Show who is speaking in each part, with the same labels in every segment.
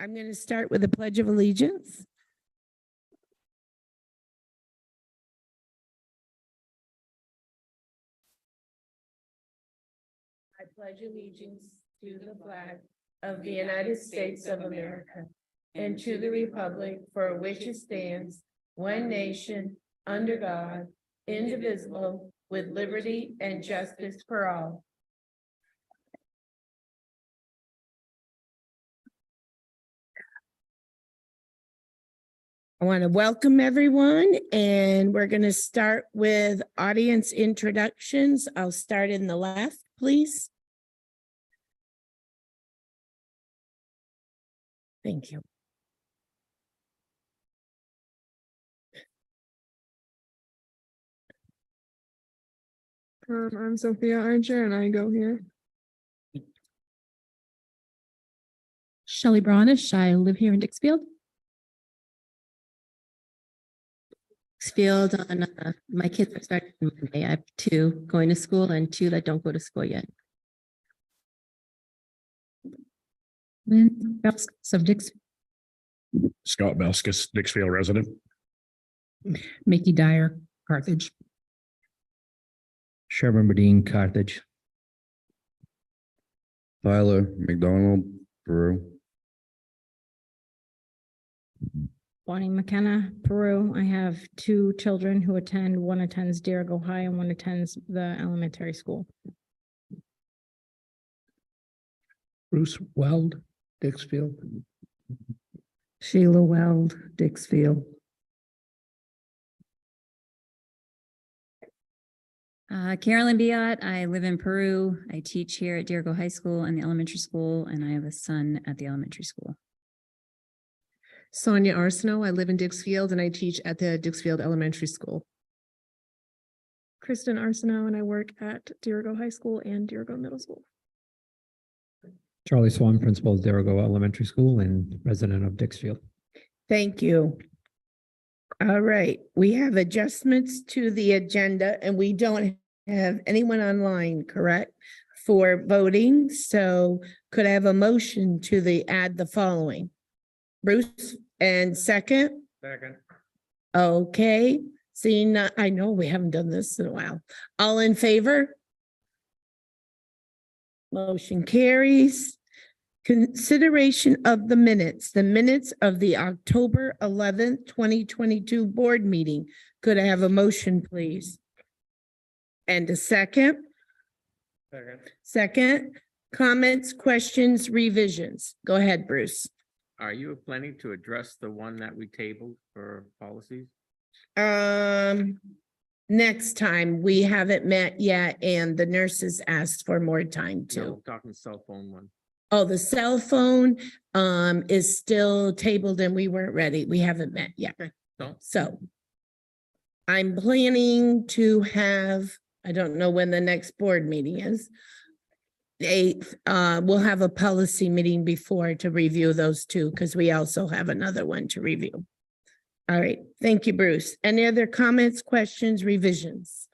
Speaker 1: I'm going to start with the Pledge of Allegiance. I pledge allegiance to the flag of the United States of America and to the republic for which it stands, one nation, under God, indivisible, with liberty and justice for all. I want to welcome everyone, and we're going to start with audience introductions. I'll start in the left, please. Thank you.
Speaker 2: I'm Sophia Archer and I go here.
Speaker 3: Shelley Brownish, I live here in Dixfield. Dixfield on my kids are starting Monday. I have 2 going to school and 2 that don't go to school yet. Lynn Belskis of Dixfield.
Speaker 4: Scott Belskis, Dixfield resident.
Speaker 3: Mickey Dyer, Carthage.
Speaker 5: Sherman Bedine, Carthage.
Speaker 6: Tyler McDonald, Peru.
Speaker 7: Bonnie McKenna, Peru. I have 2 children who attend. One attends Dirigo High and one attends the elementary school.
Speaker 5: Bruce Weld, Dixfield.
Speaker 1: Sheila Weld, Dixfield.
Speaker 8: Carolyn Biot, I live in Peru. I teach here at Dirigo High School and the elementary school, and I have a son at the elementary school.
Speaker 2: Sonia Arsenault, I live in Dixfield and I teach at the Dixfield Elementary School. Kristen Arsenault and I work at Dirigo High School and Dirigo Middle School.
Speaker 5: Charlie Swan, principal of Dirigo Elementary School and resident of Dixfield.
Speaker 1: Thank you. All right, we have adjustments to the agenda and we don't have anyone online, correct, for voting. So could I have a motion to add the following? Bruce, and second?
Speaker 4: Second.
Speaker 1: Okay, seeing, I know we haven't done this in a while. All in favor? Motion carries. Consideration of the minutes of the October 11th, 2022 board meeting. Could I have a motion, please? And a second? Second, comments, questions, revisions. Go ahead, Bruce.
Speaker 9: Are you planning to address the one that we tabled for policies?
Speaker 1: Next time, we haven't met yet, and the nurses asked for more time
Speaker 9: No,
Speaker 1: too.
Speaker 9: I'm talking cell phone one.
Speaker 1: Oh, the cell phone is still tabled and we weren't ready. We haven't met yet.
Speaker 9: Okay,
Speaker 1: So I'm planning to have, I don't know when the next board meeting is. 8th, we'll have a policy meeting before to review those 2 because we also have another one to review. All right, thank you, Bruce. Any other comments, questions, revisions?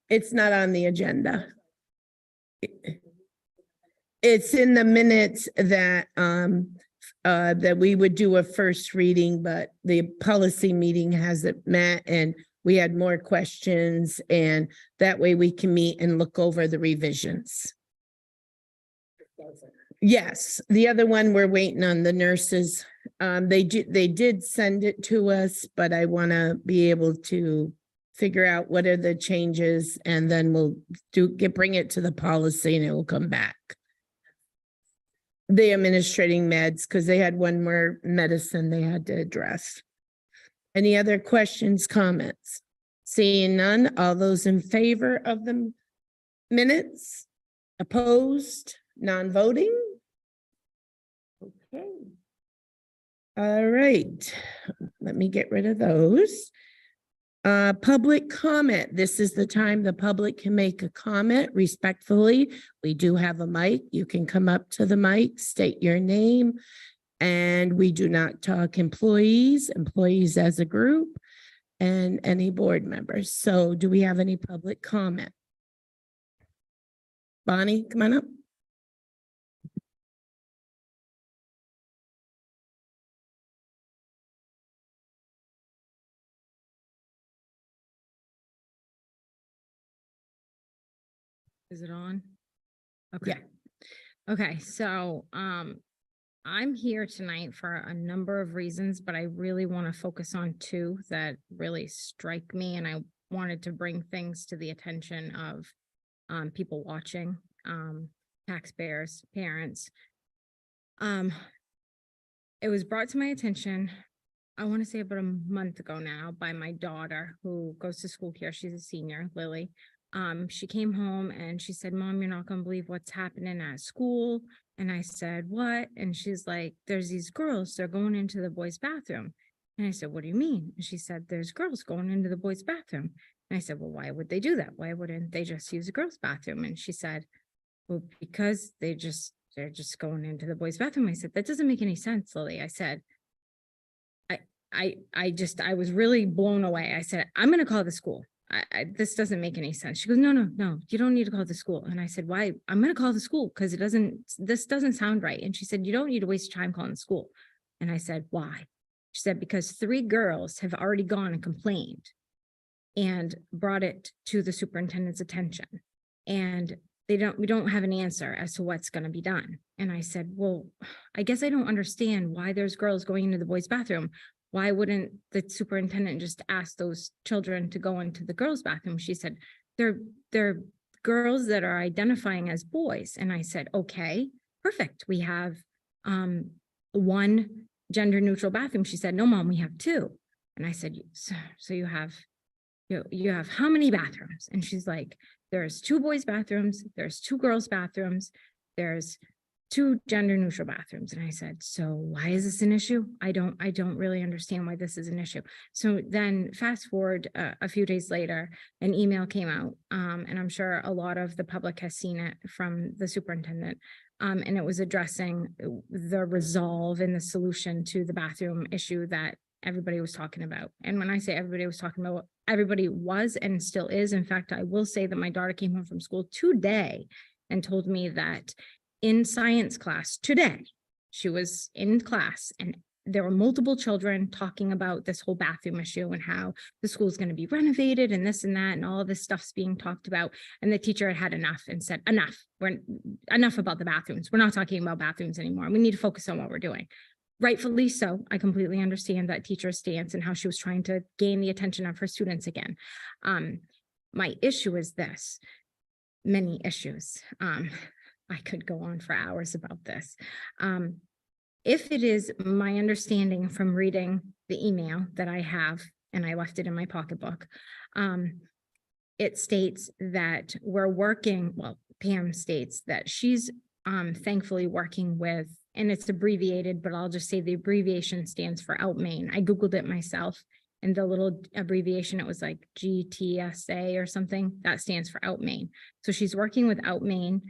Speaker 1: It's not on the agenda. It's in the minutes that that we would do a first reading, but the policy meeting hasn't met and we had more questions, and that way we can meet and look over the revisions. Yes, the other one, we're waiting on the nurses. They did send it to us, but I want to be able to figure out what are the changes, and then we'll bring it to the policy and it will come back. The administrating meds, because they had one more medicine they had to address. Any other questions, comments? Seeing none, all those in favor of the minutes? Opposed, non-voting? Okay. All right, let me get rid of those. Public comment. This is the time the public can make a comment respectfully. We do have a mic. You can come up to the mic, state your name. And we do not talk employees as a group, and any board members. So do we have any public comment? Bonnie, come on up.
Speaker 7: Is it on? Okay.
Speaker 1: Yeah.
Speaker 7: Okay, so, I'm here tonight for a number of reasons, but I really want to focus on two that really strike me, and I wanted to bring things to the attention of, people watching, taxpayers, parents. It was brought to my attention, I want to say about a month ago now, by my daughter who goes to school here. She's a senior, Lily. She came home and she said, "Mom, you're not gonna believe what's happening at school." And I said, "What?" And she's like, "There's these girls, they're going into the boys' bathroom." And I said, "What do you mean?" And she said, "There's girls going into the boys' bathroom." And I said, "Well, why would they do that? Why wouldn't they just use the girls' bathroom?" And she said, "Well, because they're just going into the boys' bathroom." I said, "That doesn't make any sense, Lily." I said, I was really blown away. I said, "I'm going to call the school. This doesn't make any sense." She goes, no, you don't need to call the school." And I said, "Why?" "I'm going to call the school because this doesn't sound right." And she said, "You don't need to waste time calling the school." And I said, "Why?" She said, "Because 3 girls have already gone and complained and brought it to the superintendent's attention. And we don't have an answer as to what's going to be done." And I said, "Well, I guess I don't understand why there's girls going into the boys' bathroom. Why wouldn't the superintendent just ask those children to go into the girls' bathroom?" She said, they're girls that are identifying as boys." And I said, "Okay, perfect. We have, one gender neutral bathroom." She said, "No, Mom, we have 2. And I said, so you have how many bathrooms?" And she's like, "There's 2 boys' bathrooms, there's 2 girls' bathrooms, there's 2 gender neutral bathrooms." And I said, "So why is this an issue? I don't really understand why this is an issue." So then fast forward a few days later, an email came out, and I'm sure a lot of the public has seen it, from the superintendent. And it was addressing the resolve and the solution to the bathroom issue that everybody was talking about. And when I say everybody was talking about, everybody was and still is. In fact, I will say that my daughter came home from school today and told me that in science class today, she was in class and there were multiple children talking about this whole bathroom issue and how the school is going to be renovated and this and that, and all of this stuff's being talked about. And the teacher had enough and said, enough about the bathrooms. We're not talking about bathrooms anymore. We need to focus on what we're doing." Rightfully so. I completely understand that teacher's stance and how she was trying to gain the attention of her students again. My issue is this, many issues. I could go on for hours about this. If it is my understanding from reading the email that I have, and I left it in my pocketbook, it states that we're working, well, Pam states that she's thankfully working with, and it's abbreviated, but I'll just say the abbreviation stands for Outmain. I Googled it myself, and the little abbreviation, it was like GTSA or something, that stands for Outmain. So she's working with Outmain.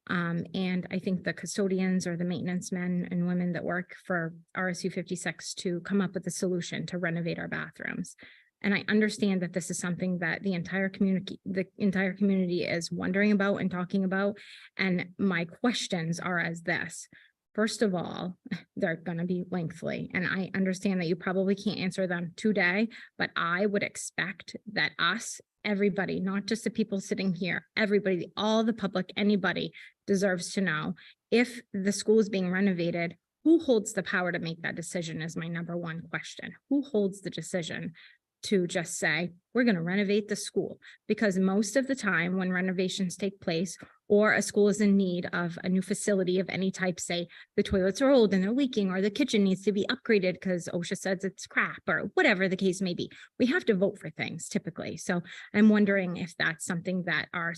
Speaker 7: And I think the custodians or the maintenance men and women that work for RSU 56 to come up with a solution to renovate our bathrooms. And I understand that this is something that the entire community is wondering about and talking about. And my questions are as this. First of all, they're going to be lengthy, and I understand that you probably can't answer them today, but I would expect that everybody, not just the people sitting here, everybody, all the public, anybody deserves to know if the school is being renovated, who holds the power to make that decision is my number one question. Who holds the decision to just say, we're going to renovate the school? Because most of the time when renovations take place or a school is in need of a new facility of any type, say the toilets are old and they're leaking, or the kitchen needs to be upgraded because OSHA says it's crap, or whatever the case may be, we have to vote for things typically. So I'm wondering if that's something that our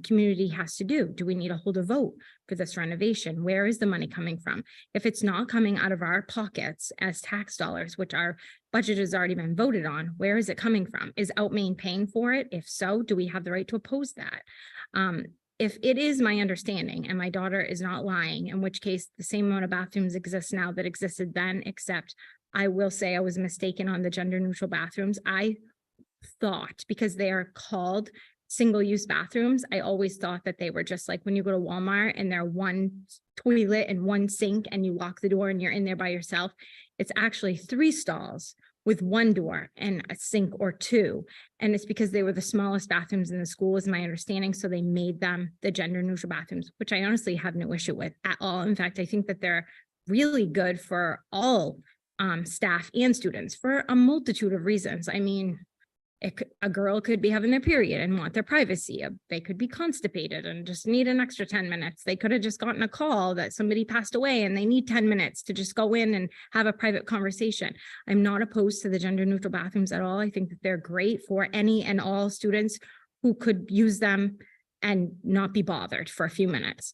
Speaker 7: community has to do. Do we need to hold a vote for this renovation? Where is the money coming from? If it's not coming out of our pockets as tax dollars, which our budget has already been voted on, where is it coming from? Is Outmain paying for it? If so, do we have the right to oppose that? If it is my understanding, and my daughter is not lying, in which case the same amount of bathrooms exist now that existed then, except I will say I was mistaken on the gender neutral bathrooms. I thought, because they are called single-use bathrooms, I always thought that they were just like when you go to Walmart and they're one toilet and one sink and you lock the door and you're in there by yourself. It's actually 3 stalls with one door and a sink or two. And it's because they were the smallest bathrooms in the school, is my understanding. So they made them the gender neutral bathrooms, which I honestly have no issue with at all. In fact, I think that they're really good for all staff and students for a multitude of reasons. I mean, a girl could be having their period and want their privacy. They could be constipated and just need an extra 10 minutes. They could have just gotten a call that somebody passed away and they need 10 minutes to just go in and have a private conversation. I'm not opposed to the gender neutral bathrooms at all. I think that they're great for any and all students who could use them and not be bothered for a few minutes.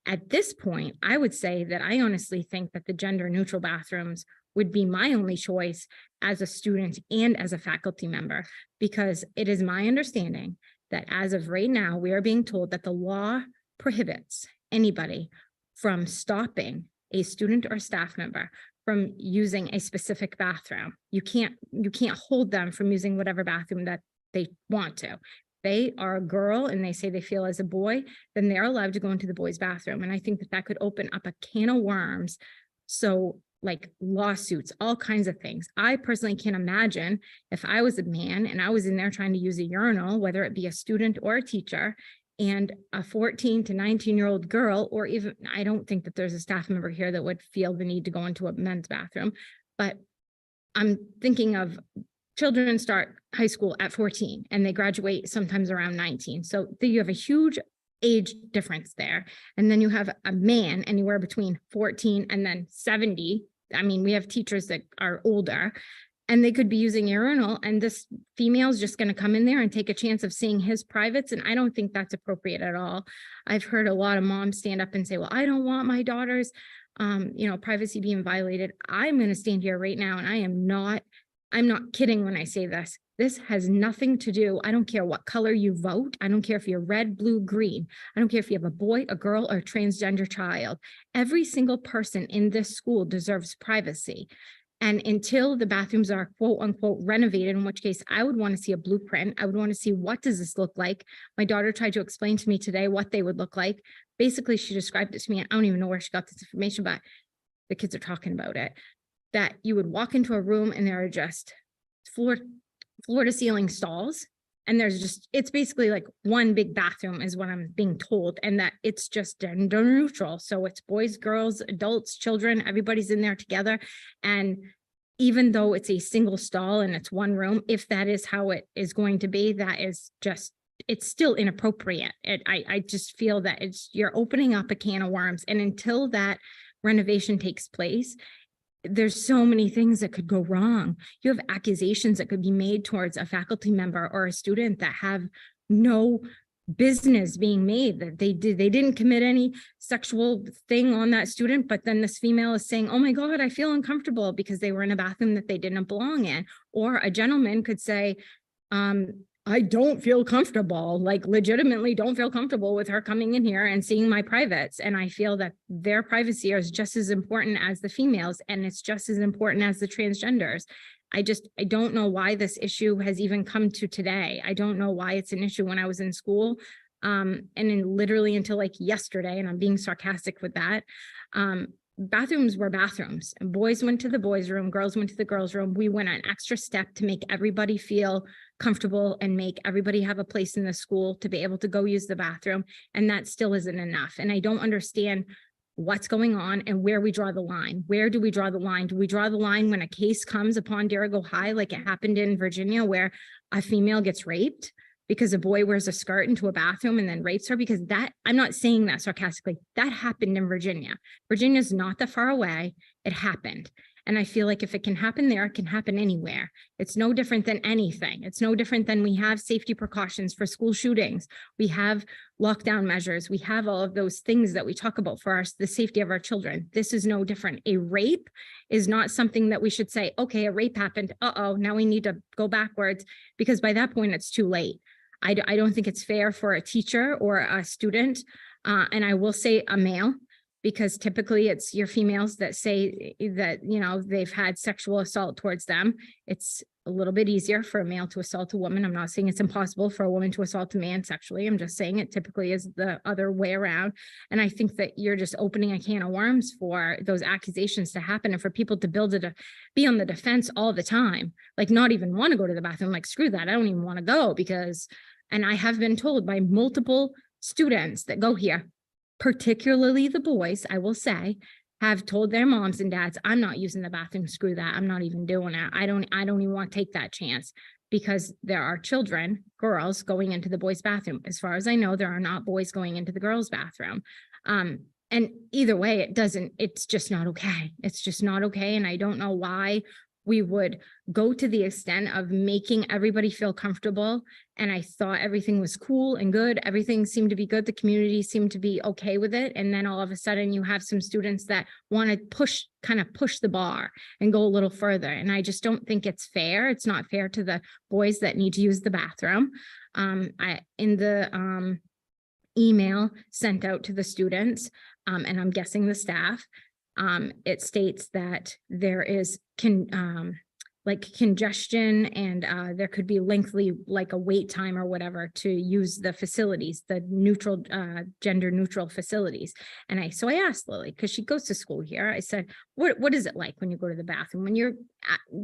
Speaker 7: At this point, I would say that I honestly think that the gender neutral bathrooms would be my only choice as a student and as a faculty member, because it is my understanding that as of right now, we are being told that the law prohibits anybody from stopping a student or staff member from using a specific bathroom. You can't hold them from using whatever bathroom that they want to. They are a girl and they say they feel as a boy, then they're allowed to go into the boys' bathroom. And I think that that could open up a can of worms. So like lawsuits, all kinds of things. I personally can't imagine if I was a man and I was in there trying to use a urinal, whether it be a student or a teacher, and a 14 to 19-year-old girl, or even, I don't think that there's a staff member here that would feel the need to go into a men's bathroom, but I'm thinking of children start high school at 14 and they graduate sometimes around 19. So you have a huge age difference there. And then you have a man anywhere between 14 and then 70. I mean, we have teachers that are older and they could be using urinal, and this female is just going to come in there and take a chance of seeing his privates. And I don't think that's appropriate at all. I've heard a lot of moms stand up and say, well, I don't want my daughter's, privacy being violated. I'm going to stand here right now. And I'm not kidding when I say this. This has nothing to do. I don't care what color you vote. I don't care if you're red, blue, green. I don't care if you have a boy, a girl, or a transgender child. Every single person in this school deserves privacy. And until the bathrooms are quote unquote renovated, in which case I would want to see a blueprint. I would want to see, what does this look like? My daughter tried to explain to me today what they would look like. Basically, she described it to me. I don't even know where she got this information, but the kids are talking about it. That you would walk into a room and there are just floor to ceiling stalls. And it's basically like one big bathroom is what I'm being told. And that it's just gender neutral. So it's boys, girls, adults, children, everybody's in there together. And even though it's a single stall and it's one room, if that is how it is going to be, that is just, it's still inappropriate. I just feel that you're opening up a can of worms. And until that renovation takes place, there's so many things that could go wrong. You have accusations that could be made towards a faculty member or a student that have no business being made, that they didn't commit any sexual thing on that student, but then this female is saying, oh my God, I feel uncomfortable because they were in a bathroom that they didn't belong in. Or a gentleman could say, I don't feel comfortable, like legitimately don't feel comfortable with her coming in here and seeing my privates. And I feel that their privacy is just as important as the females, and it's just as important as the transgenders. I don't know why this issue has even come to today. I don't know why it's an issue when I was in school. And then literally until like yesterday, and I'm being sarcastic with that, bathrooms were bathrooms, and boys went to the boys' room, girls went to the girls' room. We went an extra step to make everybody feel comfortable and make everybody have a place in the school to be able to go use the bathroom. And that still isn't enough. And I don't understand what's going on and where we draw the line. Where do we draw the line? Do we draw the line when a case comes upon Dirigo High, like it happened in Virginia, where a female gets raped because a boy wears a skirt into a bathroom and then rapes her? Because that, I'm not saying that sarcastically, that happened in Virginia. Virginia's not that far away. It happened. And I feel like if it can happen there, it can happen anywhere. It's no different than anything. It's no different than we have safety precautions for school shootings. We have lockdown measures. We have all of those things that we talk about for the safety of our children. This is no different. A rape is not something that we should say, okay, a rape happened. Now we need to go backwards, because by that point it's too late. I don't think it's fair for a teacher or a student, and I will say a male, because typically it's your females that say that, you know, they've had sexual assault towards them. It's a little bit easier for a male to assault a woman. I'm not saying it's impossible for a woman to assault a man sexually. I'm just saying it typically is the other way around. And I think that you're just opening a can of worms for those accusations to happen and for people to be on the defense all the time, like not even want to go to the bathroom, like screw that. I don't even want to go because, and I have been told by multiple students that go here, particularly the boys, I will say, have told their moms and dads, I'm not using the bathroom, screw that. I'm not even doing it. I don't even want to take that chance because there are children, girls going into the boys' bathroom. As far as I know, there are not boys going into the girls' bathroom. And either way, it's just not okay. It's just not okay. And I don't know why we would go to the extent of making everybody feel comfortable. And I thought everything was cool and good. Everything seemed to be good. The community seemed to be okay with it. And then all of a sudden you have some students that want to kind of push the bar and go a little further. And I just don't think it's fair. It's not fair to the boys that need to use the bathroom. In the email sent out to the students, and I'm guessing the staff, it states that there is congestion and there could be lengthy, like a wait time or whatever to use the facilities, the neutral, gender neutral facilities. And so I asked Lily, because she goes to school here, I said, what is it like when you go to the bathroom? When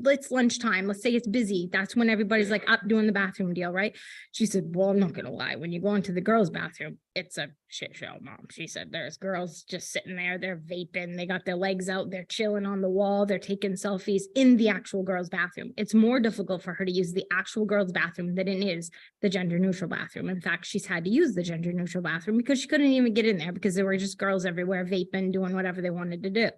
Speaker 7: it's lunchtime, let's say it's busy. That's when everybody's like up doing the bathroom deal, right? She said, well, I'm not gonna lie. When you go into the girls' bathroom, it's a shit show, Mom. She said, there's girls just sitting there, they're vaping, they got their legs out, they're chilling on the wall, they're taking selfies in the actual girls' bathroom. It's more difficult for her to use the actual girls' bathroom than it is the gender neutral bathroom. In fact, she's had to use the gender neutral bathroom because she couldn't even get in there because there were just girls everywhere vaping, doing whatever they wanted to do.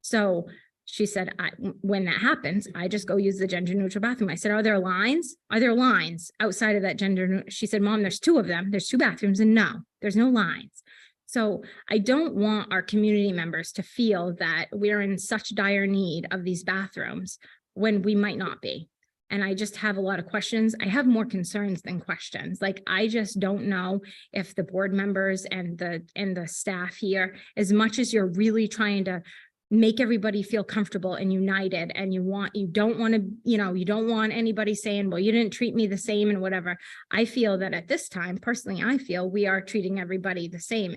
Speaker 7: So she said, when that happens, I just go use the gender neutral bathroom. I said, are there lines? Are there lines outside of that gender? She said, Mom, there's two of them. There's two bathrooms, and no, there's no lines. So I don't want our community members to feel that we're in such dire need of these bathrooms when we might not be. And I just have a lot of questions. I have more concerns than questions. Like, I just don't know if the board members and the staff here, as much as you're really trying to make everybody feel comfortable and united, and you don't want anybody saying, well, you didn't treat me the same and whatever. I feel that at this time, personally, I feel we are treating everybody the same.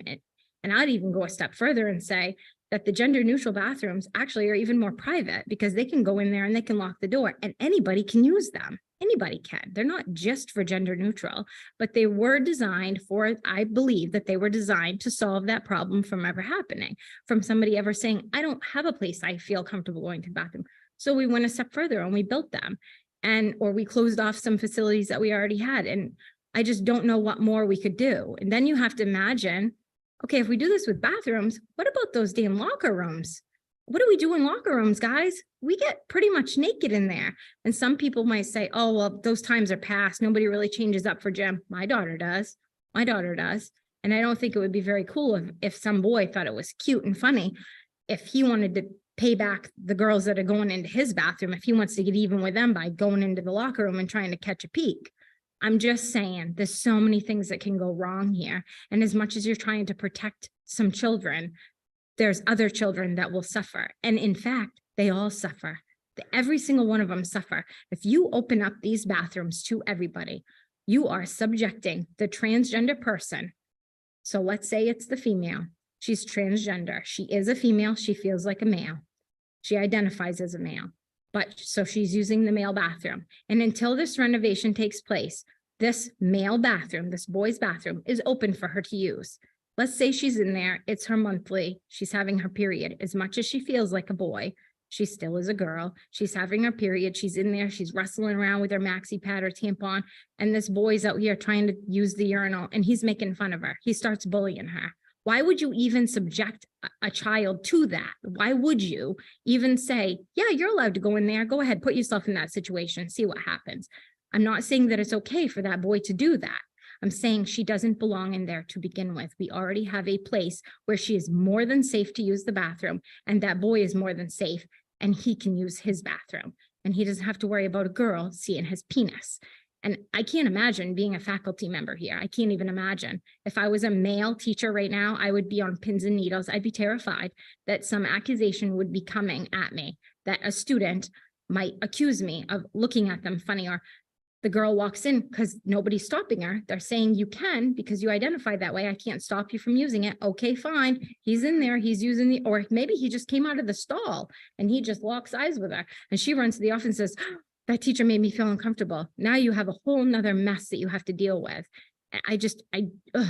Speaker 7: And I'd even go a step further and say that the gender neutral bathrooms actually are even more private, because they can go in there and they can lock the door and anybody can use them. Anybody can. They're not just for gender neutral, but they were designed for, I believe that they were designed to solve that problem from ever happening, from somebody ever saying, I don't have a place I feel comfortable going to the bathroom. So we went a step further and we built them, or we closed off some facilities that we already had. And I just don't know what more we could do. And then you have to imagine, okay, if we do this with bathrooms, what about those damn locker rooms? What do we do in locker rooms, guys? We get pretty much naked in there. And some people might say, oh, well, those times are past. Nobody really changes up for gym. My daughter does. My daughter does. And I don't think it would be very cool if some boy thought it was cute and funny, if he wanted to pay back the girls that are going into his bathroom, if he wants to get even with them by going into the locker room and trying to catch a peek. I'm just saying, there's so many things that can go wrong here. And as much as you're trying to protect some children, there's other children that will suffer. And in fact, they all suffer. Every single one of them suffer. If you open up these bathrooms to everybody, you are subjecting the transgender person. So let's say it's the female. She's transgender. She is a female. She feels like a male. She identifies as a male. But so she's using the male bathroom. And until this renovation takes place, this male bathroom, this boy's bathroom, is open for her to use. Let's say she's in there, it's her monthly, she's having her period. As much as she feels like a boy, she still is a girl. She's having her period, she's in there, she's wrestling around with her maxi pad or tampon, and this boy's out here trying to use the urinal, and he's making fun of her. He starts bullying her. Why would you even subject a child to that? Why would you even say, yeah, you're allowed to go in there, go ahead, put yourself in that situation, see what happens. I'm not saying that it's okay for that boy to do that. I'm saying she doesn't belong in there to begin with. We already have a place where she is more than safe to use the bathroom, and that boy is more than safe, and he can use his bathroom, and he doesn't have to worry about a girl seeing his penis. And I can't imagine being a faculty member here. I can't even imagine. If I was a male teacher right now, I would be on pins and needles. I'd be terrified that some accusation would be coming at me, that a student might accuse me of looking at them funny, or the girl walks in because nobody's stopping her. They're saying you can because you identified that way. I can't stop you from using it. Okay, fine. He's in there. He's using the, or maybe he just came out of the stall and he just locks eyes with her. And she runs to the office and says, that teacher made me feel uncomfortable. Now you have a whole nother mess that you have to deal with.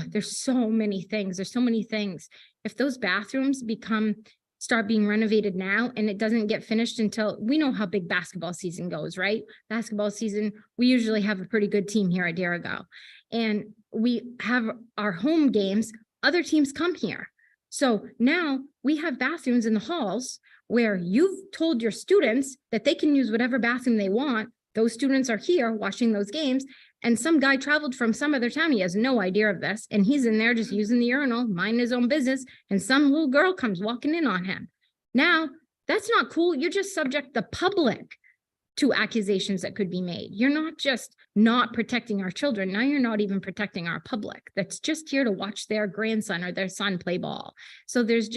Speaker 7: There's so many things. There's so many things. If those bathrooms start being renovated now and it doesn't get finished until, we know how big basketball season goes, right? Basketball season, we usually have a pretty good team here at Dirigo, and we have our home games, other teams come here. So now we have bathrooms in the halls where you've told your students that they can use whatever bathroom they want. Those students are here watching those games, and some guy traveled from some other town. He has no idea of this, and he's in there just using the urinal, minding his own business, and some little girl comes walking in on him. Now, that's not cool. You just subject the public to accusations that could be made. You're not just not protecting our children. Now you're not even protecting our public that's just here to watch their grandson or their son play ball. So there's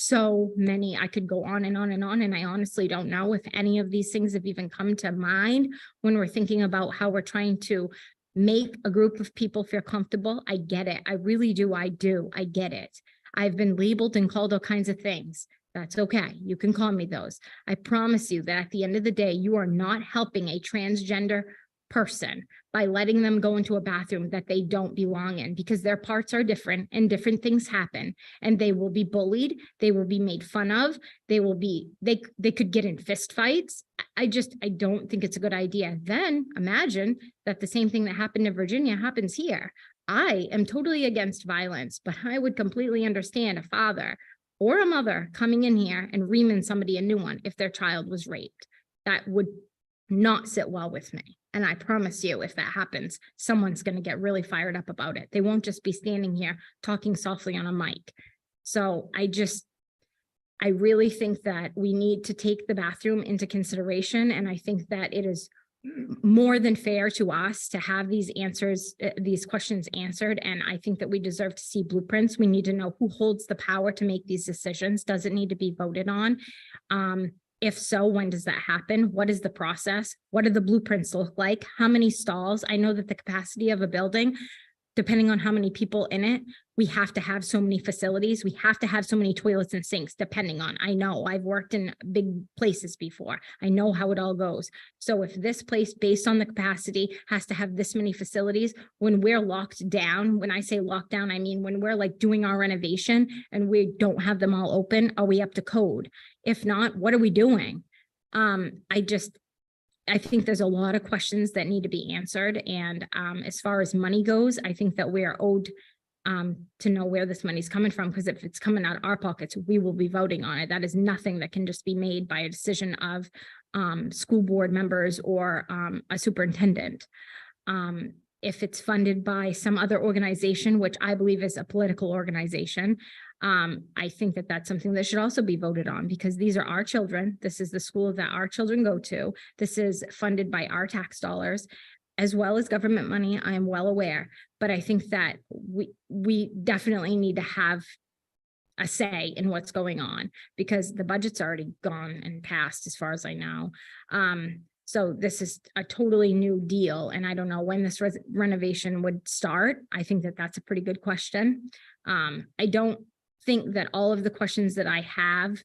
Speaker 7: so many. I could go on and on and on. And I honestly don't know if any of these things have even come to mind when we're thinking about how we're trying to make a group of people feel comfortable. I get it. I really do. I get it. I've been labeled and called all kinds of things. That's okay. You can call me those. I promise you that at the end of the day, you are not helping a transgender person by letting them go into a bathroom that they don't belong in, because their parts are different and different things happen, and they will be bullied. They will be made fun of. They could get in fist fights. I don't think it's a good idea. Then imagine that the same thing that happened in Virginia happens here. I am totally against violence, but I would completely understand a father or a mother coming in here and reaming somebody a new one if their child was raped. That would not sit well with me. And I promise you, if that happens, someone's going to get really fired up about it. They won't just be standing here talking softly on a mic. So I really think that we need to take the bathroom into consideration. And I think that it is more than fair to us to have these questions answered. And I think that we deserve to see blueprints. We need to know who holds the power to make these decisions. Does it need to be voted on? If so, when does that happen? What is the process? What do the blueprints look like? How many stalls? I know that the capacity of a building, depending on how many people in it, we have to have so many facilities. We have to have so many toilets and sinks, depending on, I know I've worked in big places before. I know how it all goes. So if this place, based on the capacity, has to have this many facilities, when we're locked down, when I say lockdown, I mean when we're like doing our renovation and we don't have them all open, are we up to code? If not, what are we doing? I think there's a lot of questions that need to be answered. And as far as money goes, I think that we are owed to know where this money is coming from, because if it's coming out of our pockets, we will be voting on it. That is nothing that can just be made by a decision of school board members or a superintendent. If it's funded by some other organization, which I believe is a political organization, I think that that's something that should also be voted on, because these are our children. This is the school that our children go to. This is funded by our tax dollars, as well as government money. I am well aware, but I think that we definitely need to have a say in what's going on, because the budget's already gone and passed as far as I know. So this is a totally new deal, and I don't know when this renovation would start. I think that that's a pretty good question. I don't think that all of the questions that I have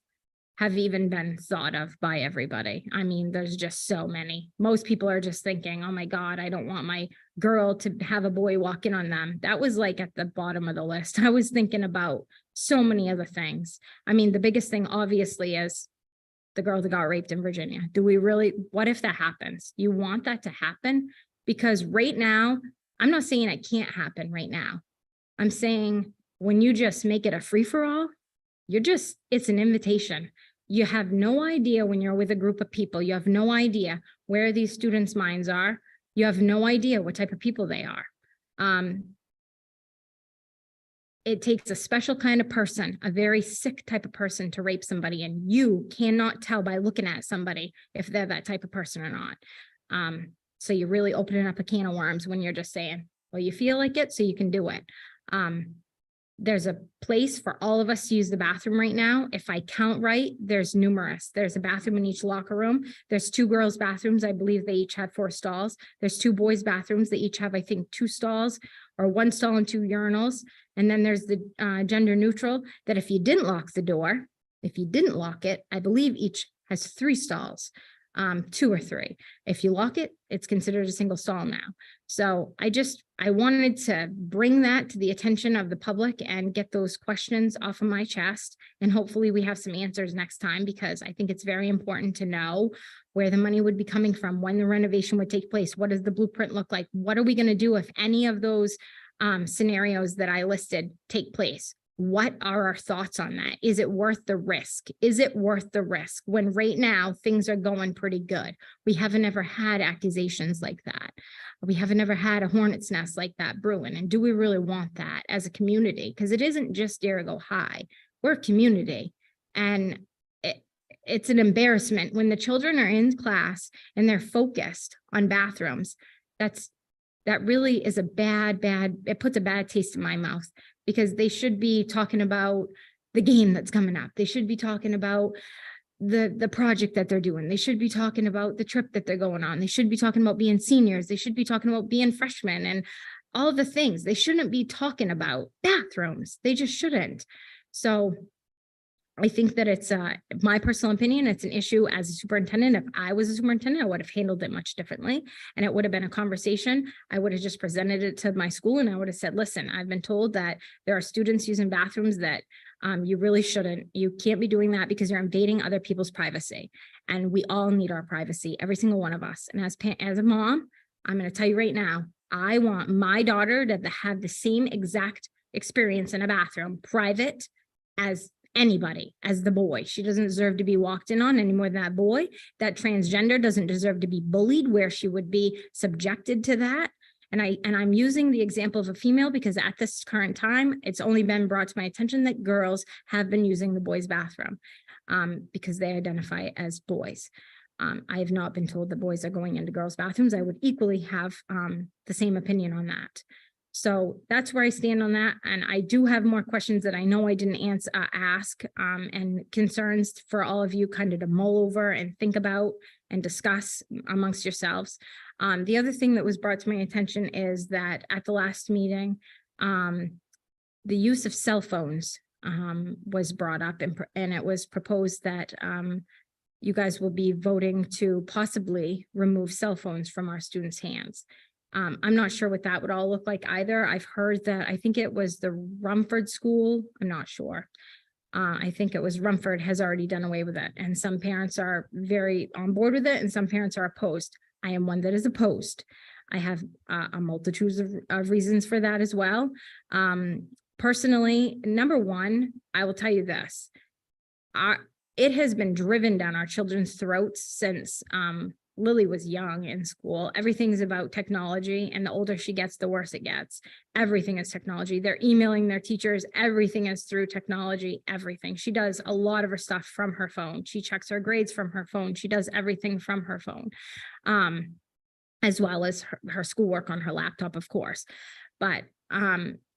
Speaker 7: even been thought of by everybody. I mean, there's just so many. Most people are just thinking, oh my God, I don't want my girl to have a boy walk in on them. That was like at the bottom of the list. I was thinking about so many other things. I mean, the biggest thing obviously is the girl that got raped in Virginia. Do we really, what if that happens? You want that to happen? Because right now, I'm not saying it can't happen right now. I'm saying when you just make it a free-for-all, it's an invitation. You have no idea when you're with a group of people, you have no idea where these students' minds are. You have no idea what type of people they are. It takes a special kind of person, a very sick type of person, to rape somebody, and you cannot tell by looking at somebody if they're that type of person or not. So you're really opening up a can of worms when you're just saying, well, you feel like it, so you can do it. There's a place for all of us to use the bathroom right now. If I count right, there's numerous. There's a bathroom in each locker room. There's 2 girls' bathrooms. I believe they each have 4 stalls. There's 2 boys' bathrooms. They each have, I think, 2 stalls or 1 stall and 2 urinals. And then there's the gender neutral that if you didn't lock the door, if you didn't lock it, I believe each has 3 stalls, 2 or 3. If you lock it, it's considered a single stall now. So I wanted to bring that to the attention of the public and get those questions off of my chest. And hopefully we have some answers next time, because I think it's very important to know where the money would be coming from, when the renovation would take place. What does the blueprint look like? What are we going to do if any of those scenarios that I listed take place? What are our thoughts on that? Is it worth the risk? Is it worth the risk when right now things are going pretty good? We haven't ever had accusations like that. We haven't ever had a hornet's nest like that brewing. And do we really want that as a community? Because it isn't just Dirigo High. We're a community. And it's an embarrassment when the children are in class and they're focused on bathrooms. That really is it puts a bad taste in my mouth, because they should be talking about the game that's coming up. They should be talking about the project that they're doing. They should be talking about the trip that they're going on. They should be talking about being seniors. They should be talking about being freshmen and all the things. They shouldn't be talking about bathrooms. They just shouldn't. So I think that it's my personal opinion, it's an issue as a superintendent. If I was a superintendent, I would have handled it much differently. And it would have been a conversation. I would have just presented it to my school and I would have said, listen, I've been told that there are students using bathrooms that you really shouldn't. You can't be doing that because you're invading other people's privacy. And we all need our privacy, every single one of us. And as a mom, I'm going to tell you right now, I want my daughter to have the same exact experience in a bathroom, private, as anybody, as the boy. She doesn't deserve to be walked in on any more than that boy. That transgender doesn't deserve to be bullied where she would be subjected to that. And I'm using the example of a female because at this current time, it's only been brought to my attention that girls have been using the boys' bathroom because they identify as boys. I have not been told that boys are going into girls' bathrooms. I would equally have the same opinion on that. So that's where I stand on that. And I do have more questions that I know I didn't ask and concerns for all of you kind of to mull over and think about and discuss amongst yourselves. The other thing that was brought to my attention is that at the last meeting, the use of cell phones was brought up and it was proposed that you guys will be voting to possibly remove cell phones from our students' hands. I'm not sure what that would all look like either. I've heard that, I think it was the Rumford school. I'm not sure. I think it was Rumford has already done away with it. And some parents are very on board with it and some parents are opposed. I am one that is opposed. I have a multitude of reasons for that as well. Personally, number one, I will tell you this. It has been driven down our children's throats since Lily was young in school. Everything's about technology, and the older she gets, the worse it gets. Everything is technology. They're emailing their teachers. Everything is through technology, everything. She does a lot of her stuff from her phone. She checks her grades from her phone. She does everything from her phone, as well as her schoolwork on her laptop, of course. But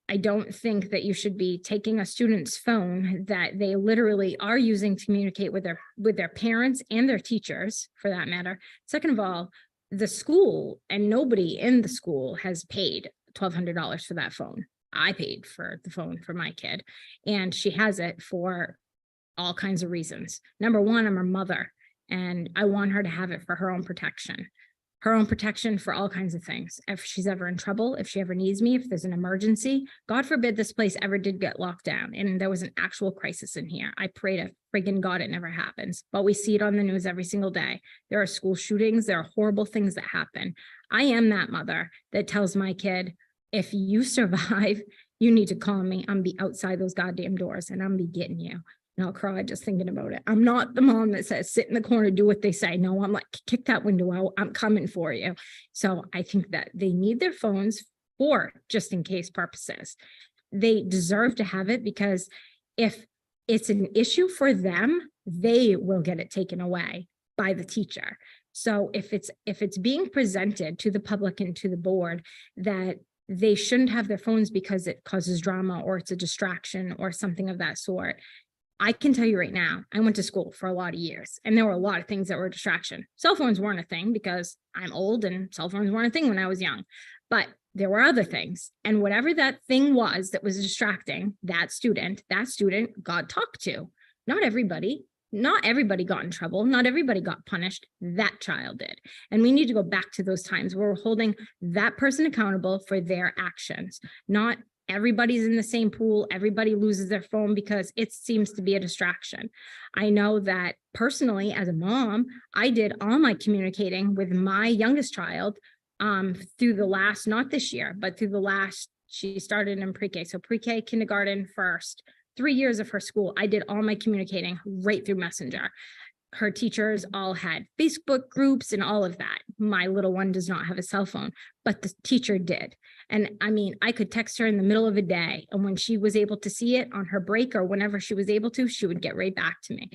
Speaker 7: I don't think that you should be taking a student's phone that they literally are using to communicate with their parents and their teachers, for that matter. Second of all, the school and nobody in the school has paid $1,200 for that phone. I paid for the phone for my kid, and she has it for all kinds of reasons. Number one, I'm her mother, and I want her to have it for her own protection. Her own protection for all kinds of things. If she's ever in trouble, if she ever needs me, if there's an emergency, God forbid this place ever did get locked down and there was an actual crisis in here. I pray to friggin' God it never happens, but we see it on the news every single day. There are school shootings. There are horrible things that happen. I am that mother that tells my kid, if you survive, you need to call me. I'm be outside those goddamn doors and I'm be getting you. And I'll cry just thinking about it. I'm not the mom that says, sit in the corner, do what they say. No, I'm like, kick that window out. I'm coming for you. So I think that they need their phones for just in case purposes. They deserve to have it because if it's an issue for them, they will get it taken away. by the teacher. So if it's being presented to the public and to the board that they shouldn't have their phones because it causes drama or it's a distraction or something of that sort, I can tell you right now, I went to school for a lot of years and there were a lot of things that were a distraction. Cell phones weren't a thing because I'm old and cell phones weren't a thing when I was young, but there were other things. And whatever that thing was that was distracting that student got talked to. Not everybody got in trouble. Not everybody got punished. That child did. And we need to go back to those times where we're holding that person accountable for their actions. Not everybody's in the same pool. Everybody loses their phone because it seems to be a distraction. I know that personally, as a mom, I did all my communicating with my youngest child through the last, not this year, but through the last, she started in pre-K. So pre-K, kindergarten first, 3 years of her school, I did all my communicating right through Messenger. Her teachers all had Facebook groups and all of that. My little one does not have a cell phone, but the teacher did. And I mean, I could text her in the middle of a day. And when she was able to see it on her break or whenever she was able to, she would get right back to me.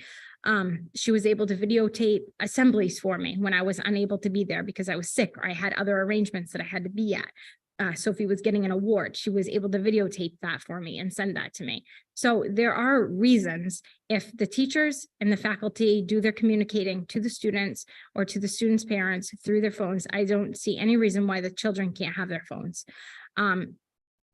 Speaker 7: She was able to videotape assemblies for me when I was unable to be there because I was sick or I had other arrangements that I had to be at. Sophie was getting an award. She was able to videotape that for me and send that to me. So there are reasons if the teachers and the faculty do their communicating to the students or to the students' parents through their phones, I don't see any reason why the children can't have their phones.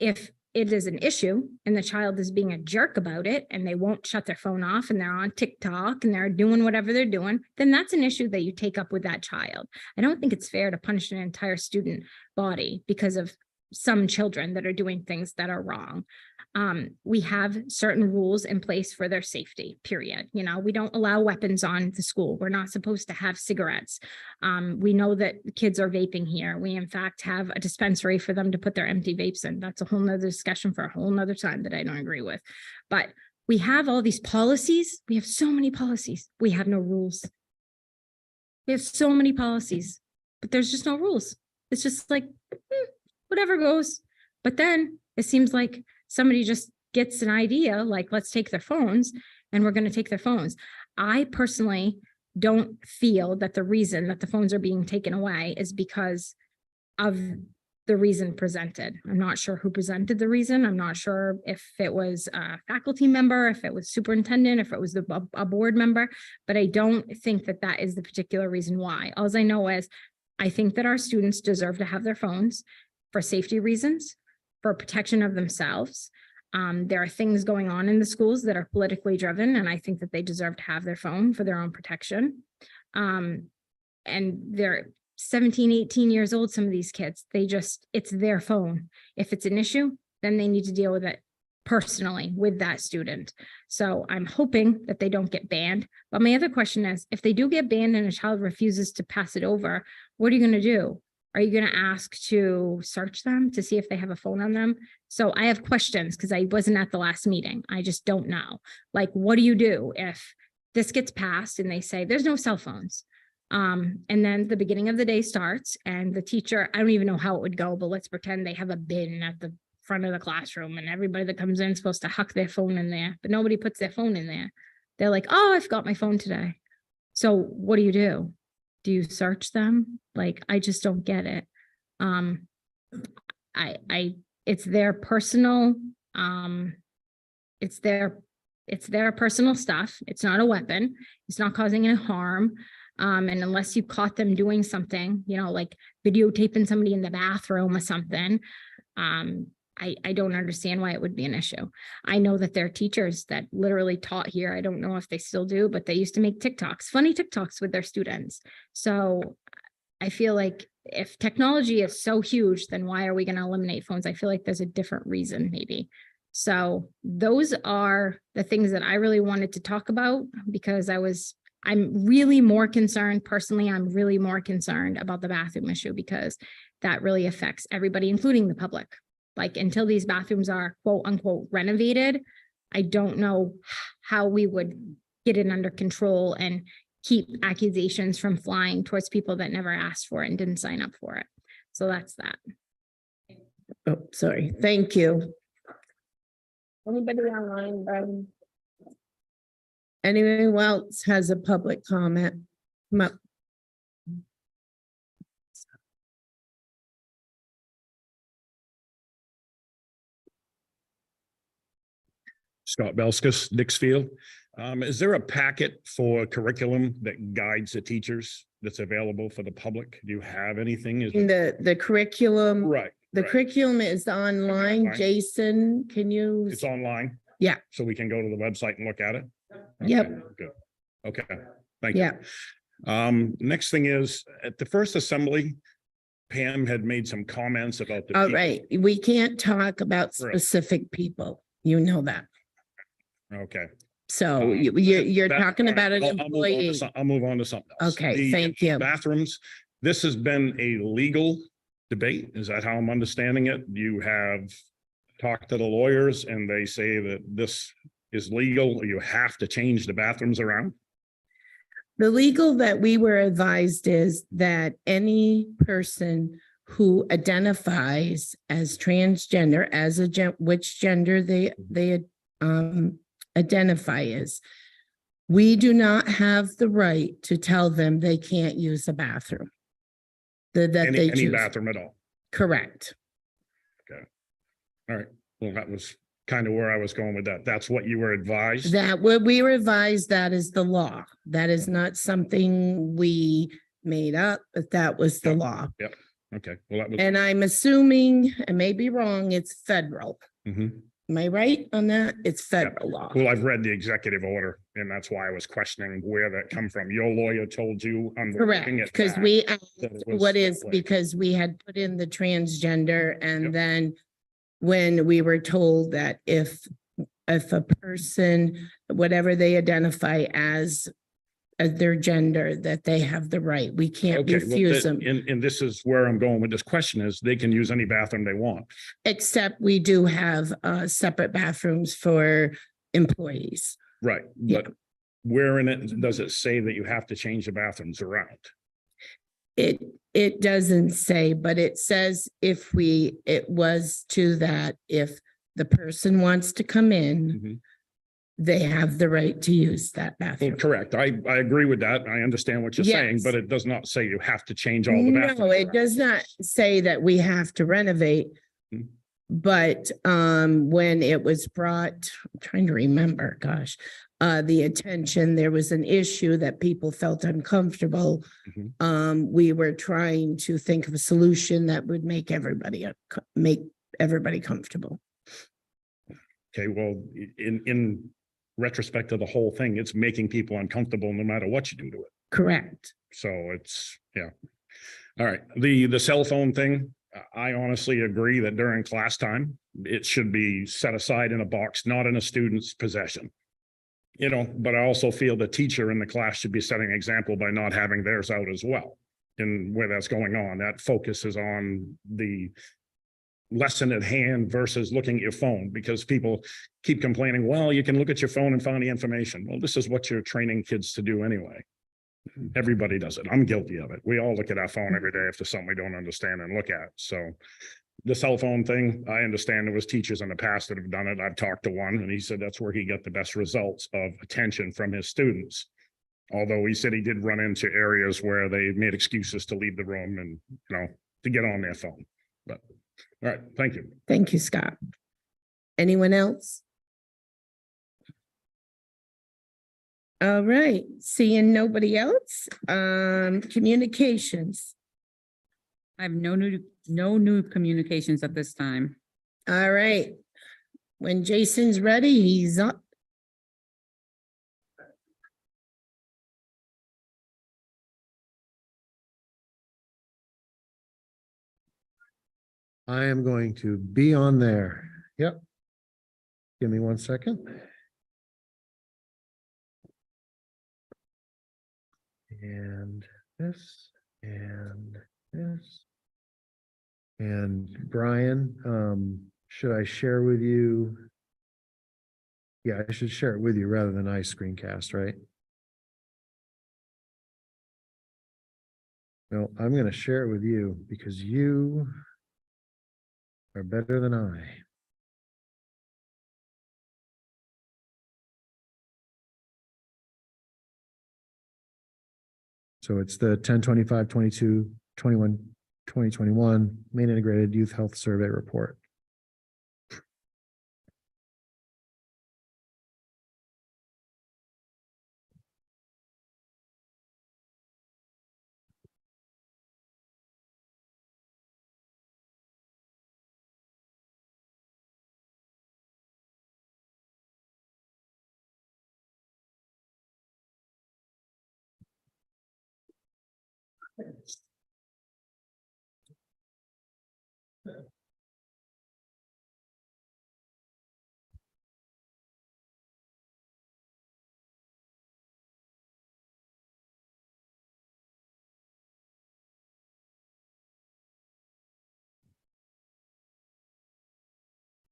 Speaker 7: If it is an issue and the child is being a jerk about it and they won't shut their phone off and they're on TikTok and they're doing whatever they're doing, then that's an issue that you take up with that child. I don't think it's fair to punish an entire student body because of some children that are doing things that are wrong. We have certain rules in place for their safety, period. You know, we don't allow weapons on the school. We're not supposed to have cigarettes. We know that kids are vaping here. We in fact have a dispensary for them to put their empty vapes in. That's a whole nother discussion for a whole nother time that I don't agree with. But we have all these policies. We have so many policies. We have no rules. We have so many policies, but there's just no rules. It's just like, whatever goes. But then it seems like somebody just gets an idea, like, let's take their phones and we're going to take their phones. I personally don't feel that the reason that the phones are being taken away is because of the reason presented. I'm not sure who presented the reason. I'm not sure if it was a faculty member, if it was superintendent, if it was a board member, but I don't think that that is the particular reason why. All I know is I think that our students deserve to have their phones for safety reasons, for protection of themselves. There are things going on in the schools that are politically driven, and I think that they deserve to have their phone for their own protection. And they're 17, 18 years old, some of these kids, it's their phone. If it's an issue, then they need to deal with it personally with that student. So I'm hoping that they don't get banned. But my other question is, if they do get banned and a child refuses to pass it over, what are you going to do? Are you going to ask to search them to see if they have a phone on them? So I have questions because I wasn't at the last meeting. I just don't know. Like, what do you do if this gets passed and they say there's no cell phones? And then the beginning of the day starts and the teacher, I don't even know how it would go, but let's pretend they have a bin at the front of the classroom and everybody that comes in is supposed to huck their phone in there, but nobody puts their phone in there. They're like, oh, I forgot my phone today. So what do? Do you search them? Like, I just don't get it. It's their personal, it's their personal stuff. It's not a weapon. It's not causing any harm. And unless you caught them doing something, you know, like videotaping somebody in the bathroom or something, I don't understand why it would be an issue. I know that there are teachers that literally taught here. I don't know if they still do, but they used to make TikToks, funny TikToks with their students. So I feel like if technology is so huge, then why are we going to eliminate phones? I feel like there's a different reason maybe. So those are the things that I really wanted to talk about because I'm really more concerned personally. I'm really more concerned about the bathroom issue because that really affects everybody, including the public. Like until these bathrooms are quote unquote renovated, I don't know how we would get it under control and keep accusations from flying towards people that never asked for it and didn't sign up for it. So that's that.
Speaker 1: Oh, sorry. Thank you. Anybody online? Anyone else has a public comment? Come up.
Speaker 4: Scott Belskis, Dixfield. Is there a packet for curriculum that guides the teachers that's available for the public? Do you have anything? Is it-
Speaker 1: The curriculum,
Speaker 4: Right.
Speaker 1: the
Speaker 4: right.
Speaker 1: curriculum is online.
Speaker 4: Online.
Speaker 1: Jason, can you?
Speaker 4: It's online?
Speaker 1: Yeah.
Speaker 4: So we can go to the website and look at it?
Speaker 1: Yep.
Speaker 4: Okay, good. Okay, thank you.
Speaker 1: Yeah.
Speaker 4: Next thing is, at the first assembly, Pam had made some comments about the.
Speaker 1: All
Speaker 4: people-
Speaker 1: right. We can't talk about
Speaker 4: Right.
Speaker 1: specific people. You know that.
Speaker 4: Okay.
Speaker 1: So you're
Speaker 4: That-
Speaker 1: talking about an
Speaker 4: I'll move on to
Speaker 1: employee.
Speaker 4: I'll move on to something else.
Speaker 1: Okay,
Speaker 4: The
Speaker 1: thank you.
Speaker 4: Bathrooms, this has been a legal debate. Is that how I'm understanding it? You have talked to the lawyers and they say that this is legal. You have to change the bathrooms around.
Speaker 1: The legal that we were advised is that any person who identifies as transgender, as a which gender they identify as, we do not have the right to tell them they can't use a bathroom. That they
Speaker 4: Any
Speaker 1: choose.
Speaker 4: bathroom at all.
Speaker 1: Correct.
Speaker 4: All right. Well, that was kind of where I was going with that. That's what you were advised.
Speaker 1: That what we were advised, that is the law. That is not something we made up, but that was the
Speaker 4: Yep.
Speaker 1: law.
Speaker 4: Okay. Well, that was.
Speaker 1: And I'm assuming, I may be wrong, it's federal.
Speaker 4: Mhm.
Speaker 1: Am I right on that? It's federal law.
Speaker 4: Well, I've read the executive order and that's why I was questioning where that come from. Your lawyer told you. I'm
Speaker 1: Correct,
Speaker 4: looking at
Speaker 1: because
Speaker 4: that,
Speaker 1: we asked
Speaker 4: that it was
Speaker 1: what is,
Speaker 4: that way.
Speaker 1: because we had put in the transgender and
Speaker 4: Yep.
Speaker 1: then when we were told that if a person, whatever they identify as their gender, that they have the right, we can't
Speaker 4: Okay, well,
Speaker 1: refuse them.
Speaker 4: and this is where I'm going with this question is they can use any bathroom they want.
Speaker 1: Except we do have separate bathrooms for employees.
Speaker 4: Right,
Speaker 1: Yeah.
Speaker 4: but where in it does it say that you have to change the bathrooms around?
Speaker 1: It doesn't say, but it says it was to that, if the person wants to come in,
Speaker 4: Mhm.
Speaker 1: they have the right to use that
Speaker 4: Well,
Speaker 1: bathroom.
Speaker 4: correct. I agree with that. I understand what you're saying,
Speaker 1: Yes.
Speaker 4: but it does not say you have to change all the bathrooms.
Speaker 1: No, it
Speaker 4: around.
Speaker 1: does not say that we have to renovate.
Speaker 4: Hmm.
Speaker 1: But when it was brought, I'm trying to remember, gosh, the attention, there was an issue that people felt uncomfortable.
Speaker 4: Mhm.
Speaker 1: We were trying to think of a solution that would make everybody comfortable.
Speaker 4: Okay, well, in retrospect of the whole thing, it's making people uncomfortable no matter what you do to it.
Speaker 1: Correct.
Speaker 4: So it's, yeah. All right, the cell phone thing, I honestly agree that during class time, it should be set aside in a box, not in a student's possession. You know, but I also feel the teacher in the class should be setting an example by not having theirs out as well. And where that's going on, that focuses on the lesson at hand versus looking at your phone, because people keep complaining, well, you can look at your phone and find the information. Well, this is what you're training kids to do anyway. Everybody does it. I'm guilty of it. We all look at our phone every day if there's something we don't understand and look at. So the cell phone thing, I understand there was teachers in the past that have done it. I've talked to one and he said that's where he got the best results of attention from his students. Although he said he did run into areas where they made excuses to leave the room and, you know, to get on their phone. But, all right, thank you.
Speaker 1: Thank you, Scott. Anyone else? All right, seeing nobody else, communications.
Speaker 10: I have no new communications at this time.
Speaker 1: All right. When Jason's ready, he's up.
Speaker 11: I am going to be on there. Yep. Give me 1 second. And this, and this. And Brian, should I share with you? Yeah, I should share it with you rather than I screencast, right? No, I'm going to share it with you because you are better than I. So it's the 10/25/22/21 Maine Integrated Youth Health Survey Report.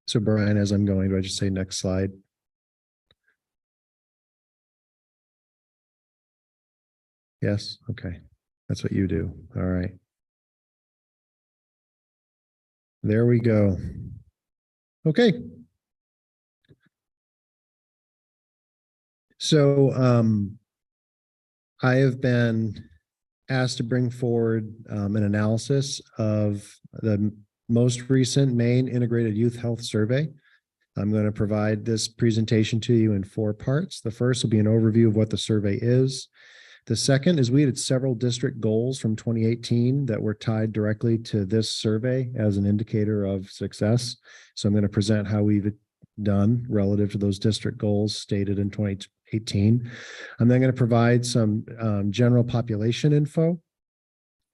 Speaker 11: So Brian, as I'm going, do I just say next slide? Yes, okay. That's what you do. All right. There we go. Okay. So I have been asked to bring forward an analysis of the most recent Maine Integrated Youth Health Survey. I'm going to provide this presentation to you in 4 parts. The first will be an overview of what the survey is. The second is we had several district goals from 2018 that were tied directly to this survey as an indicator of success. So I'm going to present how we've done relative to those district goals stated in 2018. I'm then going to provide some general population info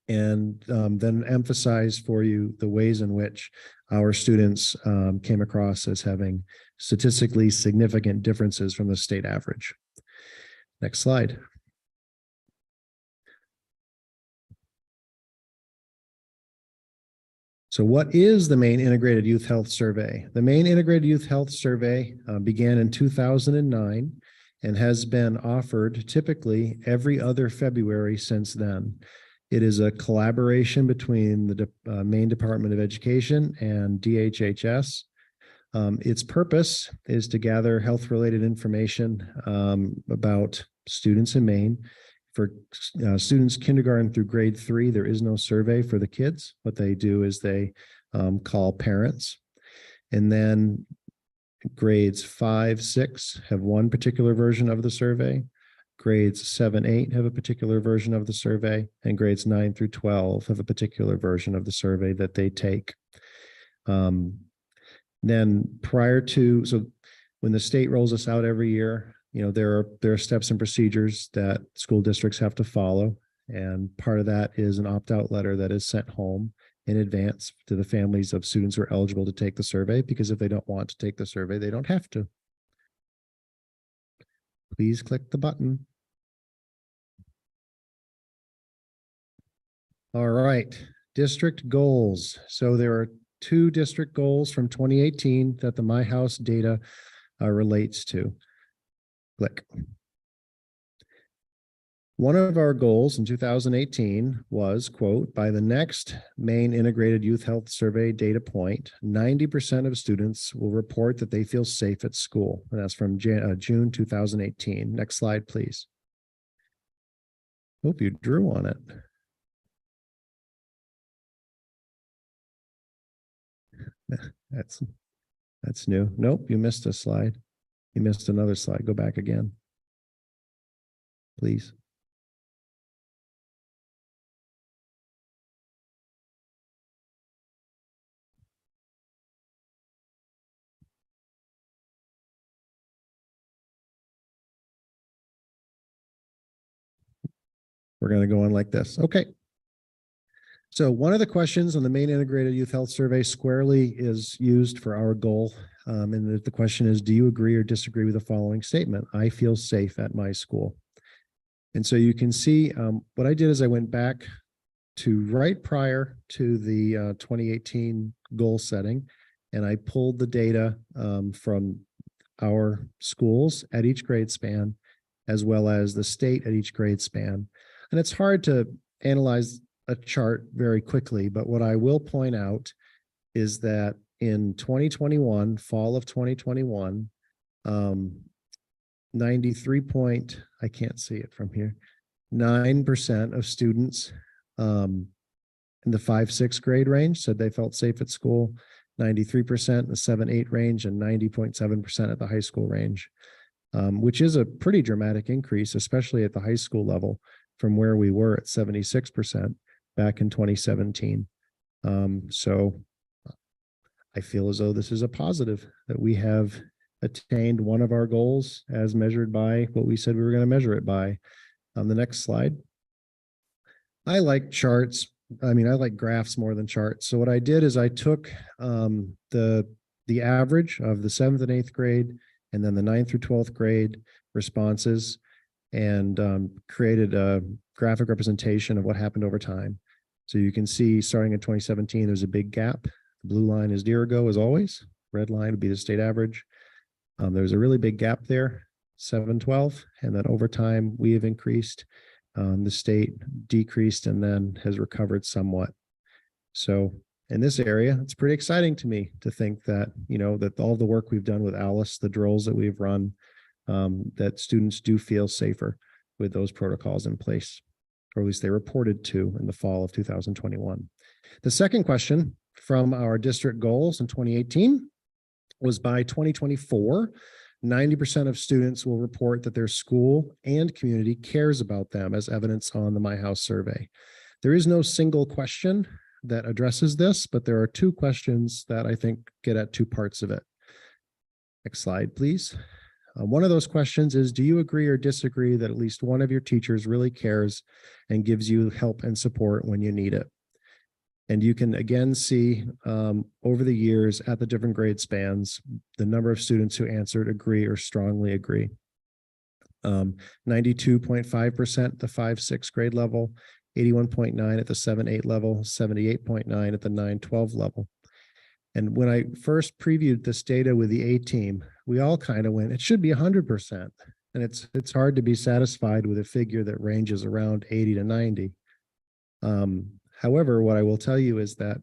Speaker 11: and then emphasize for you the ways in which our students came across as having statistically significant differences from the state average. Next slide. So what is the Maine Integrated Youth Health Survey? The Maine Integrated Youth Health Survey began in 2009 and has been offered typically every other February since then. It is a collaboration between the Maine Department of Education and DHHS. Its purpose is to gather health-related information about students in Maine. For students kindergarten through grade 3, there is no survey for the kids. What they do is they call parents. And then grades 5, 6 have one particular version of the survey. Grades 7, 8 have a particular version of the survey. And grades 9 through 12 have a particular version of the survey that they take. Then so when the state rolls us out every year, there are steps and procedures that school districts have to follow. And part of that is an opt-out letter that is sent home in advance to the families of students who are eligible to take the survey, because if they don't want to take the survey, they don't have to. Please click the button. All right, district goals. So there are 2 district goals from 2018 that the My House data relates to. Click. One of our goals in 2018 was, quote, by the next Maine Integrated Youth Health Survey data point, 90% of students will report that they feel safe at school. And that's from June 2018. Next slide, please. Hope you drew on it. That's new. Nope, you missed a slide. You missed another slide. Go back again, please. We're going to go on like this. Okay. So one of the questions on the Maine Integrated Youth Health Survey squarely is used for our goal. And the question is, do you agree or disagree with the following statement? I feel safe at my school. And so you can see what I did is I went back to right prior to the 2018 goal setting, and I pulled the data from our schools at each grade span, as well as the state at each grade span. And it's hard to analyze a chart very quickly, but what I will point out is that in 2021, fall of 2021, 93 point, I can't see it from here, 9% of students in the 5-6 grade range said they felt safe at school, 93% in the 7-8 range, and 90.7% at the high school range, which is a pretty dramatic increase, especially at the high school level from where we were at 76% back in 2017. So I feel as though this is a positive that we have attained one of our goals as measured by what we said we were going to measure it by. On the next slide. I like charts. I mean, I like graphs more than charts. So what I did is I took the average of the 7th and 8th grade and then the 9th through 12th grade responses and created a graphic representation of what happened over time. So you can see starting in 2017, there's a big gap. The blue line is year ago as always. Red line would be the state average. There's a really big gap there, 7-12, and then over time we have increased. The state decreased and then has recovered somewhat. So in this area, it's pretty exciting to me to think that, you know, that all the work we've done with Alice, the drills that we've run, that students do feel safer with those protocols in place, or at least they reported to in the fall of 2021. The second question from our district goals in 2018 was by 2024, 90% of students will report that their school and community cares about them, as evidenced on the My House survey. There is no single question that addresses this, but there are two questions that I think get at two parts of it. Next slide, please. One of those questions is, do you agree or disagree that at least one of your teachers really cares and gives you help and support when you need it? And you can again see over the years at the different grade spans, the number of students who answered agree or strongly agree. 92.5% at the 5-6 grade level, 81.9 at the 7-8 level, 78.9 at the 9-12 level. And when I first previewed this data with the A team, we all kind of went, it should be 100%. And it's hard to be satisfied with a figure that ranges around 80 to 90. However, what I will tell you is that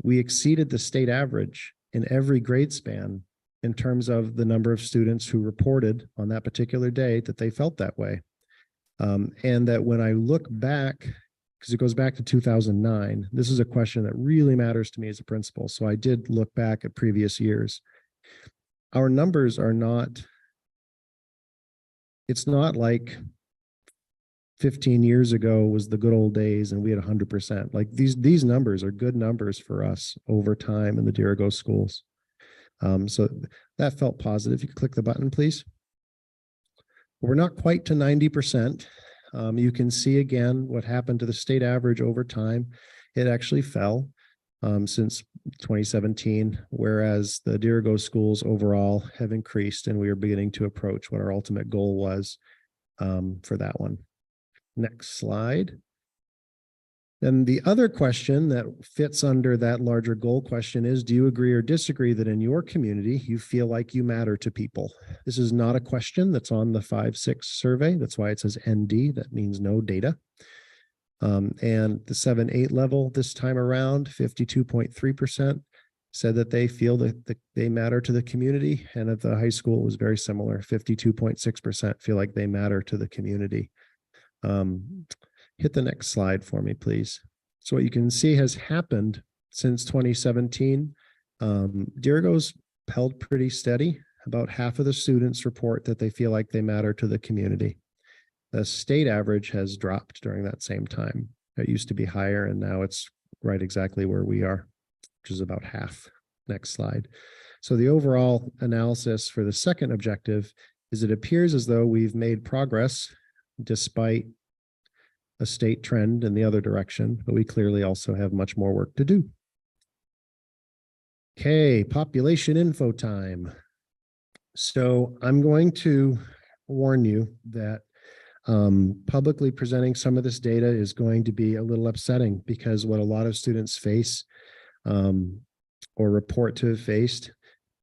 Speaker 11: we exceeded the state average in every grade span in terms of the number of students who reported on that particular day that they felt that way. And that when I look back, because it goes back to 2009, this is a question that really matters to me as a principal. So I did look back at previous years. Our numbers are not, it's not like 15 years ago was the good old days and we had 100%. Like these numbers are good numbers for us over time in the Dirigo schools. So that felt positive. You can click the button, please. We're not quite to 90%. You can see again what happened to the state average over time. It actually fell since 2017, whereas the Dirigo schools overall have increased, and we are beginning to approach what our ultimate goal was for that one. Next slide. Then the other question that fits under that larger goal question is, do you agree or disagree that in your community, you feel like you matter to people? This is not a question that's on the 5-6 survey. That's why it says ND. That means no data. And the 7-8 level this time around, 52.3% said that they feel that they matter to the community. And at the high school, it was very similar. 52.6% feel like they matter to the community. Hit the next slide for me, please. So what you can see has happened since 2017. Dirigo's held pretty steady. About half of the students report that they feel like they matter to the community. The state average has dropped during that same time. It used to be higher, and now it's right exactly where we are, which is about half. Next slide. So the overall analysis for the second objective is it appears as though we've made progress despite a state trend in the other direction, but we clearly also have much more work to do. Okay, population info time. So I'm going to warn you that publicly presenting some of this data is going to be a little upsetting, because what a lot of students face or report to have faced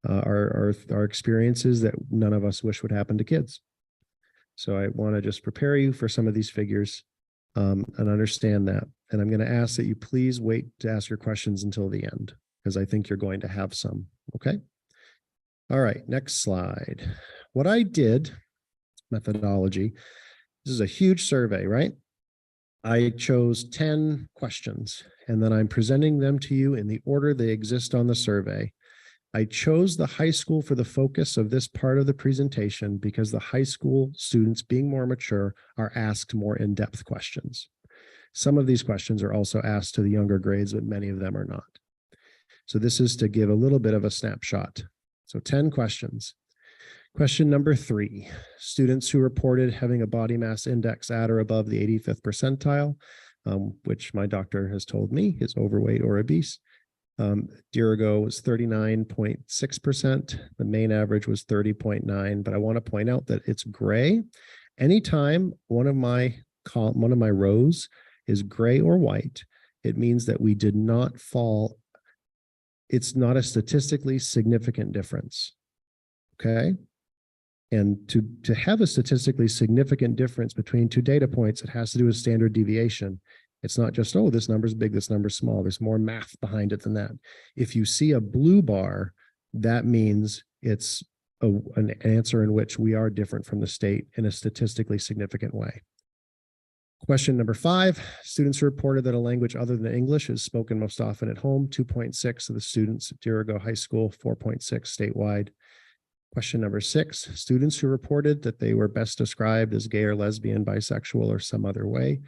Speaker 11: are experiences that none of us wish would happen to kids. So I want to just prepare you for some of these figures and understand that. And I'm going to ask that you please wait to ask your questions until the end, because I think you're going to have some. Okay. All right. Next slide. What I did, methodology, This is a huge survey, right? I chose 10 questions and then I'm presenting them to you in the order they exist on the survey. I chose the high school for the focus of this part of the presentation because the high school students, being more mature, are asked more in-depth questions. Some of these questions are also asked to the younger grades, but many of them are not. So this is to give a little bit of a snapshot. So 10 questions. Question number 3, students who reported having a body mass index at or above the 85th percentile, which my doctor has told me is overweight or obese. Year ago was 39.6%. The main average was 30.9, but I want to point out that it's gray. Anytime one of my rows is gray or white, it means that we did not fall. It's not a statistically significant difference. Okay. And to have a statistically significant difference between two data points, it has to do with standard deviation. It's not just, oh, this number's big, this number's small. There's more math behind it than that. If you see a blue bar, that means it's an answer in which we are different from the state in a statistically significant way. Question number 5, students reported that a language other than English is spoken most often at home. 2.6 of the students at Dirigo High School, 4.6 statewide. Question number 6, students who reported that they were best described as gay or lesbian, bisexual, or some other way.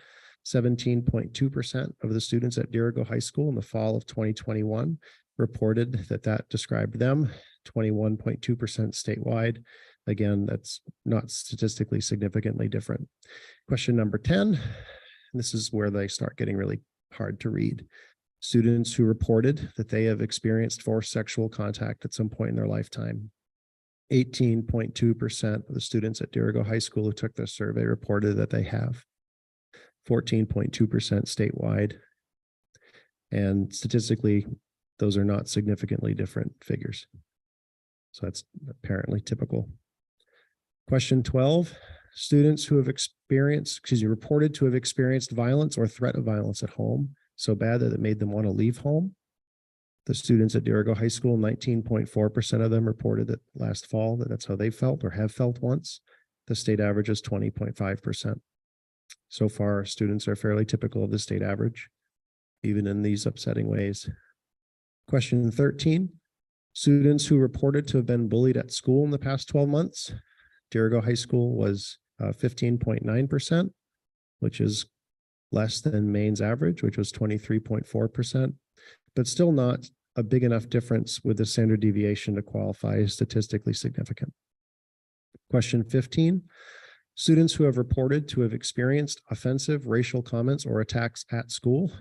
Speaker 11: 17.2% of the students at Dirigo High School in the fall of 2021 reported that described them. 21.2% statewide. Again, that's not statistically significantly different. Question number 10, this is where they start getting really hard to read. Students who reported that they have experienced forced sexual contact at some point in their lifetime. 18.2% of the students at Dirigo High School who took this survey reported that they have. 14.2% statewide. And statistically, those are not significantly different figures. So that's apparently typical. Question 12, students who have reported to have experienced violence or threat of violence at home so bad that it made them want to leave home. The students at Dirigo High School, 19.4% of them reported that last fall that's how they felt or have felt once. The state average is 20.5%. So far, students are fairly typical of the state average, even in these upsetting ways. Question 13, students who reported to have been bullied at school in the past 12 months. Dirigo High School was 15.9%, which is less than Maine's average, which was 23.4%, but still not a big enough difference with the standard deviation to qualify as statistically significant. Question 15, students who have reported to have experienced offensive racial comments or attacks at school.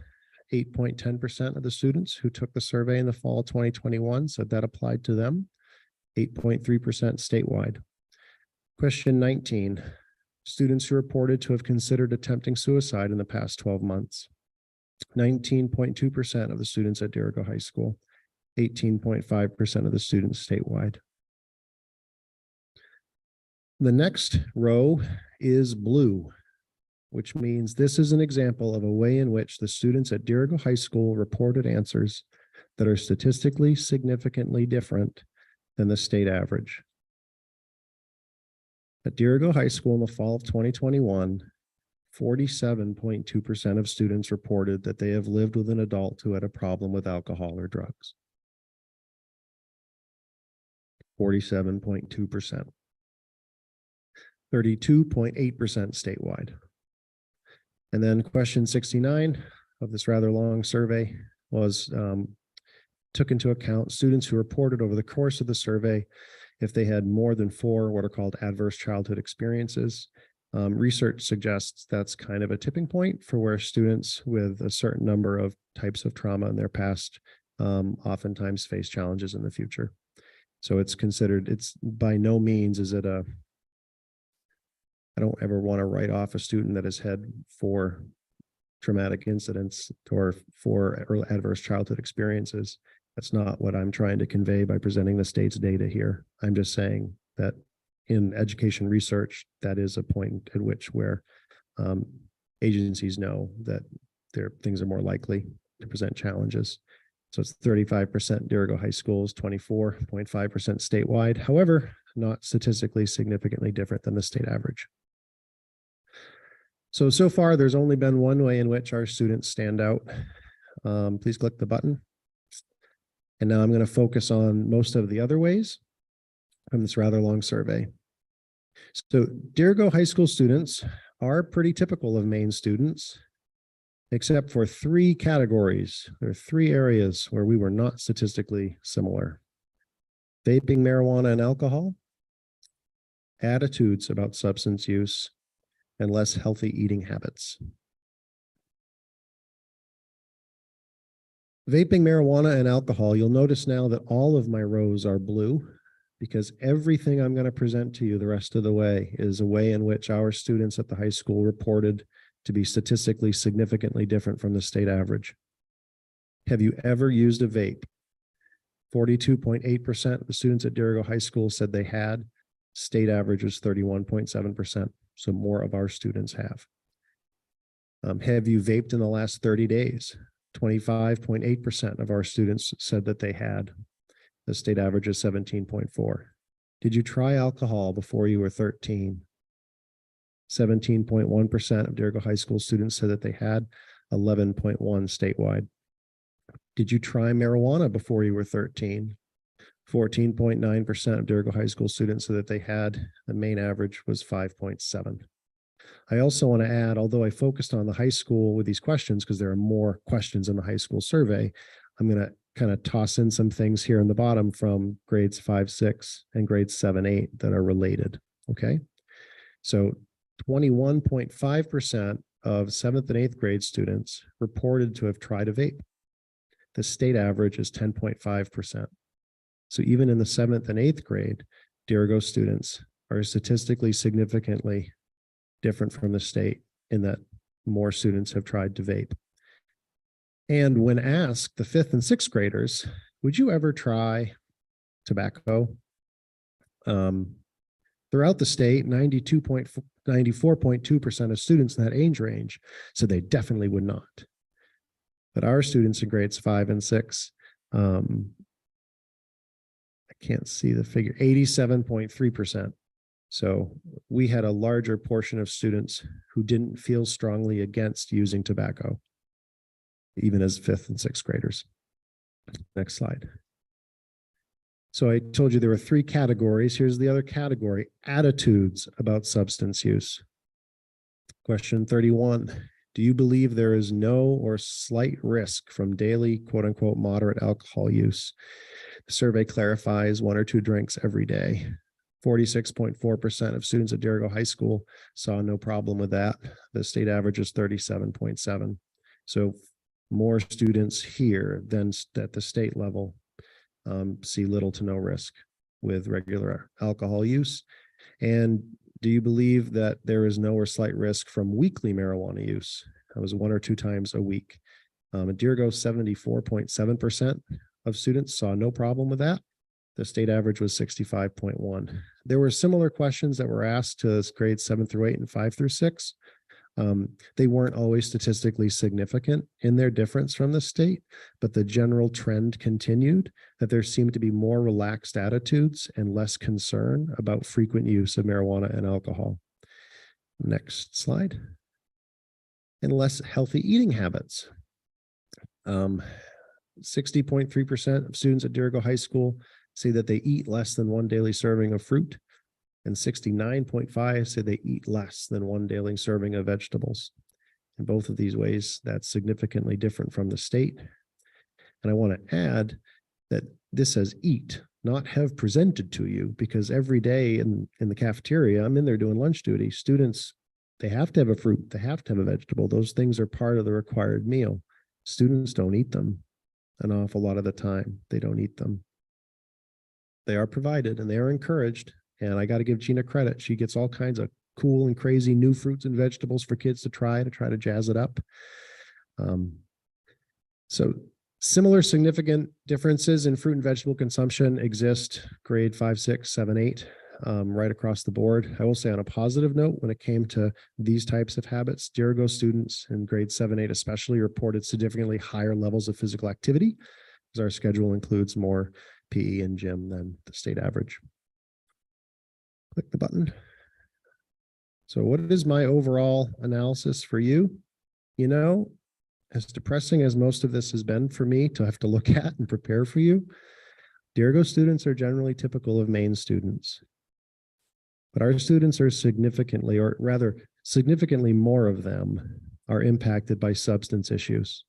Speaker 11: 8.10% of the students who took the survey in the fall of 2021 said that applied to them. 8.3% statewide. Question 19, students who reported to have considered attempting suicide in the past 12 months. 19.2% of the students at Dirigo High School, 18.5% of the students statewide. The next row is blue, which means this is an example of a way in which the students at Dirigo High School reported answers that are statistically significantly different than the state average. At Dirigo High School in the fall of 2021, 47.2% of students reported that they have lived with an adult who had a problem with alcohol or drugs. 47.2%. 32.8% statewide. And then question 69 of this rather long survey was took into account students who reported over the course of the survey if they had more than 4 what are called adverse childhood experiences. Research suggests that's kind of a tipping point for where students with a certain number of types of trauma in their past oftentimes face challenges in the future. So it's by no means is it I don't ever want to write off a student that has had 4 traumatic incidents or 4 adverse childhood experiences. That's not what I'm trying to convey by presenting the state's data here. I'm just saying that in education research, that is a point at which where agencies know that things are more likely to present challenges. So it's 35% Dirigo High Schools, 24.5% statewide. However, not statistically significantly different than the state average. So far, there's only been one way in which our students stand out. Please click the button. And now I'm going to focus on most of the other ways from this rather long survey. So Deergo High School students are pretty typical of Maine students, except for 3 categories. There are 3 areas where we were not statistically similar: vaping, marijuana, and alcohol, attitudes about substance use, and less healthy eating habits. Vaping, marijuana, and alcohol, you'll notice now that all of my rows are blue, because everything I'm going to present to you the rest of the way is a way in which our students at the high school reported to be statistically significantly different from the state average. Have you ever used a vape? 42.8% of the students at Deergo High School said they had. State average was 31.7%. So more of our students have. Have you vaped in the last 30 days? 25.8% of our students said that they had. The state average is 17.4. Did you try alcohol before you were 13? 17.1% of Deergo High School students said that they had, 11.1 statewide. Did you try marijuana before you were 13? 14.9% of Deergo High School students said that they had. The Maine average was 5.7. I also want to add, although I focused on the high school with these questions because there are more questions in the high school survey, I'm going to kind of toss in some things here in the bottom from grades 5, 6, and grades 7, 8 that are related. Okay. So 21.5% of 7th and 8th grade students reported to have tried a vape. The state average is 10.5%. So even in the 7th and 8th grade, Deergo students are statistically significantly different from the state in that more students have tried to vape. And when asked the 5th and 6th graders, would you ever try tobacco? Throughout the state, 94.2% of students in that age range said they definitely would not. But our students in grades 5 and 6, I can't see the figure, 87.3%. So we had a larger portion of students who didn't feel strongly against using tobacco, even as 5th and 6th graders. Next slide. So I told you there were 3 categories. Here's the other category: attitudes about substance use. Question 31. Do you believe there is no or slight risk from daily, quote unquote, moderate alcohol use? The survey clarifies 1 or 2 drinks every day. 46.4% of students at Deergo High School saw no problem with that. The state average is 37.7. So more students here than at the state level see little to no risk with regular alcohol use. And do you believe that there is no or slight risk from weekly marijuana use? That was 1 or 2 times a week. At Deergo, 74.7% of students saw no problem with that. The state average was 65.1. There were similar questions that were asked to grades 7 through 8 and 5 through 6. They weren't always statistically significant in their difference from the state, but the general trend continued that there seemed to be more relaxed attitudes and less concern about frequent use of marijuana and alcohol. Next slide. And less healthy eating habits. 60.3% of students at Deergo High School say that they eat less than 1 daily serving of fruit, and 69.5% say they eat less than 1 daily serving of vegetables. In both of these ways, that's significantly different from the state. And I want to add that this says eat, not have presented to you, because every day in the cafeteria, I'm in there doing lunch duty. Students, they have to have a fruit, they have to have a vegetable. Those things are part of the required meal. Students don't eat them an awful lot of the time. They don't eat them. They are provided and they are encouraged. And I got to give Gina credit. She gets all kinds of cool and crazy new fruits and vegetables for kids to try to jazz it up. So similar significant differences in fruit and vegetable consumption exist grade 5, 6, 7, 8, right across the board. I will say on a positive note, when it came to these types of habits, Deergo students in grade 7, 8 especially reported significantly higher levels of physical activity, because our schedule includes more PE and gym than the state average. Click the button. So what is my overall analysis for you? You know, as depressing as most of this has been for me to have to look at and prepare for you, Deergo students are generally typical of Maine students. But our students are significantly, or rather significantly more of them are impacted by substance issues.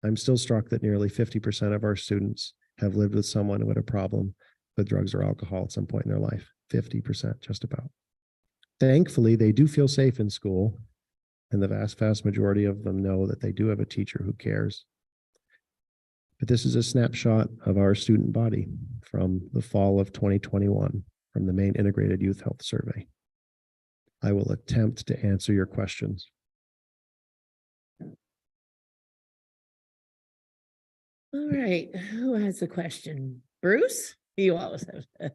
Speaker 11: I'm still struck that nearly 50% of our students have lived with someone who had a problem with drugs or alcohol at some point in their life. 50%, just about. Thankfully, they do feel safe in school, and the vast majority of them know that they do have a teacher who cares. But this is a snapshot of our student body from the fall of 2021 from the Maine Integrated Youth Health Survey. I will attempt to answer your questions.
Speaker 1: All right, who has a question? Bruce? You always have.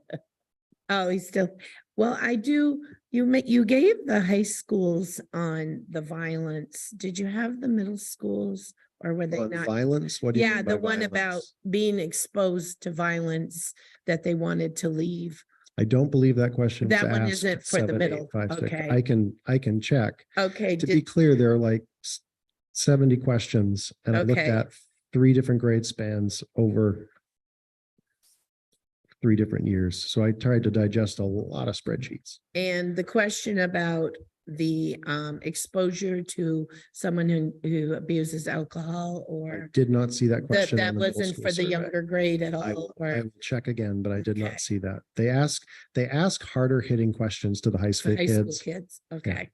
Speaker 1: Oh, he's still, well, you gave the high schools on the violence. Did you have the middle schools or were they
Speaker 11: On
Speaker 1: not?
Speaker 11: violence? What do you
Speaker 1: Yeah,
Speaker 11: mean
Speaker 1: the
Speaker 11: by
Speaker 1: one about
Speaker 11: violence?
Speaker 1: being exposed to violence that they wanted to leave.
Speaker 11: I don't believe that question was
Speaker 1: That one
Speaker 11: asked
Speaker 1: isn't for the
Speaker 11: 7, 8,
Speaker 1: middle.
Speaker 11: 5, 6.
Speaker 1: Okay.
Speaker 11: I can check.
Speaker 1: Okay,
Speaker 11: To be clear, there are like 70 questions, and I looked
Speaker 1: Okay.
Speaker 11: at 3 different grade spans over 3 different years. So I tried to digest a lot of spreadsheets.
Speaker 1: and the question about the exposure to someone who abuses alcohol
Speaker 11: I
Speaker 1: or
Speaker 11: did not see that
Speaker 1: that
Speaker 11: question. on
Speaker 1: that
Speaker 11: the middle
Speaker 1: wasn't
Speaker 11: school
Speaker 1: for the
Speaker 11: survey.
Speaker 1: younger grade at
Speaker 11: I
Speaker 1: all,
Speaker 11: will
Speaker 1: or
Speaker 11: check again, but I did
Speaker 1: Okay.
Speaker 11: not see that. They ask harder hitting questions to the high
Speaker 1: for
Speaker 11: school
Speaker 1: high school
Speaker 11: kids.
Speaker 1: kids? Okay,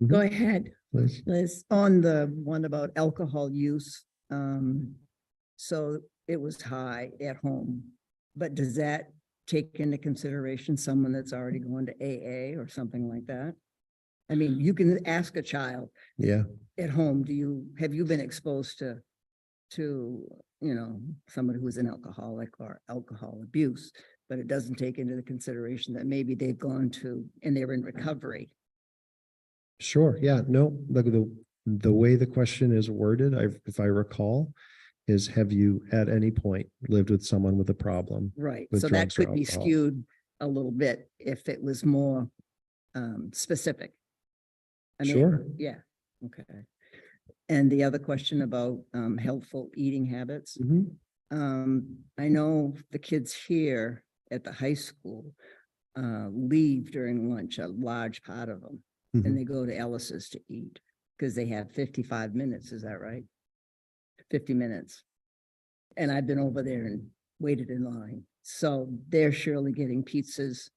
Speaker 11: Mhm.
Speaker 1: go ahead,
Speaker 11: Liz?
Speaker 1: Liz.
Speaker 12: On the one about alcohol use, so it was high at home, but does that take into consideration someone that's already going to AA or something like that? I mean, you can ask a child
Speaker 11: Yeah,
Speaker 12: at home, have you been exposed to, somebody who's an alcoholic or alcohol abuse? But it doesn't take into the consideration that maybe they've gone to, and they're in recovery.
Speaker 11: sure. Yeah, no, the way the question is worded, if I recall, is have you at any point lived with someone with a problem?
Speaker 12: Right,
Speaker 11: With
Speaker 12: so that
Speaker 11: drugs or
Speaker 12: could be
Speaker 11: alcohol.
Speaker 12: skewed a little bit if it was more specific. I mean,
Speaker 11: Sure.
Speaker 12: yeah, okay. And the other question about healthful eating habits.
Speaker 11: Mhm.
Speaker 12: I know the kids here at the high school leave during lunch, a large part of them,
Speaker 11: Mhm.
Speaker 12: and they go to Ellis's to eat because they have 55 minutes, is that right? 50 minutes. And I've been over there and waited in line. So they're surely getting pizzas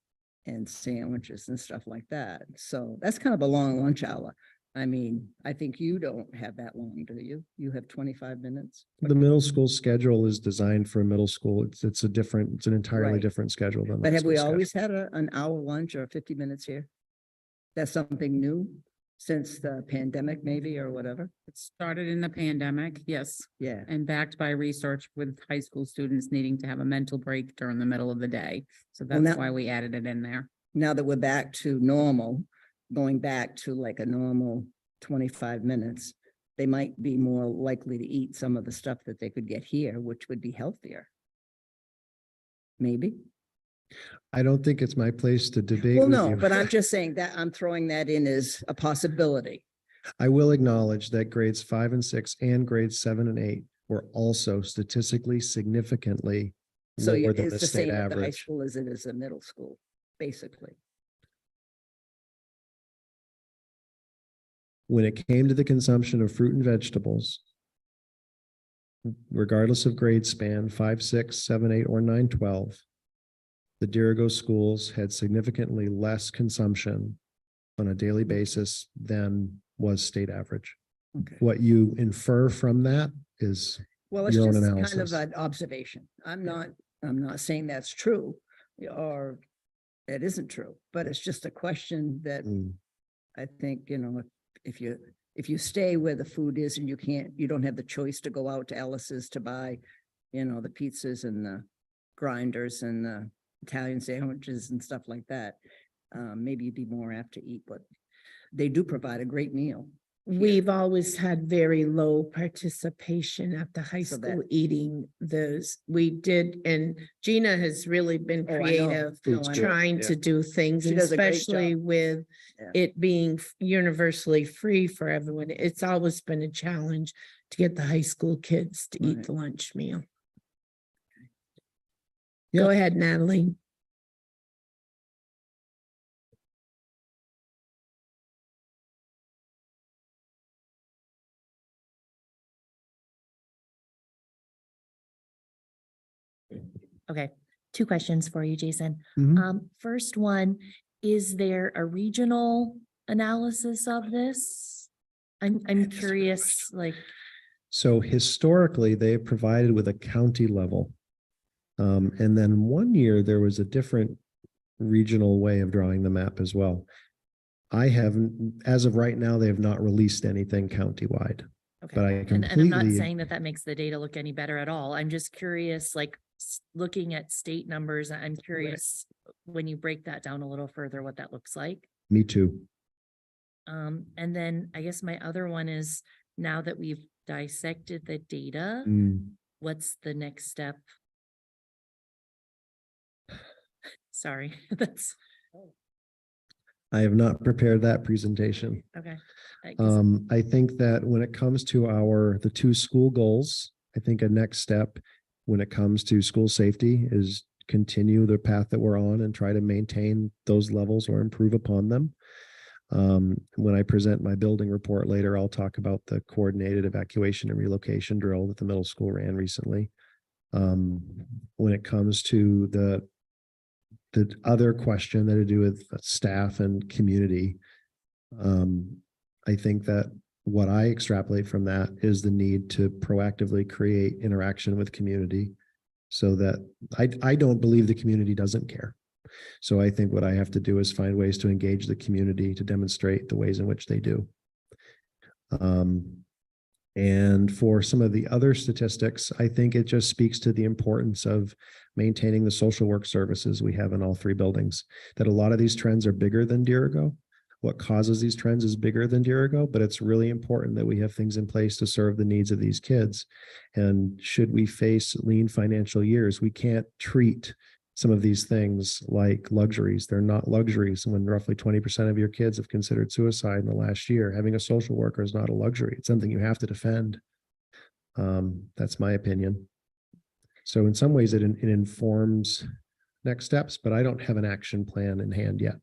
Speaker 12: and sandwiches and stuff like that. So that's kind of a long lunch hour. I mean, I think you don't have that long, do you? You have 25 minutes?
Speaker 11: The middle school schedule is designed for a middle school. It's an entirely
Speaker 12: Right.
Speaker 11: different schedule than.
Speaker 12: But
Speaker 11: the
Speaker 12: have we
Speaker 11: school schedule.
Speaker 12: always had an hour lunch or 50 minutes here? That's something new since the pandemic maybe or whatever?
Speaker 10: It started in the pandemic, yes,
Speaker 12: Yeah.
Speaker 10: and backed by research with high school students needing to have a mental break during the middle of the day. So
Speaker 12: Well,
Speaker 10: that's
Speaker 12: now-
Speaker 10: why we added it in there.
Speaker 12: Now that we're back to normal, going back to like a normal 25 minutes, they might be more likely to eat some of the stuff that they could get here, which would be healthier. Maybe.
Speaker 11: I don't think it's my place to debate.
Speaker 12: Well,
Speaker 11: with
Speaker 12: no,
Speaker 11: you.
Speaker 12: but I'm just saying that I'm throwing that in as a possibility.
Speaker 11: I will acknowledge that grades 5 and 6 and grades 7 and 8 were also statistically significantly
Speaker 12: So
Speaker 11: lower than
Speaker 12: it's
Speaker 11: the
Speaker 12: the
Speaker 11: state
Speaker 12: same at the high
Speaker 11: average.
Speaker 12: school as it is the middle school, basically.
Speaker 11: When it came to the consumption of fruit and vegetables, regardless of grade span, 5, 6, 7, 8, or 9, 12, the Dirigo schools had significantly less consumption on a daily basis than was state average.
Speaker 12: Okay.
Speaker 11: What you infer from that is
Speaker 12: Well, it's
Speaker 11: your own
Speaker 12: just kind of
Speaker 11: analysis.
Speaker 12: an observation. I'm not saying that's true or it isn't true, but it's just a question that
Speaker 11: Mm,
Speaker 12: I think, if you stay where the food is and you don't have the choice to go out to Ellis's to buy, the pizzas and the grinders and the Italian sandwiches and stuff like that, maybe you'd be more apt to eat, but they do provide a great meal
Speaker 1: We've always had very low participation at the high
Speaker 12: So
Speaker 1: school
Speaker 12: that-
Speaker 1: eating those. We did, and Gina has really been
Speaker 12: Oh, I know.
Speaker 1: creative,
Speaker 12: No, I know.
Speaker 1: trying to do things,
Speaker 12: She does a great
Speaker 1: especially
Speaker 12: job.
Speaker 1: with
Speaker 12: Yeah.
Speaker 1: it being universally free for everyone. It's always been a challenge to get the high school kids to eat
Speaker 12: Right.
Speaker 1: the lunch meal.
Speaker 11: Yeah.
Speaker 1: Go ahead, Natalie.
Speaker 13: Okay, two questions for you, Jason.
Speaker 11: Mhm.
Speaker 13: First one, is there a regional analysis of this? I'm curious, like,
Speaker 11: So historically, they provided with a county level. And then one year there was a different regional way of drawing the map as well. I haven't, as of right now, they have not released anything countywide. But
Speaker 13: okay,
Speaker 11: I
Speaker 13: and I'm not
Speaker 11: completely,
Speaker 13: saying that that makes the data look any better at all. I'm just curious, like, looking at state numbers, I'm curious when you break that down a little further, what that looks like.
Speaker 11: me too.
Speaker 13: And then I guess my other one is, now that we've dissected the data,
Speaker 11: Mm,
Speaker 13: what's the next step? Sorry, that's,
Speaker 11: I have not prepared that presentation.
Speaker 13: okay. I guess-
Speaker 11: I think that when it comes to the two school goals, I think a next step when it comes to school safety is continue the path that we're on and try to maintain those levels or improve upon them. When I present my building report later, I'll talk about the coordinated evacuation and relocation drill that the middle school ran recently. When it comes to the other question that had to do with staff and community, I think that what I extrapolate from that is the need to proactively create interaction with community so that I don't believe the community doesn't care. So I think what I have to do is find ways to engage the community to demonstrate the ways in which they do. And for some of the other statistics, I think it just speaks to the importance of maintaining the social work services we have in all three buildings, that a lot of these trends are bigger than a year ago. What causes these trends is bigger than a year ago, but it's really important that we have things in place to serve the needs of these kids. And should we face lean financial years, we can't treat some of these things like luxuries. They're not luxuries. When roughly 20% of your kids have considered suicide in the last year, having a social worker is not a luxury. It's something you have to defend. That's my opinion. So in some ways it informs next steps, but I don't have an action plan in hand yet.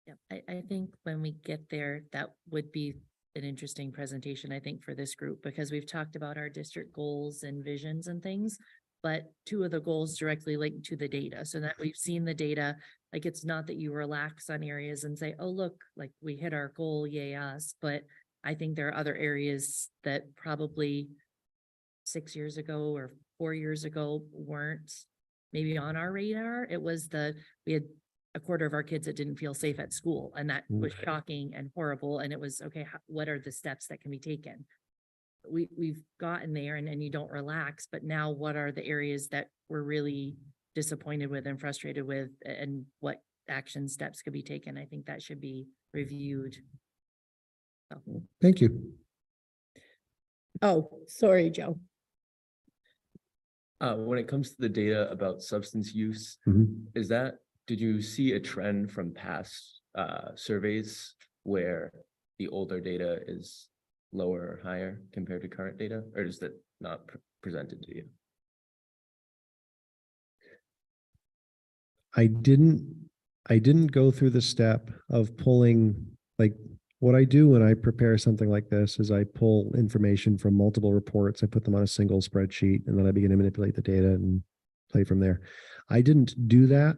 Speaker 13: Yeah, I think when we get there, that would be an interesting presentation, I think, for this group, because we've talked about our district goals and visions and things, but two of the goals directly linked to the data, so that we've seen the data. Like, it's not that you relax on areas and say, oh, look, like we hit our goal, yay us, but I think there are other areas that probably 6 years ago or 4 years ago weren't maybe on our radar. It was we had a quarter of our kids that didn't feel safe at school, and that was shocking and horrible. And it was, okay, what are the steps that can be taken? We've gotten there, and you don't relax, but now what are the areas that we're really disappointed with and frustrated with, and what action steps could be taken? I think that should be reviewed. So.
Speaker 11: Thank you.
Speaker 1: Oh, sorry, Joe.
Speaker 14: When it comes to the data about substance use,
Speaker 11: Mhm.
Speaker 14: did you see a trend from past surveys where the older data is lower or higher compared to current data, or is that not presented to you?
Speaker 11: I didn't go through the step of pulling, like, what I do when I prepare something like this is I pull information from multiple reports, I put them on a single spreadsheet, and then I begin to manipulate the data and play from there. I didn't do that,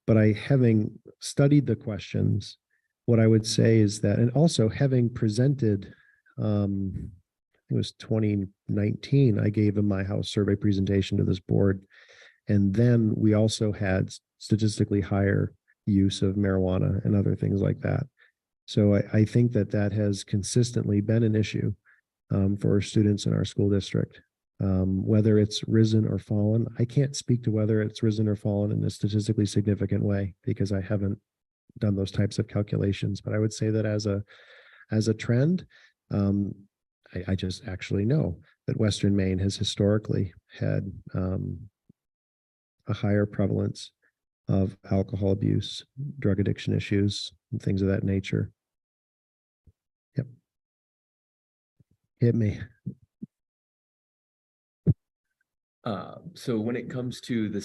Speaker 11: but having studied the questions, what I would say is that, and also having presented, it was 2019, I gave a My House survey presentation to this board. And then we also had statistically higher use of marijuana and other things like that. So I think that has consistently been an issue for students in our school district. Whether it's risen or fallen, I can't speak to whether it's risen or fallen in a statistically significant way because I haven't done those types of calculations. But I would say that as a trend, I just actually know that Western Maine has historically had a higher prevalence of alcohol abuse, drug addiction issues, and things of that nature. Yep. Hit me.
Speaker 14: So when it comes to the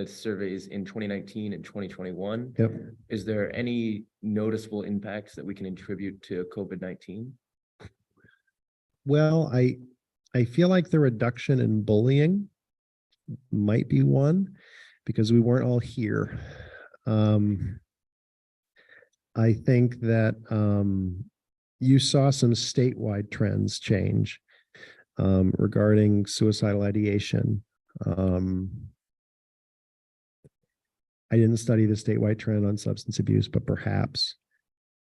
Speaker 14: surveys in 2019 and 2021,
Speaker 11: Yep.
Speaker 14: is there any noticeable impacts that we can attribute to COVID-19?
Speaker 11: Well, I feel like the reduction in bullying might be one, because we weren't all here. I think that you saw some statewide trends change regarding suicidal ideation. I didn't study the statewide trend on substance abuse, but perhaps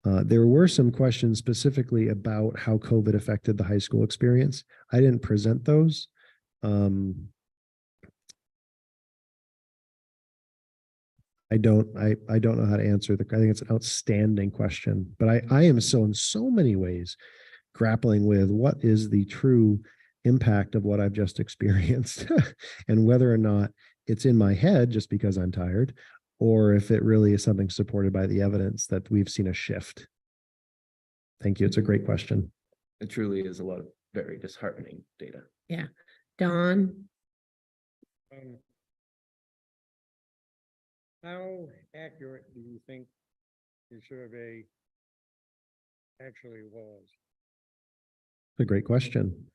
Speaker 11: there were some questions specifically about how COVID affected the high school experience. I didn't present those. I don't know how to answer I think it's an outstanding question, but I am so in so many ways grappling with what is the true impact of what I've just experienced and whether or not it's in my head just because I'm tired, or if it really is something supported by the evidence that we've seen a shift. Thank you. It's a great question.
Speaker 14: It truly is a lot of very disheartening data.
Speaker 1: Yeah. Don?
Speaker 15: How accurate do you think the survey actually was?
Speaker 11: A great question.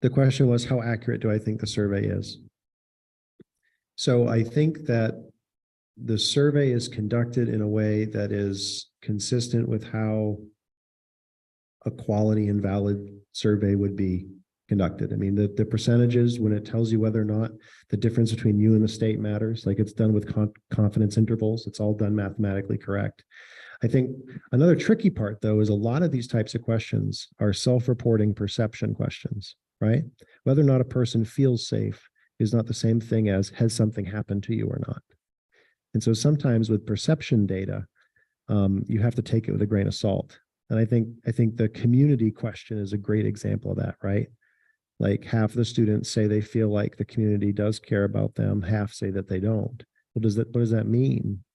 Speaker 11: The question was, how accurate do I think the survey is? So I think that the survey is conducted in a way that is consistent with how a quality and valid survey would be conducted. I mean, the percentages, when it tells you whether or not the difference between you and the state matters, like it's done with confidence intervals, it's all done mathematically correct. I think another tricky part, though, is a lot of these types of questions are self-reporting perception questions, right? Whether or not a person feels safe is not the same thing as has something happened to you or not. And so sometimes with perception data, you have to take it with a grain of salt. And I think the community question is a great example of that, right? Like half the students say they feel like the community does care about them, half say that they don't. Well, what does that mean?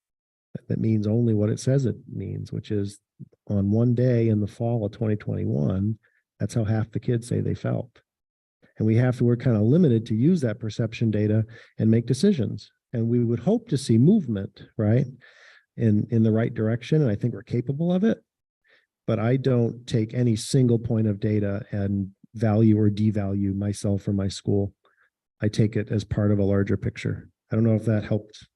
Speaker 11: That means only what it says it means, which is on one day in the fall of 2021, that's how half the kids say they felt. And we're kind of limited to use that perception data and make decisions. And we would hope to see movement, right, in the right direction. And I think we're capable of it. But I don't take any single point of data and value or devalue myself or my school. I take it as part of a larger picture. I don't know if that helped.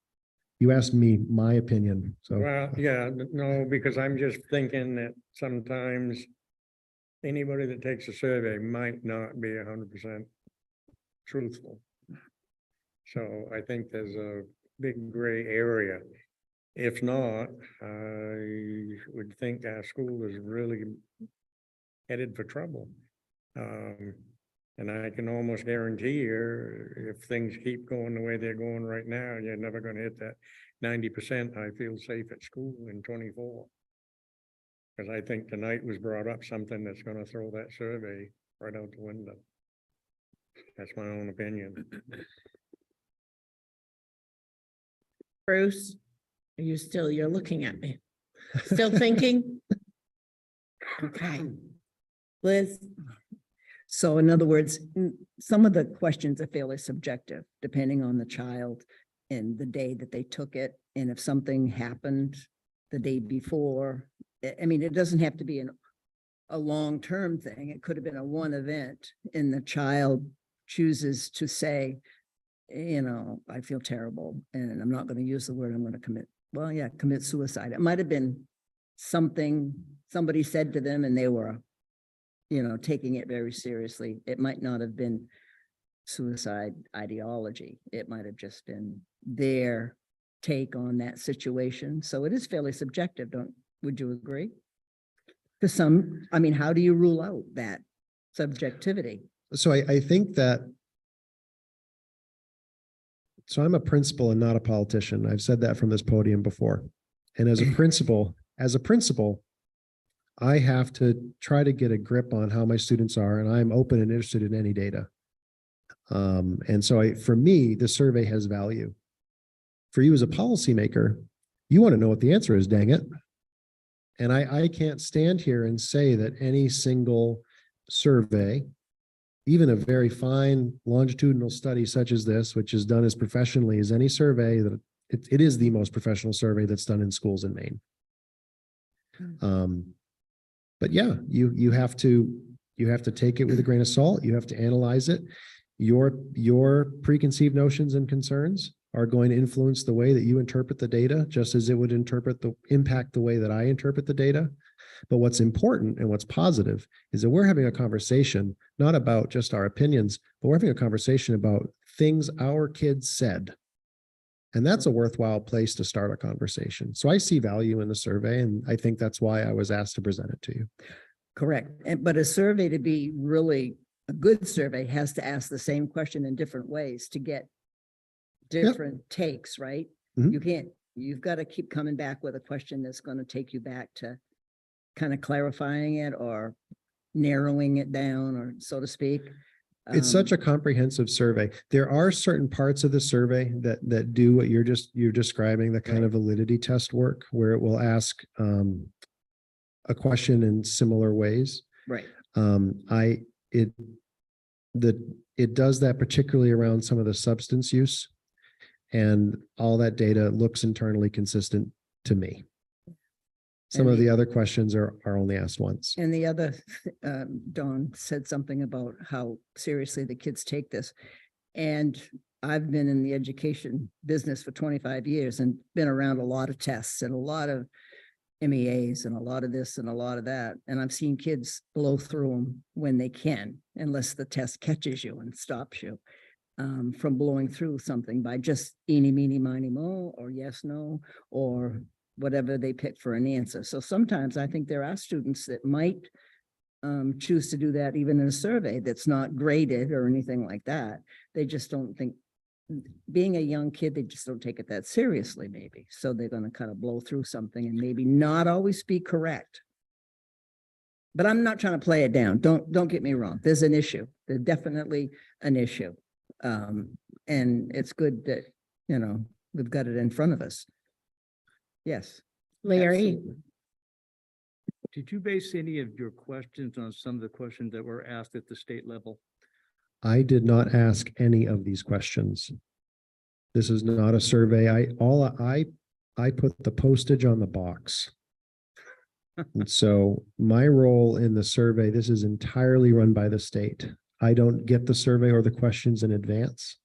Speaker 11: You asked me my opinion. So
Speaker 15: Well, yeah, no, because I'm just thinking that sometimes anybody that takes a survey might not be 100% truthful. So I think there's a big gray area. If not, I would think our school is really headed for trouble. And I can almost guarantee you, if things keep going the way they're going right now, you're never going to hit that 90%. I feel safe at school in 24. Because I think tonight was brought up something that's going to throw that survey right out the window. That's my own opinion.
Speaker 1: Bruce, you're looking at me. Still thinking? Okay. Liz?
Speaker 12: So in other words, some of the questions are fairly subjective, depending on the child and the day that they took it. And if something happened the day before, I mean, it doesn't have to be a long-term thing. It could have been a one event and the child chooses to say, you know, I feel terrible and I'm not going to use the word I'm going to commit suicide. It might have been something somebody said to them and they were, you know, taking it very seriously. It might not have been suicide ideology. It might have just been their take on that situation. So it is fairly subjective, would you agree? Because I mean, how do you rule out that subjectivity?
Speaker 11: So I think that, so I'm a principal and not a politician. I've said that from this podium before. And as a principal, as a principal, I have to try to get a grip on how my students are, and I'm open and interested in any data. And so for me, the survey has value. For you as a policymaker, you want to know what the answer is, dang it. And I can't stand here and say that any single survey, even a very fine longitudinal study such as this, which is done as professionally as any survey, that it is the most professional survey that's done in schools in Maine. But yeah, you have to take it with a grain of salt. You have to analyze it. Your preconceived notions and concerns are going to influence the way that you interpret the data, just as it would impact the way that I interpret the data. But what's important and what's positive is that we're having a conversation, not about just our opinions, but we're having a conversation about things our kids said. And that's a worthwhile place to start a conversation. So I see value in the survey, and I think that's why I was asked to present it to you.
Speaker 12: Correct. But a survey, to be really a good survey, has to ask the same question in different ways to get different takes, right?
Speaker 11: Mhm.
Speaker 12: You've got to keep coming back with a question that's going to take you back to kind of clarifying it or narrowing it down, or so to speak.
Speaker 11: It's such a comprehensive survey. There are certain parts of the survey that do what you're describing, the kind of validity test work, where it will ask a question in similar ways.
Speaker 12: Right.
Speaker 11: It does that particularly around some of the substance use, and all that data looks internally consistent to me. Some of the other questions are only asked once.
Speaker 12: And the other, Dawn said something about how seriously the kids take this. And I've been in the education business for 25 years and been around a lot of tests and a lot of MEAs and a lot of this and a lot of that. And I've seen kids blow through them when they can, unless the test catches you and stops you from blowing through something by just eeny, meeny, miny, mo, or yes, no, or whatever they pick for an answer. So sometimes I think there are students that might choose to do that even in a survey that's not graded or anything like that. They just don't think, being a young kid, they just don't take it that seriously, maybe. So they're going to kind of blow through something and maybe not always be correct. But I'm not trying to play it down. Don't get me wrong. There's an issue. There's definitely an issue. And it's good that, we've got it in front of us. Yes.
Speaker 1: Larry.
Speaker 12: Absolutely.
Speaker 16: Did you base any of your questions on some of the questions that were asked at the state level?
Speaker 11: I did not ask any of these questions. This is not a survey. I put the postage on the box. And so my role in the survey, this is entirely run by the state. I don't get the survey or the questions in advance.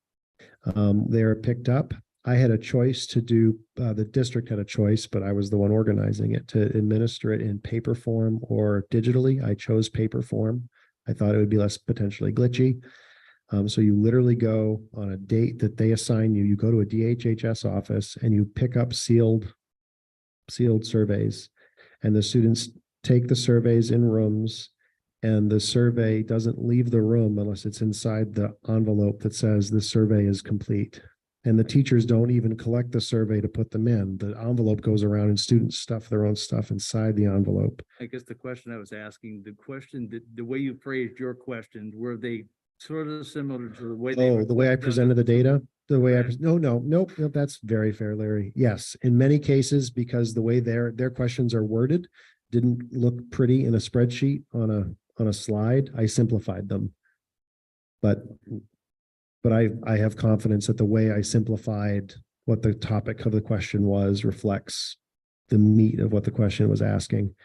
Speaker 11: They are picked up. I had a choice to do, the district had a choice, but I was the one organizing it, to administer it in paper form or digitally. I chose paper form. I thought it would be less potentially glitchy. So you literally go on a date that they assign you. You go to a DHHS office and you pick up sealed surveys, and the students take the surveys in rooms, and the survey doesn't leave the room unless it's inside the envelope that says the survey is complete. And the teachers don't even collect the survey to put them in. The envelope goes around and students stuff their own stuff inside the envelope.
Speaker 16: I guess the question I was asking, the way you phrased your questions, were they sort of similar to the way
Speaker 11: Oh, the way I presented the data, nope, that's very fair, Larry. Yes, in many cases, because the way their questions are worded didn't look pretty in a spreadsheet on a slide, I simplified them. But I have confidence that the way I simplified what the topic of the question was reflects the meat of what the question was asking.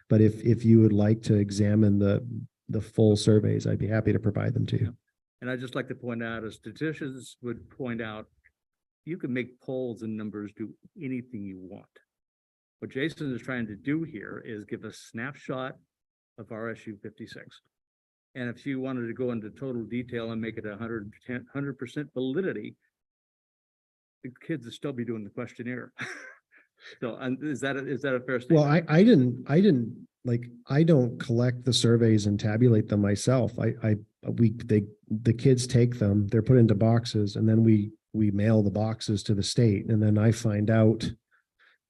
Speaker 11: But if you would like to examine the full surveys, I'd be happy to provide them to you.
Speaker 16: And I'd just like to point out, as statisticians would point out, you can make polls and numbers do anything you want. What Jason is trying to do here is give a snapshot of RSU 56. And if you wanted to go into total detail and make it 100% validity, the kids would still be doing the questionnaire. So is that a fair statement?
Speaker 11: Well, I don't collect the surveys and tabulate them myself. The kids take them, they're put into boxes, and then we mail the boxes to the state. And then I find out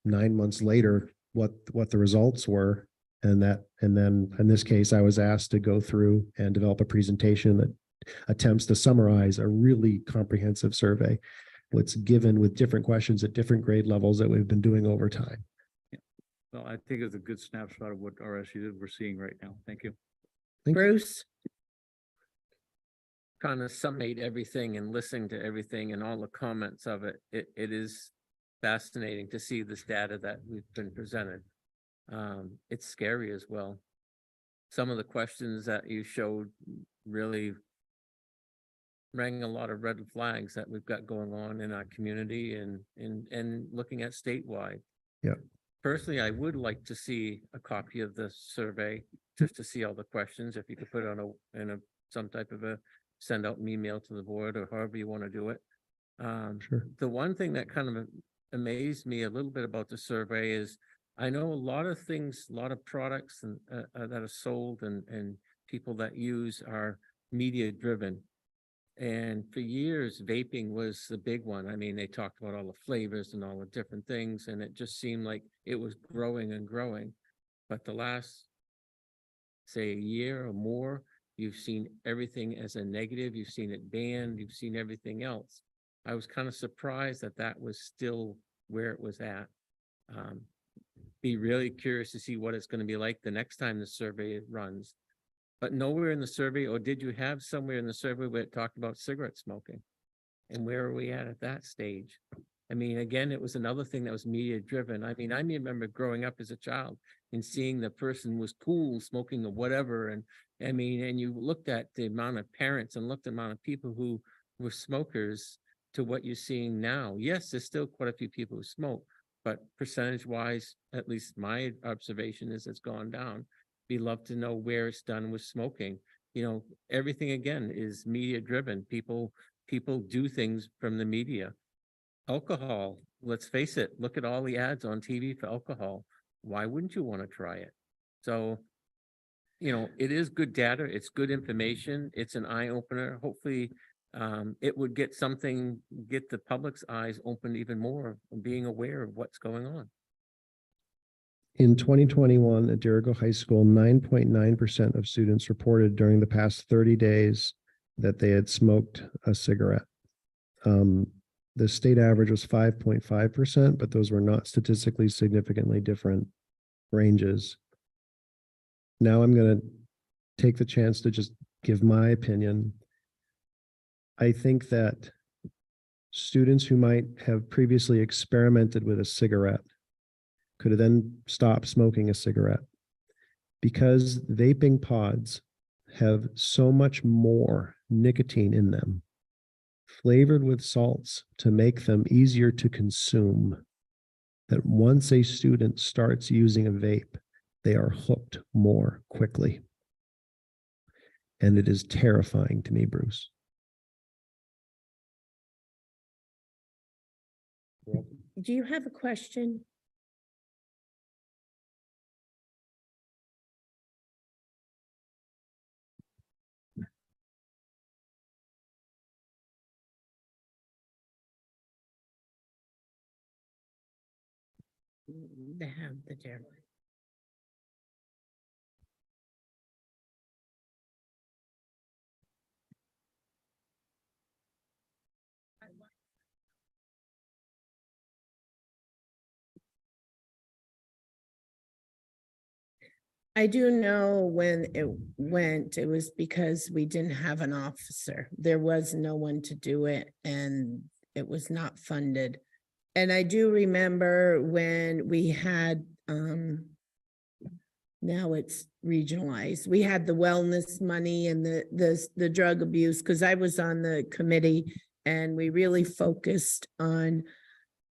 Speaker 11: 9 months later what the results were. And then in this case, I was asked to go through and develop a presentation that attempts to summarize a really comprehensive survey. What's given with different questions at different grade levels that we've been doing over time.
Speaker 16: Well, I think it's a good snapshot of what RSU we're seeing right now. Thank you.
Speaker 1: Bruce?
Speaker 9: Kind of summate everything and listening to everything and all the comments of it. It is fascinating to see this data that we've been presented. It's scary as well. Some of the questions that you showed really rang a lot of red flags that we've got going on in our community and looking at statewide.
Speaker 11: Yeah.
Speaker 9: Personally, I would like to see a copy of the survey just to see all the questions. If you could put it on some type of a send out an email to the board or however you want to do it.
Speaker 11: Sure.
Speaker 9: The one thing that kind of amazed me a little bit about the survey is I know a lot of things, a lot of products and that are sold and people that use are media driven. And for years, vaping was the big one. I mean, they talked about all the flavors and all the different things, and it just seemed like it was growing and growing. But the last, say, a year or more, you've seen everything as a negative. You've seen it banned. You've seen everything else. I was kind of surprised that that was still where it was at. Be really curious to see what it's going to be like the next time the survey runs. But nowhere in the survey, or did you have somewhere in the survey where it talked about cigarette smoking? And where are we at that stage? I mean, again, it was another thing that was media driven. I mean, I remember growing up as a child and seeing the person was cool smoking or whatever. And I mean, and you looked at the amount of parents and looked at the amount of people who were smokers to what you're seeing now. Yes, there's still quite a few people who smoke, but percentage wise, at least my observation is it's gone down. Be love to know where it's done with smoking. You know, everything again is media driven. People do things from the media. Alcohol, let's face it, look at all the ads on TV for alcohol. Why wouldn't you want to try it? So, you know, it is good data. It's good information. It's an eye opener. Hopefully, it would get the public's eyes open even more, being aware of what's going on.
Speaker 11: In 2021 at Dirigo High School, 9.9% of students reported during the past 30 days that they had smoked a cigarette. The state average was 5.5%, but those were not statistically significantly different ranges. Now I'm going to take the chance to just give my opinion. I think that students who might have previously experimented with a cigarette could have then stopped smoking a cigarette, because vaping pods have so much more nicotine in them, flavored with salts to make them easier to consume, that once a student starts using a vape, they are hooked more quickly. And it is terrifying to me, Bruce.
Speaker 1: Do you have a question? They have the dairy. I do know when it went, it was because we didn't have an officer. There was no one to do it, and it was not funded. And I do remember when we had, now it's regionalized. We had the wellness money and the drug abuse, because I was on the committee and we really focused on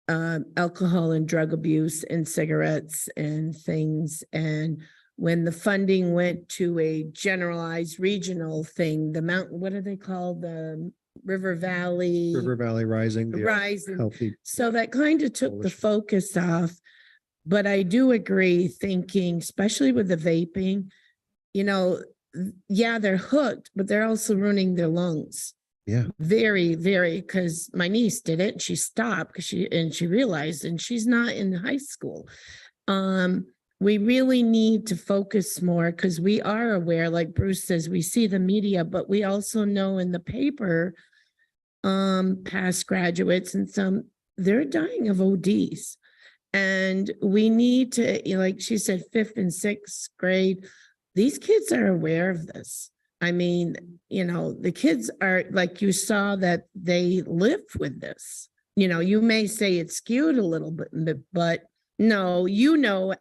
Speaker 1: alcohol and drug abuse and cigarettes and things. And when the funding went to a generalized regional thing, the mountain, what are they called? The River Valley
Speaker 11: Rising. the
Speaker 1: Rising.
Speaker 11: Healthy.
Speaker 1: So that kind of took the focus off. But I do agree, thinking, especially with the vaping, you know, yeah, they're hooked, but they're also ruining their lungs.
Speaker 11: Yeah.
Speaker 1: Very, very, because my niece did it and she stopped because she realized, and she's not in high school. We really need to focus more because we are aware, like Bruce says, we see the media, but we also know in the paper, past graduates and some, they're dying of ODs. And we need to, like she said, 5th and 6th grade, these kids are aware of this. I mean, the kids are, like you saw, that they live with this. You may say it's skewed a little bit, but no,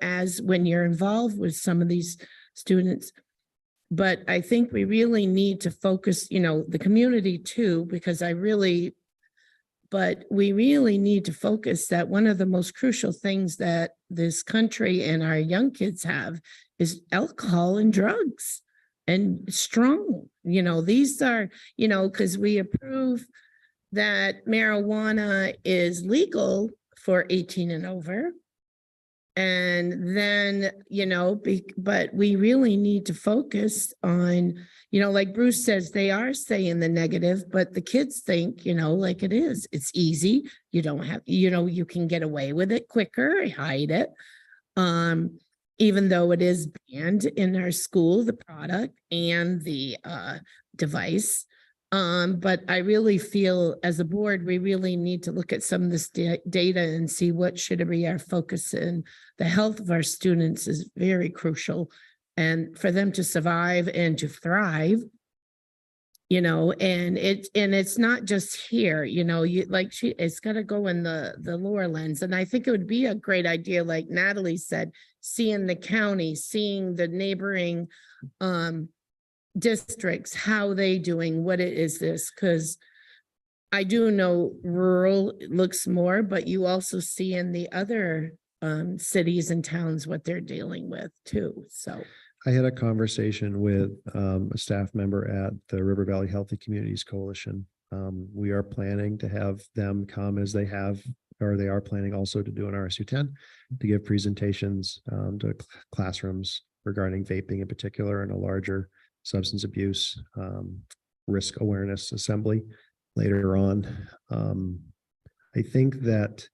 Speaker 1: as when you're involved with some of these students. But I think we really need to focus, the community too, because but we really need to focus that one of the most crucial things that this country and our young kids have is alcohol and drugs and strong. These are, because we approve that marijuana is legal for 18 and over. And then, but we really need to focus on, like Bruce says, they are saying the negative, but the kids think, like it's easy. You don't have, you can get away with it quicker, hide it. Even though it is banned in our school, the product and the device. But I really feel as a board, we really need to look at some of this data and see what should be our focus in. The health of our students is very crucial, and for them to survive and to thrive, and it's not just here, it's got to go in the lower lens. And I think it would be a great idea, like Natalie said, seeing the county, seeing the neighboring districts, how they doing, what it is this, because I do know rural looks more, but you also see in the other cities and towns what they're dealing with too. So
Speaker 11: I had a conversation with a staff member at the River Valley Healthy Communities Coalition. We are planning to have them come as they have, or they are planning also to do an RSU 10 to give presentations to classrooms regarding vaping in particular, and a larger substance abuse risk awareness assembly later on. I think that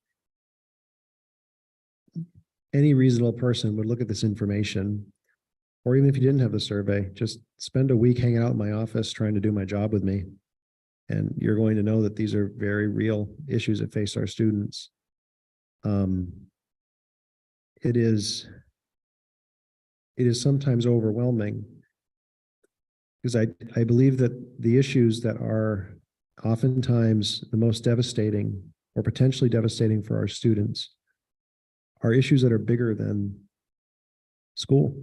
Speaker 11: any reasonable person would look at this information, or even if you didn't have the survey, just spend a week hanging out in my office trying to do my job with me. And you're going to know that these are very real issues that face our students. It is sometimes overwhelming, because I believe that the issues that are oftentimes the most devastating or potentially devastating for our students are issues that are bigger than school,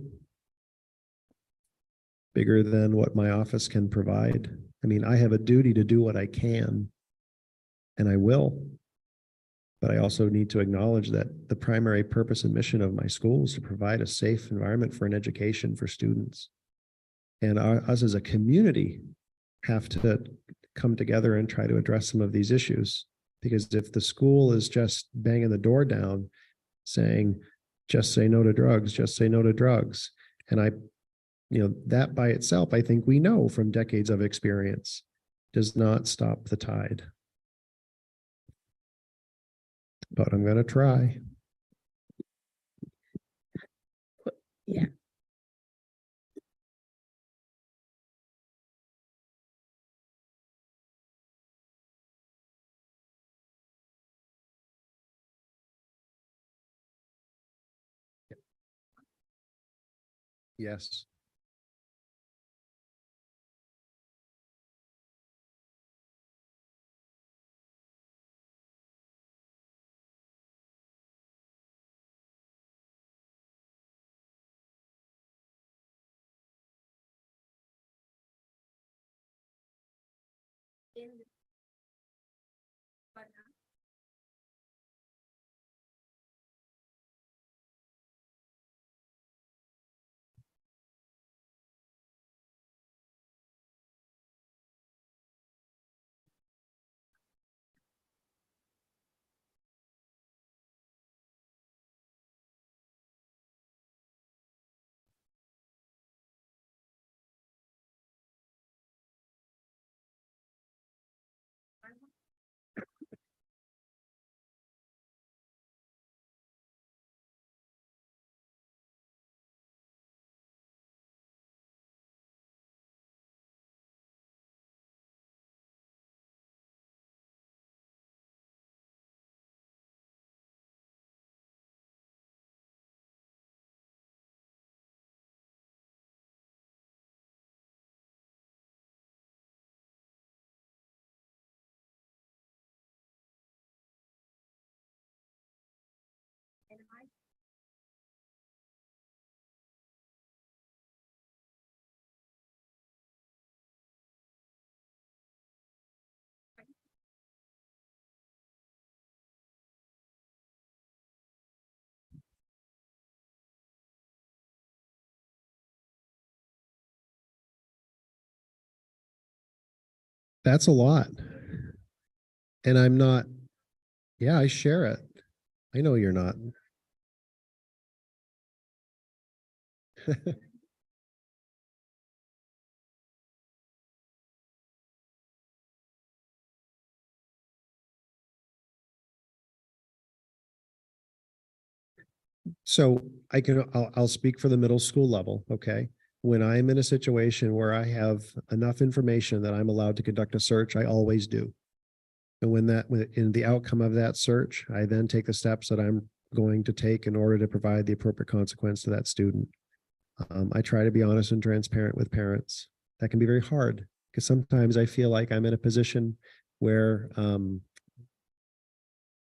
Speaker 11: bigger than what my office can provide. I mean, I have a duty to do what I can, and I will. But I also need to acknowledge that the primary purpose and mission of my school is to provide a safe environment for an education for students. And us as a community have to come together and try to address some of these issues. Because if the school is just banging the door down saying, just say no to drugs, just say no to drugs. And that by itself, I think we know from decades of experience, does not stop the tide. But I'm going to try.
Speaker 1: yeah.
Speaker 11: Yes. That's a lot. And I'm not, yeah, I share it. I know you're not. So I'll speak for the middle school level, okay? When I'm in a situation where I have enough information that I'm allowed to conduct a search, I always do. And in the outcome of that search, I then take the steps that I'm going to take in order to provide the appropriate consequence to that student. I try to be honest and transparent with parents. That can be very hard because sometimes I feel like I'm in a position where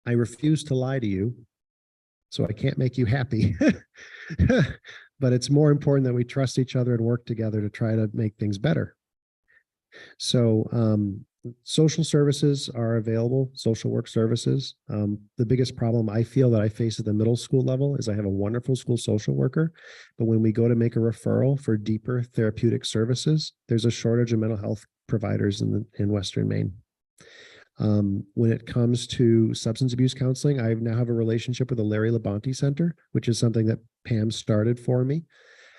Speaker 11: I refuse to lie to you, so I can't make you happy. But it's more important that we trust each other and work together to try to make things better. So social services are available, social work services. The biggest problem I feel that I face at the middle school level is I have a wonderful school social worker, but when we go to make a referral for deeper therapeutic services, there's a shortage of mental health providers in Western Maine. When it comes to substance abuse counseling, I now have a relationship with the Larry Labonte Center, which is something that Pam started for me.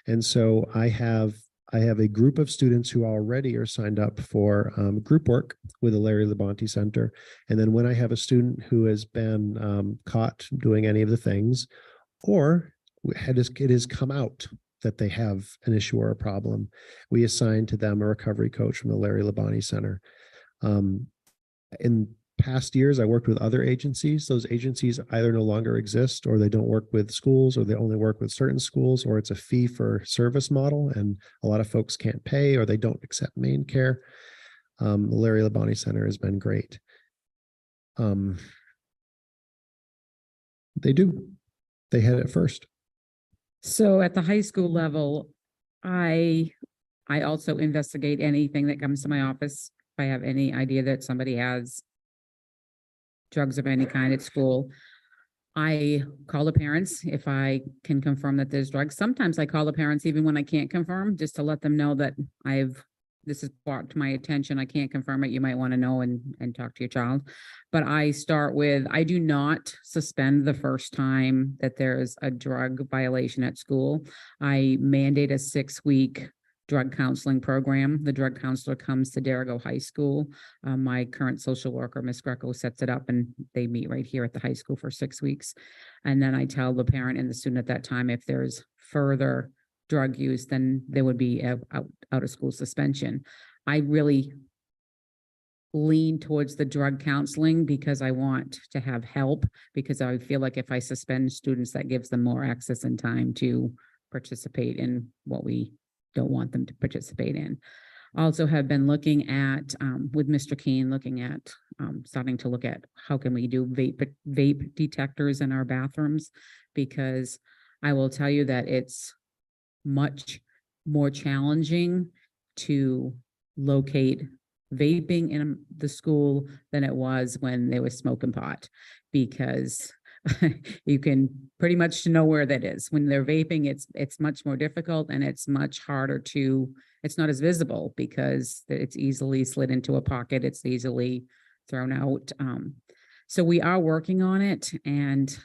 Speaker 11: And so I have a group of students who already are signed up for group work with the Larry Labonte Center. And then when I have a student who has been caught doing any of the things, or it has come out that they have an issue or a problem, we assign to them a recovery coach from the Larry Labonte Center. In past years, I worked with other agencies. Those agencies either no longer exist, or they don't work with schools, or they only work with certain schools, or it's a fee for service model and a lot of folks can't pay, or they don't accept main care. The Larry Labonte Center has been great. They had it first.
Speaker 10: So at the high school level, I also investigate anything that comes to my office. If I have any idea that somebody has drugs of any kind at school, I call the parents if I can confirm that there's drugs. Sometimes I call the parents even when I can't confirm, just to let them know that this is brought to my attention. I can't confirm it. You might want to know and talk to your child. But I start with, I do not suspend the first time that there's a drug violation at school. I mandate a 6-week drug counseling program. The drug counselor comes to Derigo High School. My current social worker, Ms. Greco, sets it up and they meet right here at the high school for 6 weeks. And then I tell the parent and the student at that time, if there's further drug use, then there would be a out of school suspension. I really lean towards the drug counseling because I want to have help, because I feel like if I suspend students, that gives them more access and time to participate in what we don't want them to participate in. Also have been looking at, with Mr. Keen, looking at starting to look at how can we do vape detectors in our bathrooms, because I will tell you that it's much more challenging to locate vaping in the school than it was when they were smoking pot, because you can pretty much know where that is. When they're vaping, it's much more difficult and it's much harder to, it's not as visible because it's easily slid into a pocket. It's easily thrown out. So we are working on it, and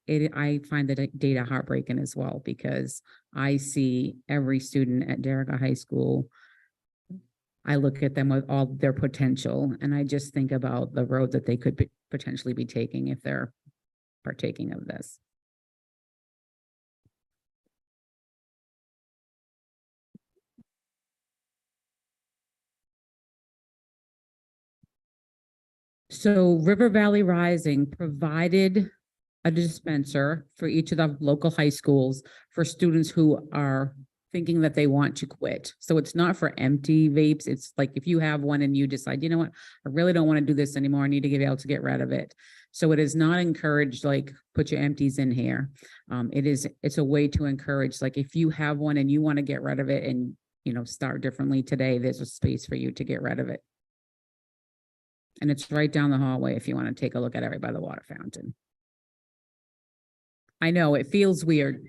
Speaker 10: I find the data heartbreaking as well, because I see every student at Derigo High School. I look at them with all their potential, and I just think about the road that they could potentially be taking if they're partaking of this. So River Valley Rising provided a dispenser for each of the local high schools for students who are thinking that they want to quit. So it's not for empty vapes. It's like if you have one and you decide, you know what, I really don't want to do this anymore. I need to get out to get rid of it. So it is not encouraged, like put your empties in here. It's a way to encourage, like if you have one and you want to get rid of it and, you know, start differently today, there's a space for you to get rid of it. And it's right down the hallway if you want to take a look at it, right by the water fountain. I know it feels weird.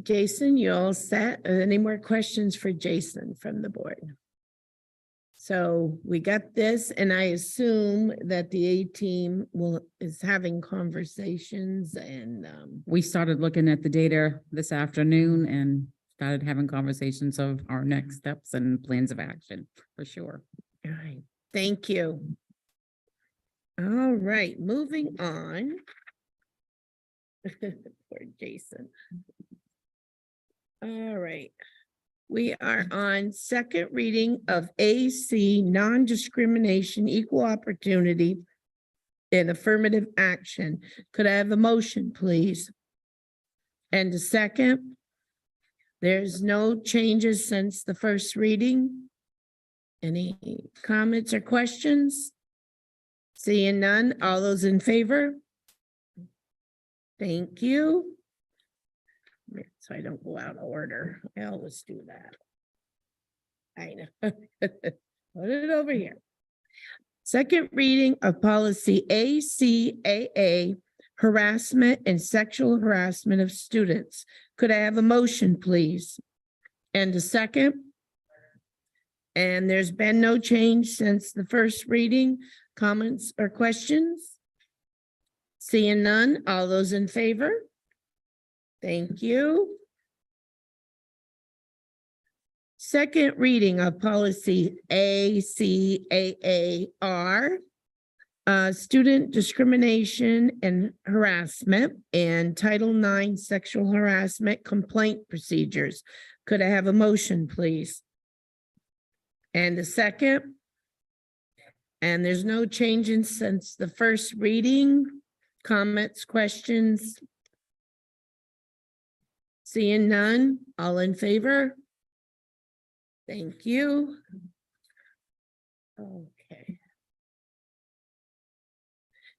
Speaker 1: Jason, you all set? Any more questions for Jason from the board? So we got this, and I assume that the A team is having conversations and
Speaker 10: We started looking at the data this afternoon and started having conversations of our next steps and plans of action, for sure.
Speaker 1: all right, thank you. All right, moving on. Poor Jason. All right. We are on second reading of AC non-discrimination, equal opportunity and affirmative action. Could I have a motion, please? And a second? There's no changes since the first reading. Any comments or questions? Seeing none, all those in favor? Thank you. So I don't go out of order. I always do that. I know. Put it over here. Second reading of policy ACAA, harassment and sexual harassment of students. Could I have a motion, please? And a second? And there's been no change since the first reading. Comments or questions? Seeing none, all those in favor? Thank you. Second reading of policy ACAAR, student discrimination and harassment, and Title IX sexual harassment complaint procedures. Could I have a motion, please? And a second? And there's no changes since the first reading. Comments, questions? Seeing none, all in favor? Thank you. Okay.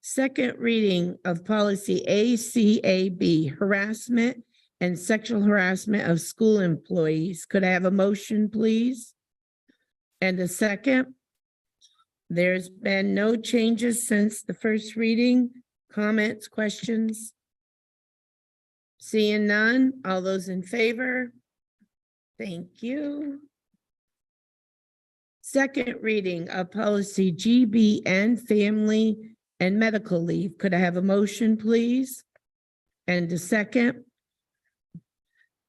Speaker 1: Second reading of policy ACAB, harassment and sexual harassment of school employees. Could I have a motion, please? And a second? There's been no changes since the first reading. Comments, questions? Seeing none, all those in favor? Thank you. Second reading of policy GBN, family and medical leave. Could I have a motion, please? And a second?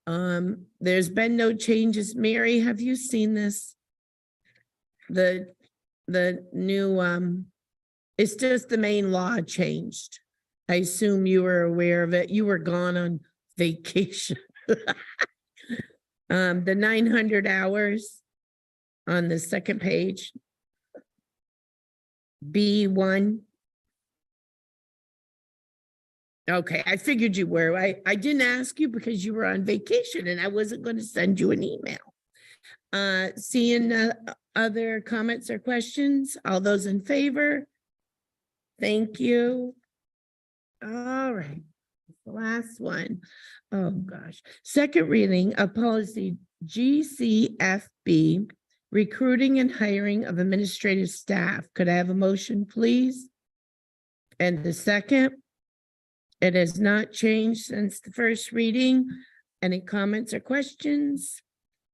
Speaker 1: There's been no changes. Mary, have you seen this? The new, it's just the main law changed. I assume you were aware of it. You were gone on vacation. The 900 hours on the second page. B1. Okay, I figured you were. I didn't ask you because you were on vacation and I wasn't going to send you an email. Seeing other comments or questions? All those in favor? Thank you. All right, the last one. Oh gosh. Second reading of policy GCFB, recruiting and hiring of administrative staff. Could I have a motion, please? And the second? It has not changed since the first reading. Any comments or questions?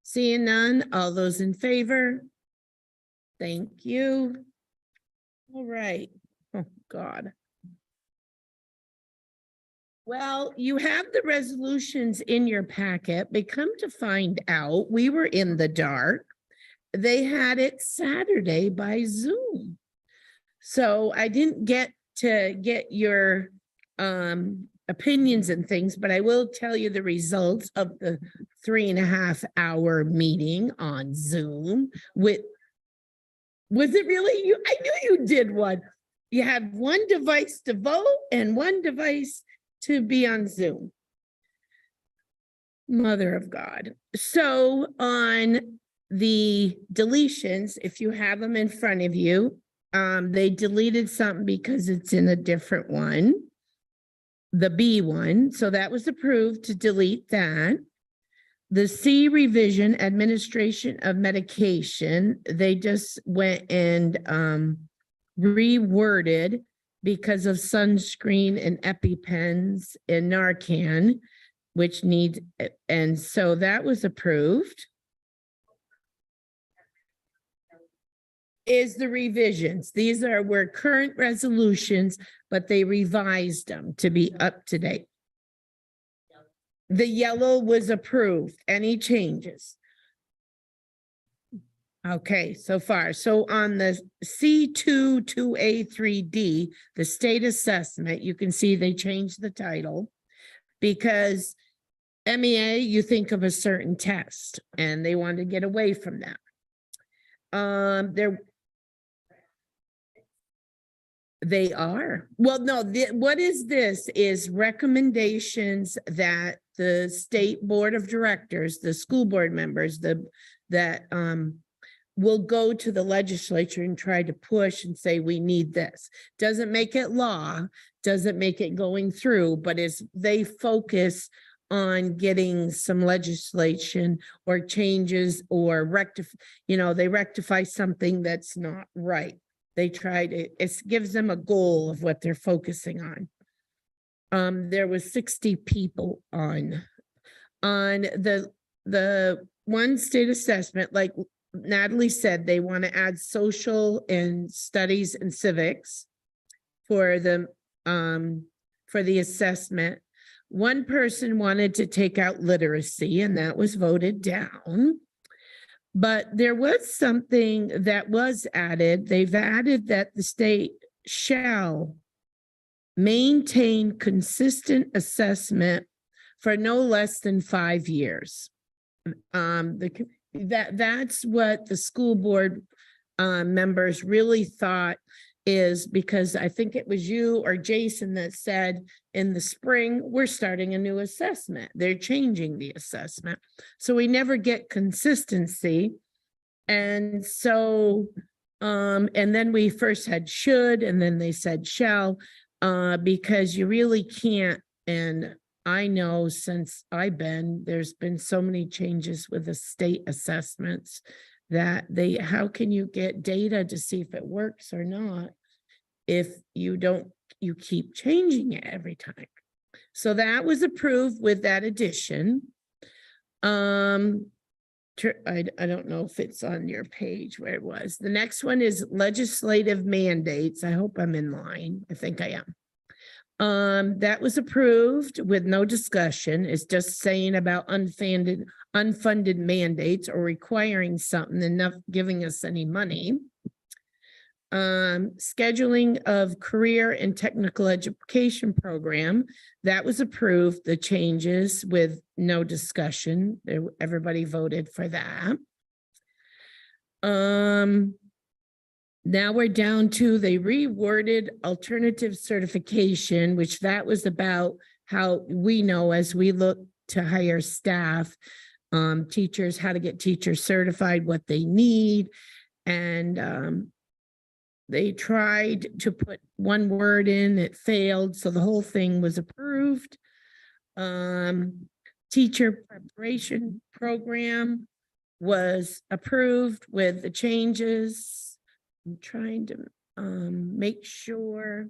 Speaker 1: Seeing none, all those in favor? Thank you. All right. Oh, God. Well, you have the resolutions in your packet, but come to find out, we were in the dark. They had it Saturday by Zoom. So I didn't get to get your opinions and things, but I will tell you the results of the 3.5 hour meeting on Zoom was it really you? I knew you did one. You had one device to vote and one device to be on Zoom. Mother of God. So on the deletions, if you have them in front of you, they deleted something because it's in a different one. The B one, so that was approved to delete that. The C revision, administration of medication, they just went and reworded because of sunscreen and EpiPens and Narcan. which needs, and so that was approved. Is the revisions. These were current resolutions, but they revised them to be up to date. The yellow was approved. Any changes? Okay, so far. So on the C2 2A3D, the state assessment, you can see they changed the title because MEA, you think of a certain test and they want to get away from that. They are. Well, no, what is this is recommendations that the state board of directors, the school board members, will go to the legislature and try to push and say, we need this. Doesn't make it law, doesn't make it going through, but they focus on getting some legislation or changes or they rectify something that's not right. They try to, it gives them a goal of what they're focusing on. There was 60 people on the one state assessment, like Natalie said, they want to add social and studies and civics for the assessment. One person wanted to take out literacy and that was voted down. But there was something that was added. They've added that the state shall maintain consistent assessment for no less than 5 years. That's what the school board members really thought is, because I think it was you or Jason that said in the spring, we're starting a new assessment. They're changing the assessment. So we never get consistency. And so, and then we first had should, and then they said shall, because you really can't. And I know since there's been so many changes with the state assessments that how can you get data to see if it works or not if you keep changing it every time. So that was approved with that addition. I don't know if it's on your page where it was. The next one is legislative mandates. I hope I'm in line. I think I am. That was approved with no discussion. It's just saying about unfunded mandates or requiring something and not giving us any money. Scheduling of career and technical education program, that was approved, the changes with no discussion. Everybody voted for that. Now we're down to they reworded alternative certification, which that was about how we know as we look to hire staff, teachers, how to get teachers certified, what they need. And they tried to put one word in, it failed. So the whole thing was approved. Teacher preparation program was approved with the changes. I'm trying to make sure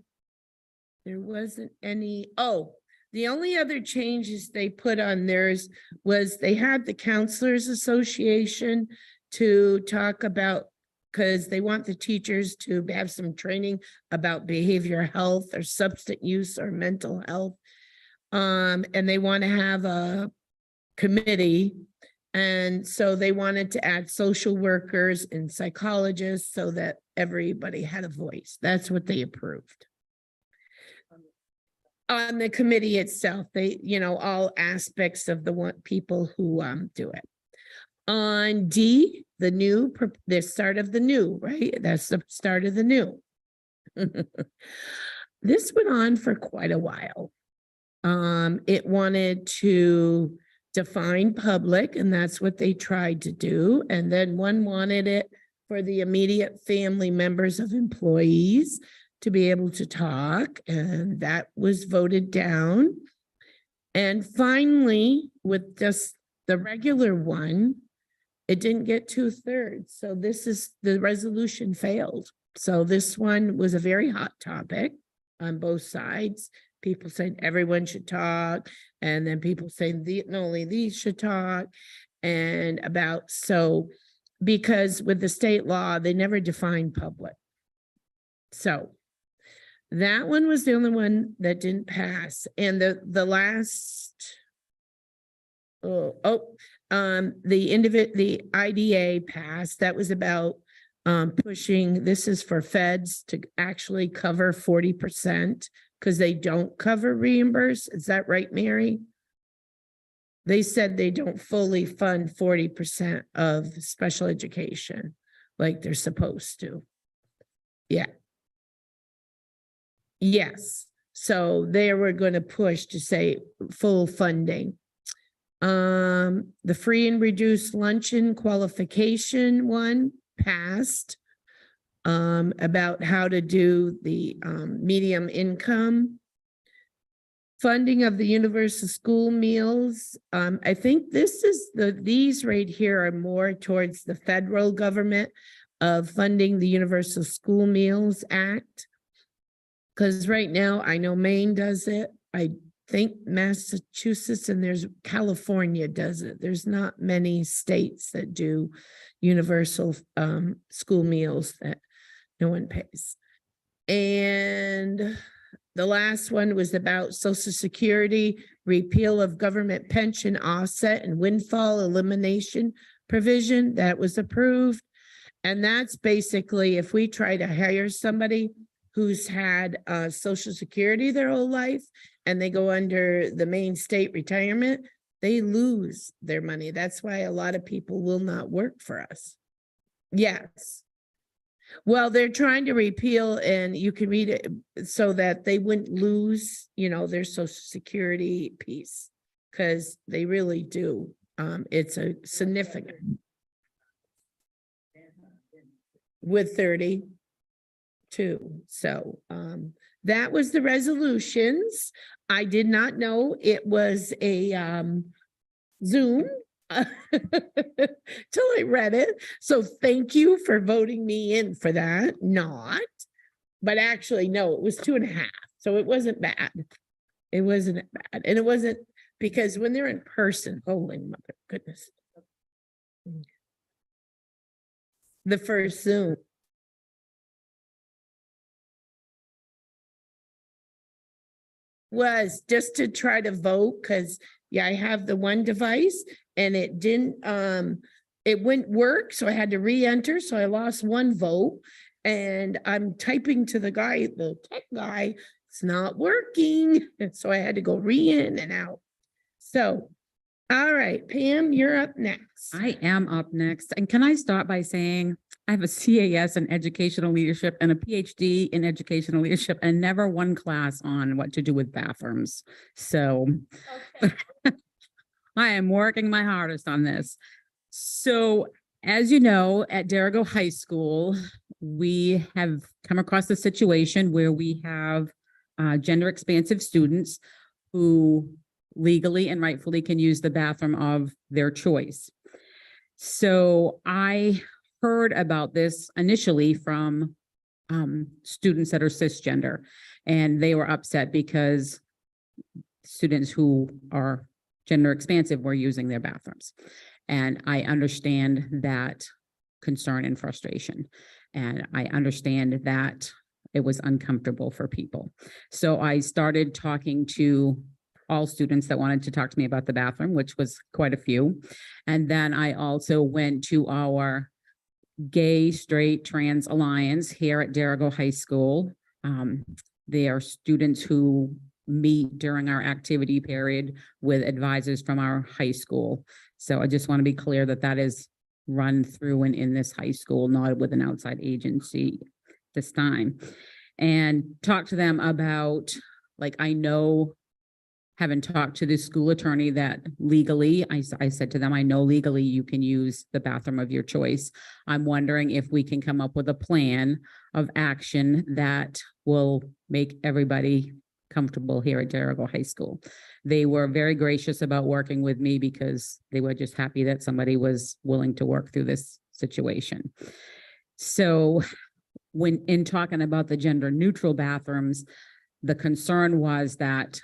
Speaker 1: there wasn't any. Oh, the only other changes they put on theirs was they had the Counselors Association to talk about, because they want the teachers to have some training about behavioral health or substance use or mental health. And they want to have a committee. And so they wanted to add social workers and psychologists so that everybody had a voice. That's what they approved. On the committee itself, they, all aspects of the people who do it. On D, the start of the new, right? That's the start of the new. This went on for quite a while. It wanted to define public, and that's what they tried to do. And then one wanted it for the immediate family members of employees to be able to talk, and that was voted down. And finally, with just the regular one, it didn't get 2/3. So the resolution failed. So this one was a very hot topic on both sides. people saying everyone should talk, and then people saying only these should talk, and because with the state law, they never define public. So that one was the only one that didn't pass. And the last, the IDA passed. That was about pushing, this is for feds to actually cover 40% because they don't cover reimburse. Is that right, Mary? They said they don't fully fund 40% of special education like they're supposed to. Yeah. Yes. So they were going to push to say full funding. The free and reduced luncheon qualification one passed, about how to do the medium income. Funding of the universal school meals. I think these right here are more towards the federal government of funding the Universal School Meals Act. Because right now I know Maine does it. I think Massachusetts and there's California does it. There's not many states that do universal school meals that no one pays. And the last one was about Social Security, repeal of government pension offset and windfall elimination provision that was approved. And that's basically if we try to hire somebody who's had Social Security their whole life and they go under the Maine state retirement, they lose their money. That's why a lot of people will not work for us. Yes. Well, they're trying to repeal, and you can read it so that they wouldn't lose, their Social Security piece, because they really do. It's a significant. With 32. So that was the resolutions. I did not know it was a Zoom. Till I read it. So thank you for voting me in for that. But actually, no, it was 2.5. So it wasn't bad. It wasn't bad. And it wasn't because when they're in person, holy mother goodness. The first Zoom. Was just to try to vote because I have the one device and it wouldn't work. So I had to re-enter. So I lost one vote and I'm typing to the tech guy, it's not working. And so I had to go in and out. So, all right, Pam, you're up next.
Speaker 10: I am up next. And can I start by saying I have a CAS in educational leadership and a PhD in educational leadership and never one class on what to do with bathrooms. So I am working my hardest on this. So as you know, at Derigo High School, we have come across a situation where we have gender expansive students who legally and rightfully can use the bathroom of their choice. So I heard about this initially from students that are cisgender, and they were upset because students who are gender expansive were using their bathrooms. And I understand that concern and frustration. And I understand that it was uncomfortable for people. So I started talking to all students that wanted to talk to me about the bathroom, which was quite a few. And then I also went to our Gay, Straight, Trans Alliance here at Derigo High School. They are students who meet during our activity period with advisors from our high school. So I just want to be clear that that is run through and in this high school, not with an outside agency this time. And talk to them about, I know, having talked to the school attorney, that legally, I said to them, I know legally you can use the bathroom of your choice. I'm wondering if we can come up with a plan of action that will make everybody comfortable here at Derigo High School. They were very gracious about working with me because they were just happy that somebody was willing to work through this situation. So when in talking about the gender neutral bathrooms, the concern was that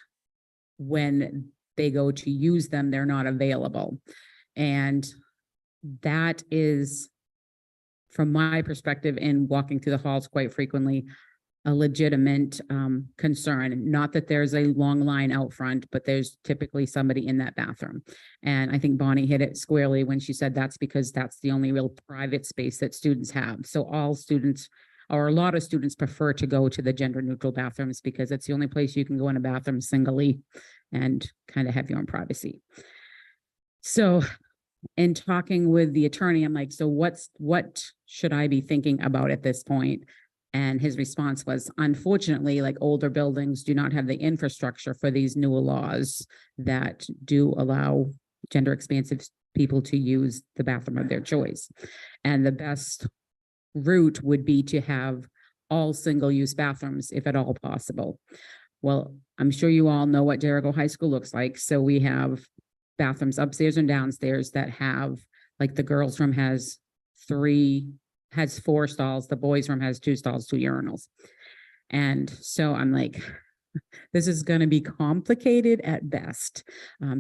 Speaker 10: when they go to use them, they're not available. And that is, from my perspective, in walking through the halls quite frequently, a legitimate concern. Not that there's a long line out front, but there's typically somebody in that bathroom. And I think Bonnie hit it squarely when she said that's because that's the only real private space that students have. So all students, or a lot of students, prefer to go to the gender neutral bathrooms because it's the only place you can go in a bathroom singly and kind of have your own privacy. So in talking with the attorney, I'm like, so what should I be thinking about at this point? And his response was, unfortunately, like older buildings do not have the infrastructure for these newer laws that do allow gender expansive people to use the bathroom of their choice. And the best route would be to have all single-use bathrooms, if at all possible. Well, I'm sure you all know what Jericho High School looks like. So we have bathrooms upstairs and downstairs that have, like the girls' room has 4 stalls, the boys' room has 2 stalls, 2 urinals. And so I'm like, this is going to be complicated at best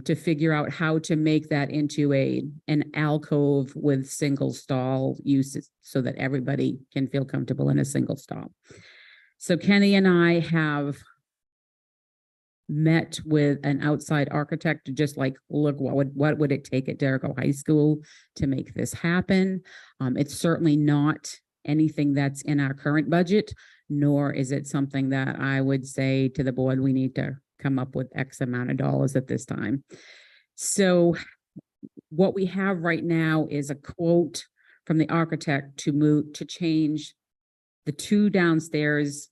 Speaker 10: to figure out how to make that into an alcove with single stall uses so that everybody can feel comfortable in a single stall. So Kenny and I have met with an outside architect to just like look what would it take at Jericho High School to make this happen. It's certainly not anything that's in our current budget, nor is it something that I would say to the board, we need to come up with X amount of dollars at this time. So what we have right now is a quote from the architect to change the 2 downstairs.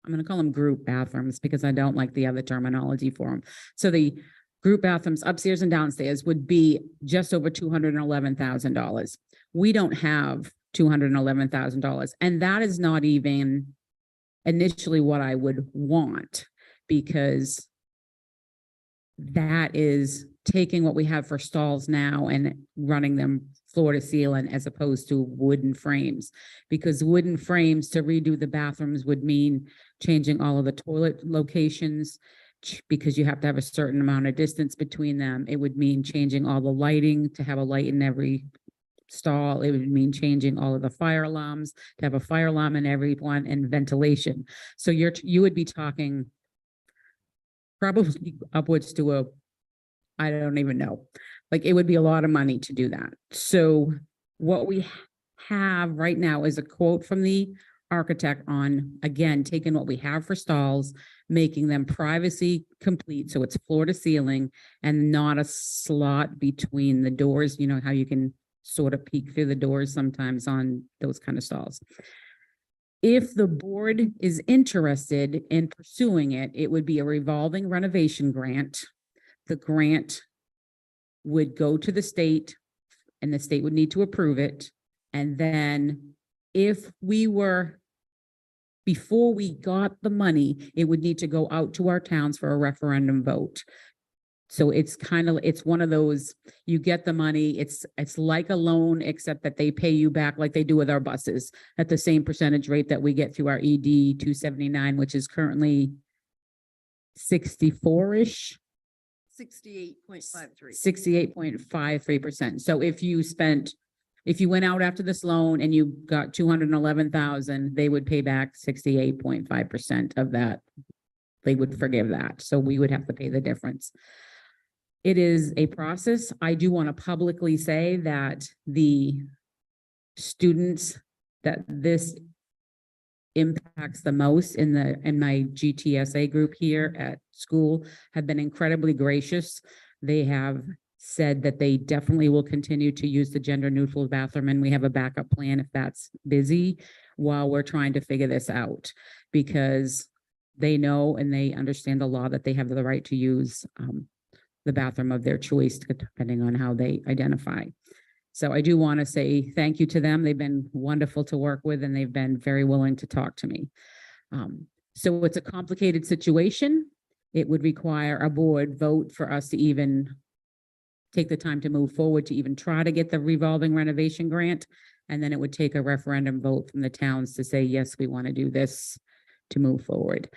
Speaker 10: I'm going to call them group bathrooms because I don't like the other terminology for them. So the group bathrooms upstairs and downstairs would be just over $211,000. We don't have $211,000. And that is not even initially what I would want, because that is taking what we have for stalls now and running them floor to ceiling as opposed to wooden frames, because wooden frames to redo the bathrooms would mean changing all of the toilet locations because you have to have a certain amount of distance between them. It would mean changing all the lighting to have a light in every stall. It would mean changing all of the fire alarms to have a fire alarm in every one, and ventilation. So you would be talking probably upwards to I don't even know. Like it would be a lot of money to do that. So what we have right now is a quote from the architect on, again, taking what we have for stalls, making them privacy complete. So it's floor to ceiling and not a slot between the doors. You know how you can sort of peek through the doors sometimes on those kind of stalls. If the board is interested in pursuing it, it would be a revolving renovation grant. The grant would go to the state and the state would need to approve it. And then if we were, before we got the money, it would need to go out to our towns for a referendum vote. So it's it's one of those, you get the money, it's like a loan, except that they pay you back like they do with our buses at the same percentage rate that we get through our ED 279, which is currently 64-ish.
Speaker 12: 68.53.
Speaker 10: 68.53%. So if you went out after this loan and you got 211,000, they would pay back 68.5% of that. They would forgive that. So we would have to pay the difference. It is a process. I do want to publicly say that the students that this impacts the most in my GTSA group here at school have been incredibly gracious. They have said that they definitely will continue to use the gender neutral bathroom, and we have a backup plan if that's busy while we're trying to figure this out, because they know and they understand the law that they have the right to use the bathroom of their choice depending on how they identify. So I do want to say thank you to them. They've been wonderful to work with, and they've been very willing to talk to me. So it's a complicated situation. It would require a board vote for us to even take the time to move forward to even try to get the revolving renovation grant. And then it would take a referendum vote from the towns to say, yes, we want to do this to move forward.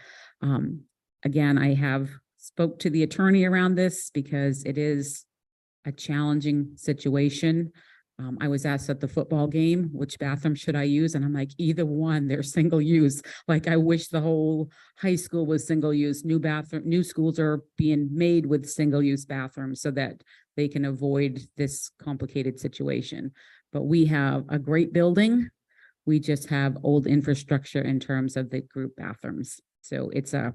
Speaker 10: Again, I have spoke to the attorney around this because it is a challenging situation. I was asked at the football game, which bathroom should I use? And I'm like, either one, they're single use. Like, I wish the whole high school was single use. New schools are being made with single use bathrooms so that they can avoid this complicated situation. But we have a great building. We just have old infrastructure in terms of the group bathrooms. So it's up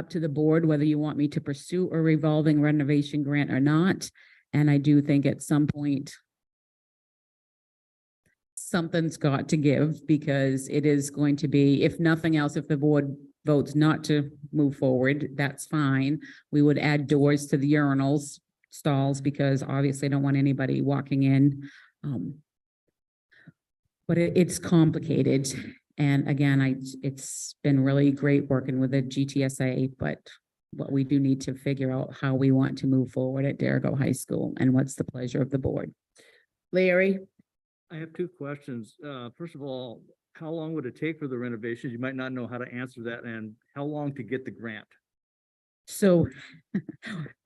Speaker 10: to the board whether you want me to pursue a revolving renovation grant or not. And I do think at some point, something's got to give, because it is going to be, if nothing else, if the board votes not to move forward, that's fine. We would add doors to the urinals stalls, because obviously I don't want anybody walking in. But it's complicated. And again, it's been really great working with the GTSA, but what we do need to figure out how we want to move forward at Dargo High School and what's the pleasure of the board.
Speaker 1: Larry?
Speaker 16: I have two questions. First of all, how long would it take for the renovations? You might not know how to answer that, and how long to get the grant?
Speaker 10: So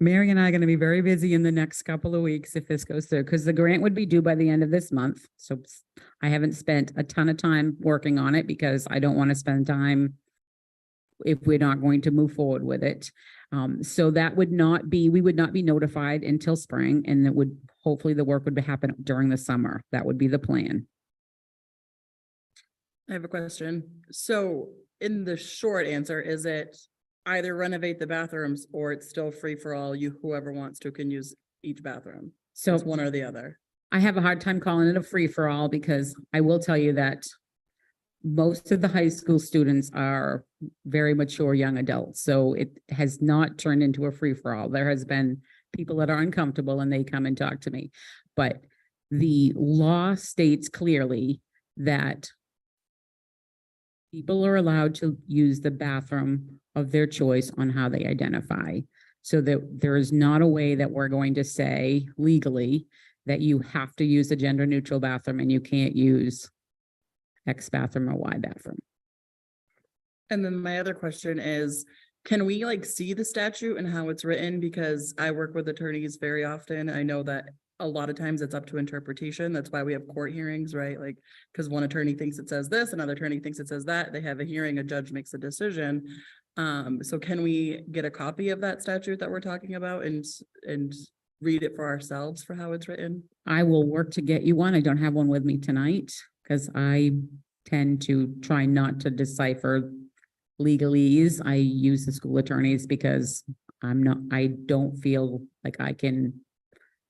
Speaker 10: Mary and I are going to be very busy in the next couple of weeks if this goes through, because the grant would be due by the end of this month. So I haven't spent a ton of time working on it because I don't want to spend time if we're not going to move forward with it. So that would not be, we would not be notified until spring, and it would, hopefully the work would happen during the summer. That would be the plan.
Speaker 17: I have a question. So in the short answer, is it either renovate the bathrooms or it's still free for all? Whoever wants to can use each bathroom.
Speaker 10: So
Speaker 17: It's one or the other.
Speaker 10: I have a hard time calling it a free for all, because I will tell you that most of the high school students are very mature young adults. So it has not turned into a free for all. There has been people that are uncomfortable and they come and talk to me. But the law states clearly that people are allowed to use the bathroom of their choice on how they identify. So that there is not a way that we're going to say legally that you have to use a gender neutral bathroom and you can't use X bathroom or Y bathroom.
Speaker 17: And then my other question is, can we see the statute and how it's written? Because I work with attorneys very often. I know that a lot of times it's up to interpretation. That's why we have court hearings, right? Because one attorney thinks it says this, another attorney thinks it says that. They have a hearing, a judge makes a decision. So can we get a copy of that statute that we're talking about and read it for ourselves for how it's written?
Speaker 10: I will work to get you one. I don't have one with me tonight because I tend to try not to decipher legalese. I use the school attorneys because I don't feel like I can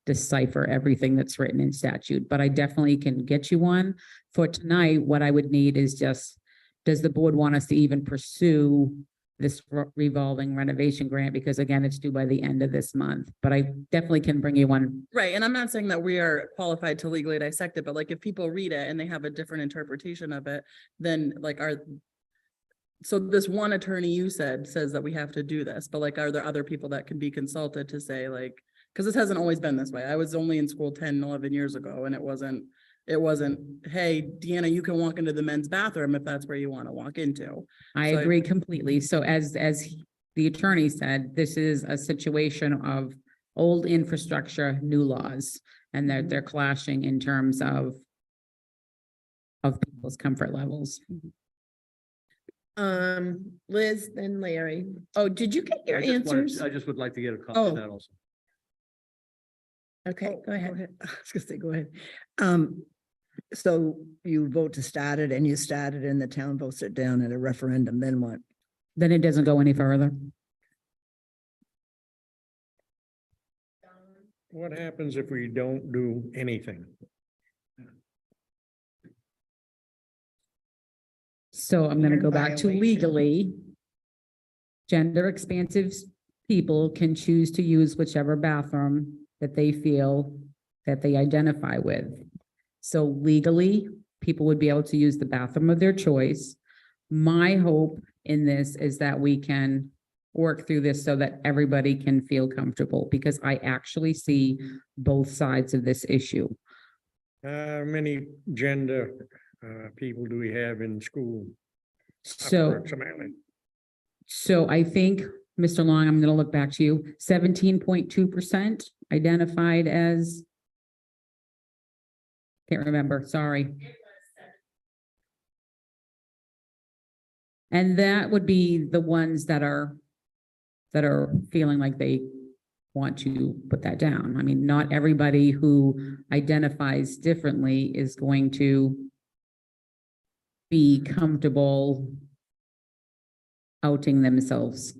Speaker 10: decipher everything that's written in statute, but I definitely can get you one. For tonight, what I would need is just, does the board want us to even pursue this revolving renovation grant? Because again, it's due by the end of this month, but I definitely can bring you one.
Speaker 17: Right. And I'm not saying that we are qualified to legally dissect it, but if people read it and they have a different interpretation of it, then so this one attorney you says that we have to do this, but are there other people that can be consulted to say because this hasn't always been this way. I was only in school 10, 11 years ago, and it wasn't, hey, Deanna, you can walk into the men's bathroom if that's where you want to walk into.
Speaker 10: I agree completely. So as the attorney said, this is a situation of old infrastructure, new laws, and they're clashing in terms of people's comfort levels.
Speaker 1: Liz, then Larry. Oh, did you get your answers?
Speaker 16: I just would like to get a copy of that also.
Speaker 1: Okay, go ahead.
Speaker 12: I was gonna say, go ahead. So you vote to start it and you start it and the town votes it down at a referendum, then what?
Speaker 10: Then it doesn't go any further.
Speaker 15: What happens if we don't do anything?
Speaker 10: So I'm going to go back to legally. Gender expansive people can choose to use whichever bathroom that they feel that they identify with. So legally, people would be able to use the bathroom of their choice. My hope in this is that we can work through this so that everybody can feel comfortable, because I actually see both sides of this issue.
Speaker 15: How many gender people do we have in school?
Speaker 10: So,
Speaker 15: approximately.
Speaker 10: so I think, Mr. Long, I'm gonna look back to you, 17.2% identified as. Can't remember, sorry. And that would be the ones that are feeling like they want to put that down. I mean, not everybody who identifies differently is going to be comfortable outing themselves.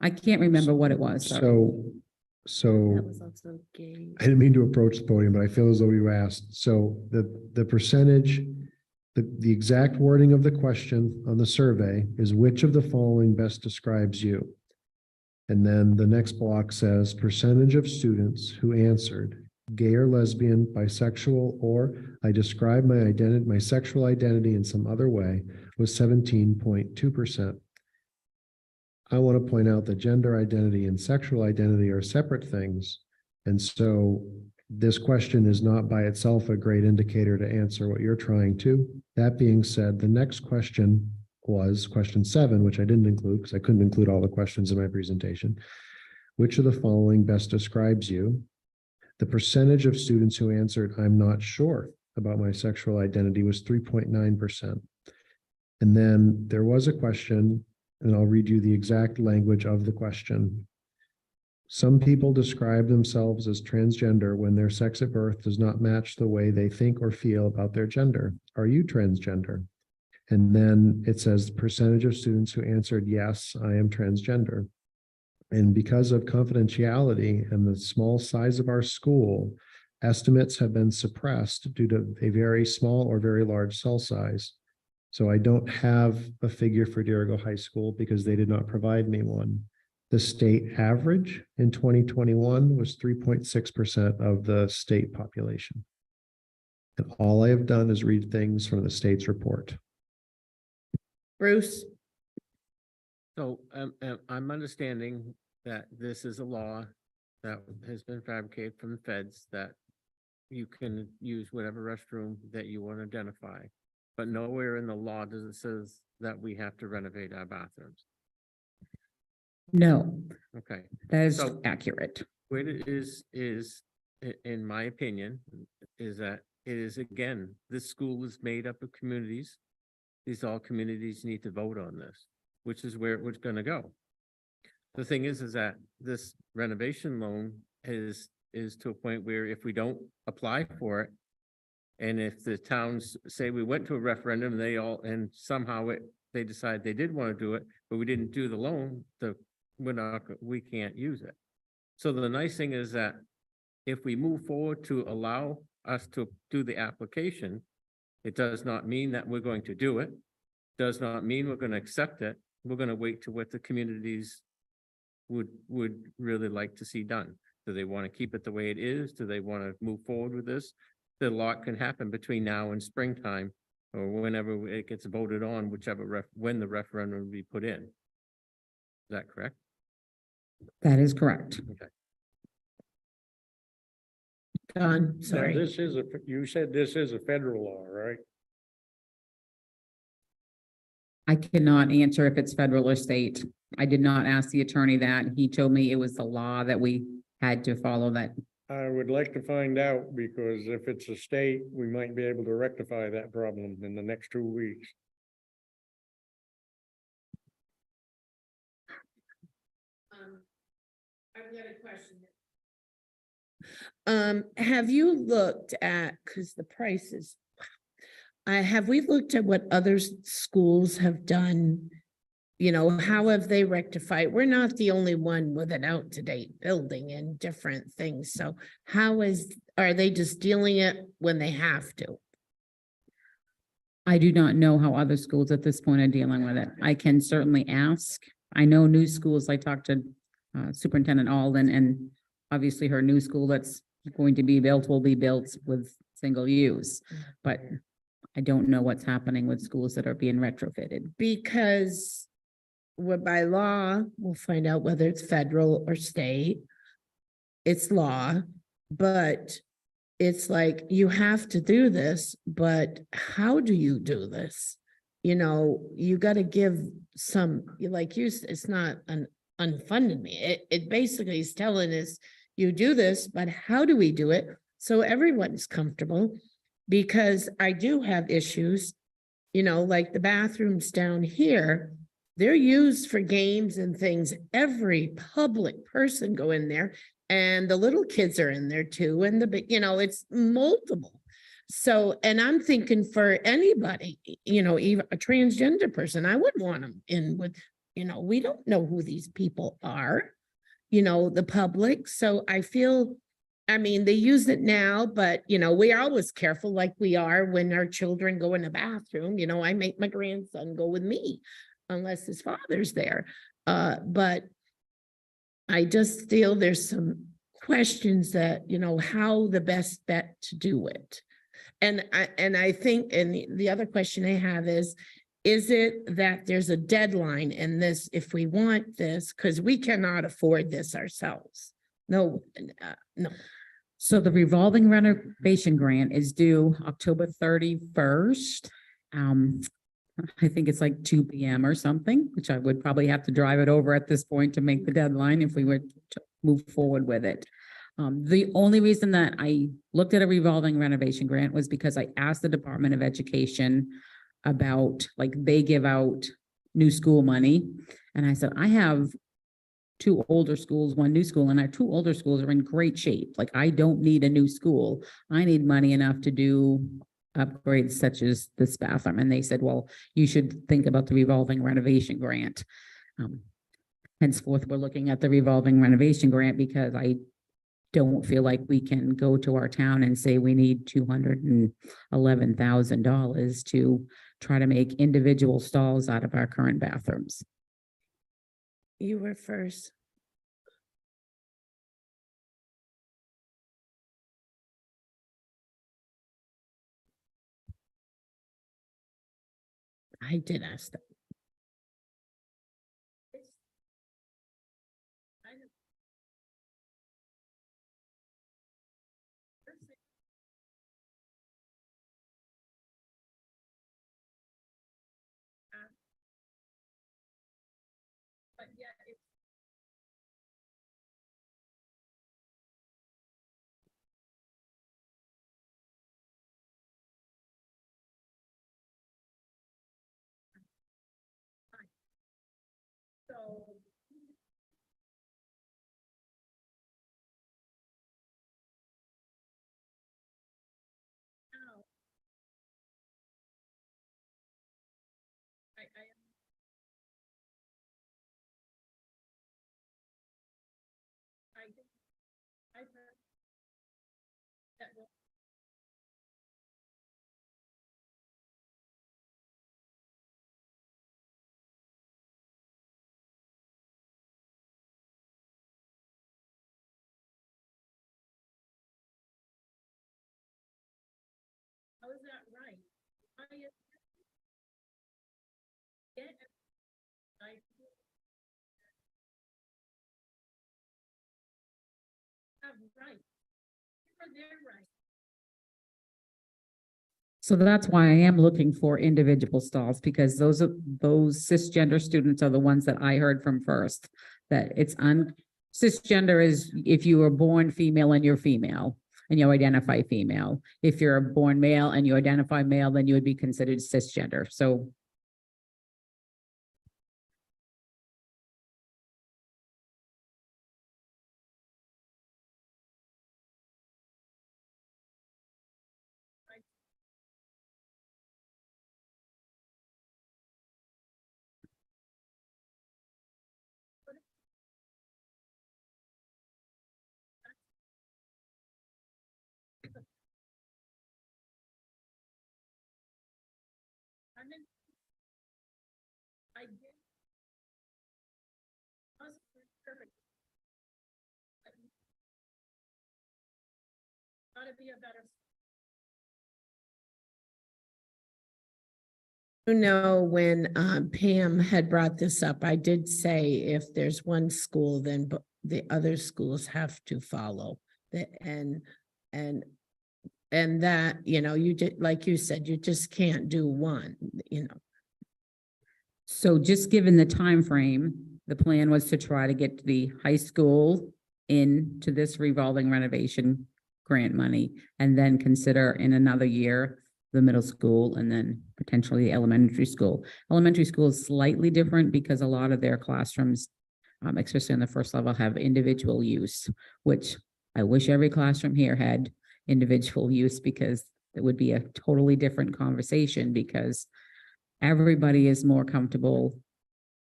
Speaker 10: I can't remember what it was. sorry.
Speaker 5: So
Speaker 13: That was also gay.
Speaker 5: I didn't mean to approach the podium, but I feel as though you asked. So the percentage, the exact wording of the question on the survey is which of the following best describes you? And then the next block says percentage of students who answered gay or lesbian, bisexual, or I describe my identity, my sexual identity in some other way was 17.2%. I want to point out that gender identity and sexual identity are separate things. And so this question is not by itself a great indicator to answer what you're trying to. That being said, the next question was question 7, which I didn't include because I couldn't include all the questions in my presentation. Which of the following best describes you? The percentage of students who answered, I'm not sure about my sexual identity was 3.9%. And then there was a question, and I'll read you the exact language of the question. Some people describe themselves as transgender when their sex at birth does not match the way they think or feel about their gender. Are you transgender? And then it says the percentage of students who answered, yes, I am transgender. And because of confidentiality and the small size of our school, estimates have been suppressed due to a very small or very large cell size. So I don't have a figure for Deergo High School because they did not provide me one. The state average in 2021 was 3.6% of the state population. And all I have done is read things from the state's report.
Speaker 1: Bruce?
Speaker 9: So I'm understanding that this is a law that has been fabricated from the feds that you can use whatever restroom that you want to identify. But nowhere in the law does it says that we have to renovate our bathrooms.
Speaker 10: No,
Speaker 9: Okay.
Speaker 10: that is
Speaker 9: So-
Speaker 10: accurate.
Speaker 9: What it is, in my opinion, is that it is, again, this school is made up of communities. These all communities need to vote on this, which is where it was gonna go. The thing is that this renovation loan is to a point where if we don't apply for it, and if the towns say we went to a referendum, and somehow they decide they did want to do it, but we didn't do the loan, we can't use it. So the nice thing is that if we move forward to allow us to do the application, it does not mean that we're going to do it. Does not mean we're going to accept it. We're going to wait to what the communities would really like to see done. Do they want to keep it the way it is? Do they want to move forward with this? A lot can happen between now and springtime, or whenever it gets voted on, when the referendum will be put in. Is that correct?
Speaker 10: That is correct.
Speaker 9: Okay.
Speaker 1: Don,
Speaker 15: Now,
Speaker 1: sorry.
Speaker 15: you said this is a federal law, right?
Speaker 10: I cannot answer if it's federal or state. I did not ask the attorney that. He told me it was the law that we had to follow that.
Speaker 15: I would like to find out because if it's a state, we might be able to rectify that problem in the next 2 weeks.
Speaker 1: I've got a question. Have you looked at, because the prices, have we looked at what other schools have done? You know, how have they rectified? We're not the only one with an out-to-date building and different things. So are they just dealing it when they have to?
Speaker 10: I do not know how other schools at this point are dealing with it. I can certainly ask. I know new schools, I talked to Superintendent Alden, and obviously her new school that's going to be built will be built with single use. But I don't know what's happening with schools that are being retrofitted.
Speaker 1: Because by law, we'll find out whether it's federal or state. It's law, but it's like you have to do this, but how do you do this? you got to give some, like it's not an unfunded me. It basically is telling us, you do this, but how do we do it? So everyone's comfortable, because I do have issues, like the bathrooms down here, they're used for games and things. Every public person go in there, and the little kids are in there too. And it's multiple. So, and I'm thinking for anybody, even a transgender person, I wouldn't want them in with, we don't know who these people are, the public. So I feel, they use it now, but we are always careful, like we are when our children go in the bathroom. I make my grandson go with me unless his father's there. But I just feel there's some questions that, how the best bet to do it. And I think, and the other question I have is it that there's a deadline in this, if we want this, because we cannot afford this ourselves? No, no.
Speaker 10: So the revolving renovation grant is due October 31st. I think it's like 2 p.m. or something, which I would probably have to drive it over at this point to make the deadline if we were to move forward with it. The only reason that I looked at a revolving renovation grant was because I asked the Department of Education about, like, they give out new school money. And I said, I have 2 older schools, 1 new school, and our 2 older schools are in great shape. Like, I don't need a new school. I need money enough to do upgrades such as this bathroom. And they said, well, you should think about the revolving renovation grant. Henceforth, we're looking at the revolving renovation grant because I don't feel like we can go to our town and say we need $211,000 to try to make individual stalls out of our current bathrooms.
Speaker 1: You were first. I did ask that. How is that right? Right. Right.
Speaker 10: So that's why I am looking for individual stalls, because those cisgender students are the ones that I heard from first, that cisgender is if you were born female and you're female and you identify female. If you're born male and you identify male, then you would be considered cisgender. So
Speaker 1: I did. Perfect. Gotta be a better. When Pam had brought this up, I did say if there's one school, then the other schools have to follow. And that, you did, like you said, you just can't do one,
Speaker 10: So just given the time frame, the plan was to try to get the high school into this revolving renovation grant money and then consider in another year the middle school and then potentially the elementary school. Elementary school is slightly different because a lot of their classrooms, especially on the first level, have individual use, which I wish every classroom here had individual use because it would be a totally different conversation because everybody is more comfortable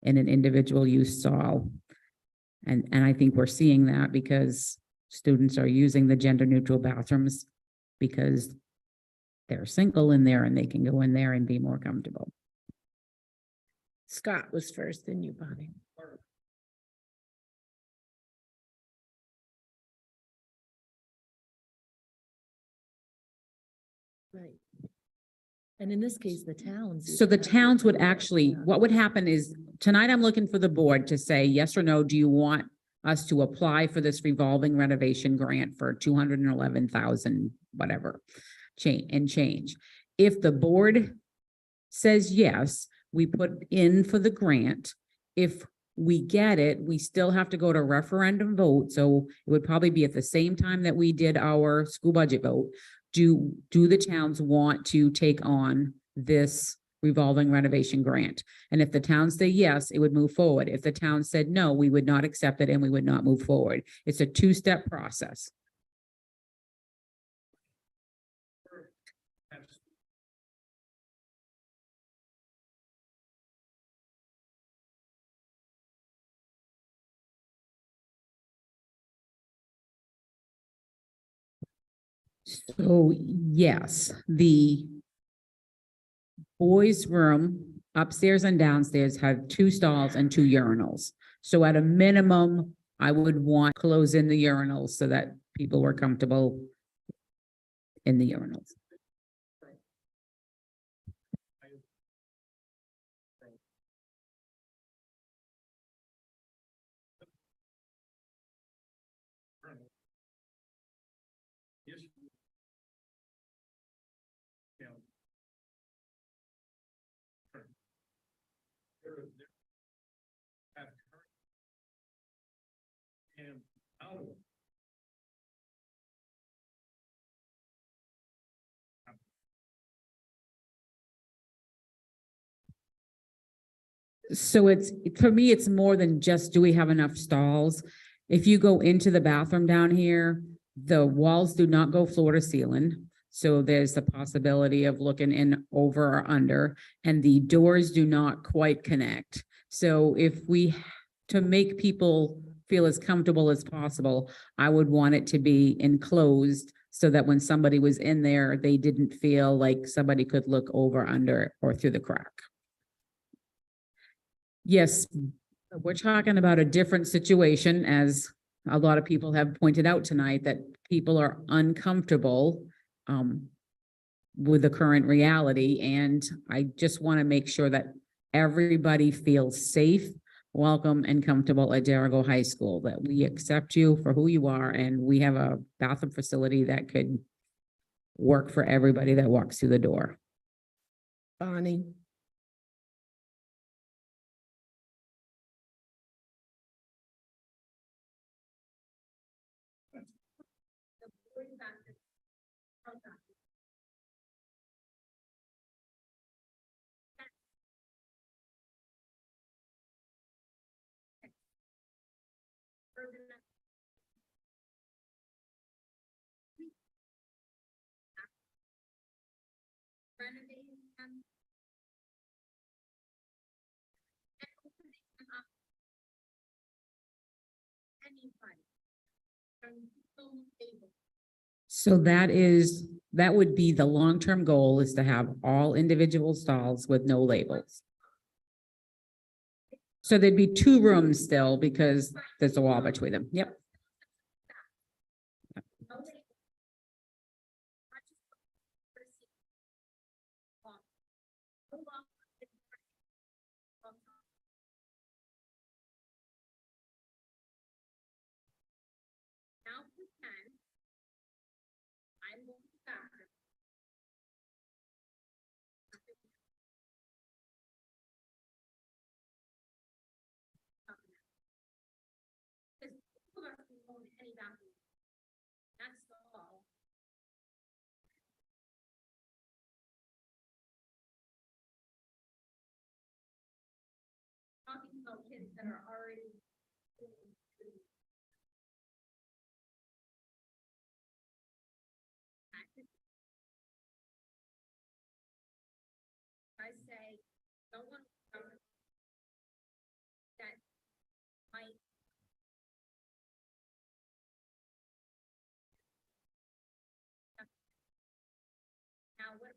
Speaker 10: in an individual use stall. And I think we're seeing that because students are using the gender neutral bathrooms because they're single in there and they can go in there and be more comfortable.
Speaker 1: Scott was first, then you, Bonnie.
Speaker 13: Right. And in this case, the towns.
Speaker 10: So the towns would actually, what would happen is tonight I'm looking for the board to say yes or no. Do you want us to apply for this revolving renovation grant for 211,000, whatever, change? If the board says yes, we put in for the grant. If we get it, we still have to go to referendum vote. So it would probably be at the same time that we did our school budget vote. Do the towns want to take on this revolving renovation grant? And if the towns say yes, it would move forward. If the town said no, we would not accept it and we would not move forward. It's a two-step process. So yes, the boys' room upstairs and downstairs have 2 stalls and 2 urinals. So at a minimum, I would want to close in the urinals so that people were comfortable in the urinals. So it's, for me, it's more than just, do we have enough stalls? If you go into the bathroom down here, the walls do not go floor to ceiling. So there's the possibility of looking in over or under, and the doors do not quite connect. So if we, to make people feel as comfortable as possible, I would want it to be enclosed so that when somebody was in there, they didn't feel like somebody could look over, under, or through the crack. Yes, we're talking about a different situation, as a lot of people have pointed out tonight, that people are uncomfortable with the current reality. And I just want to make sure that everybody feels safe, welcome, and comfortable at Derigo High School, that we accept you for who you are, and we have a bathroom facility that could work for everybody that walks through the door.
Speaker 1: Bonnie. So that would be the long-term goal, is to have all individual stalls with no labels. So there'd be 2 rooms still because there's a wall between them. Yep.
Speaker 7: kids that are already. I say, no one that might. Now, what?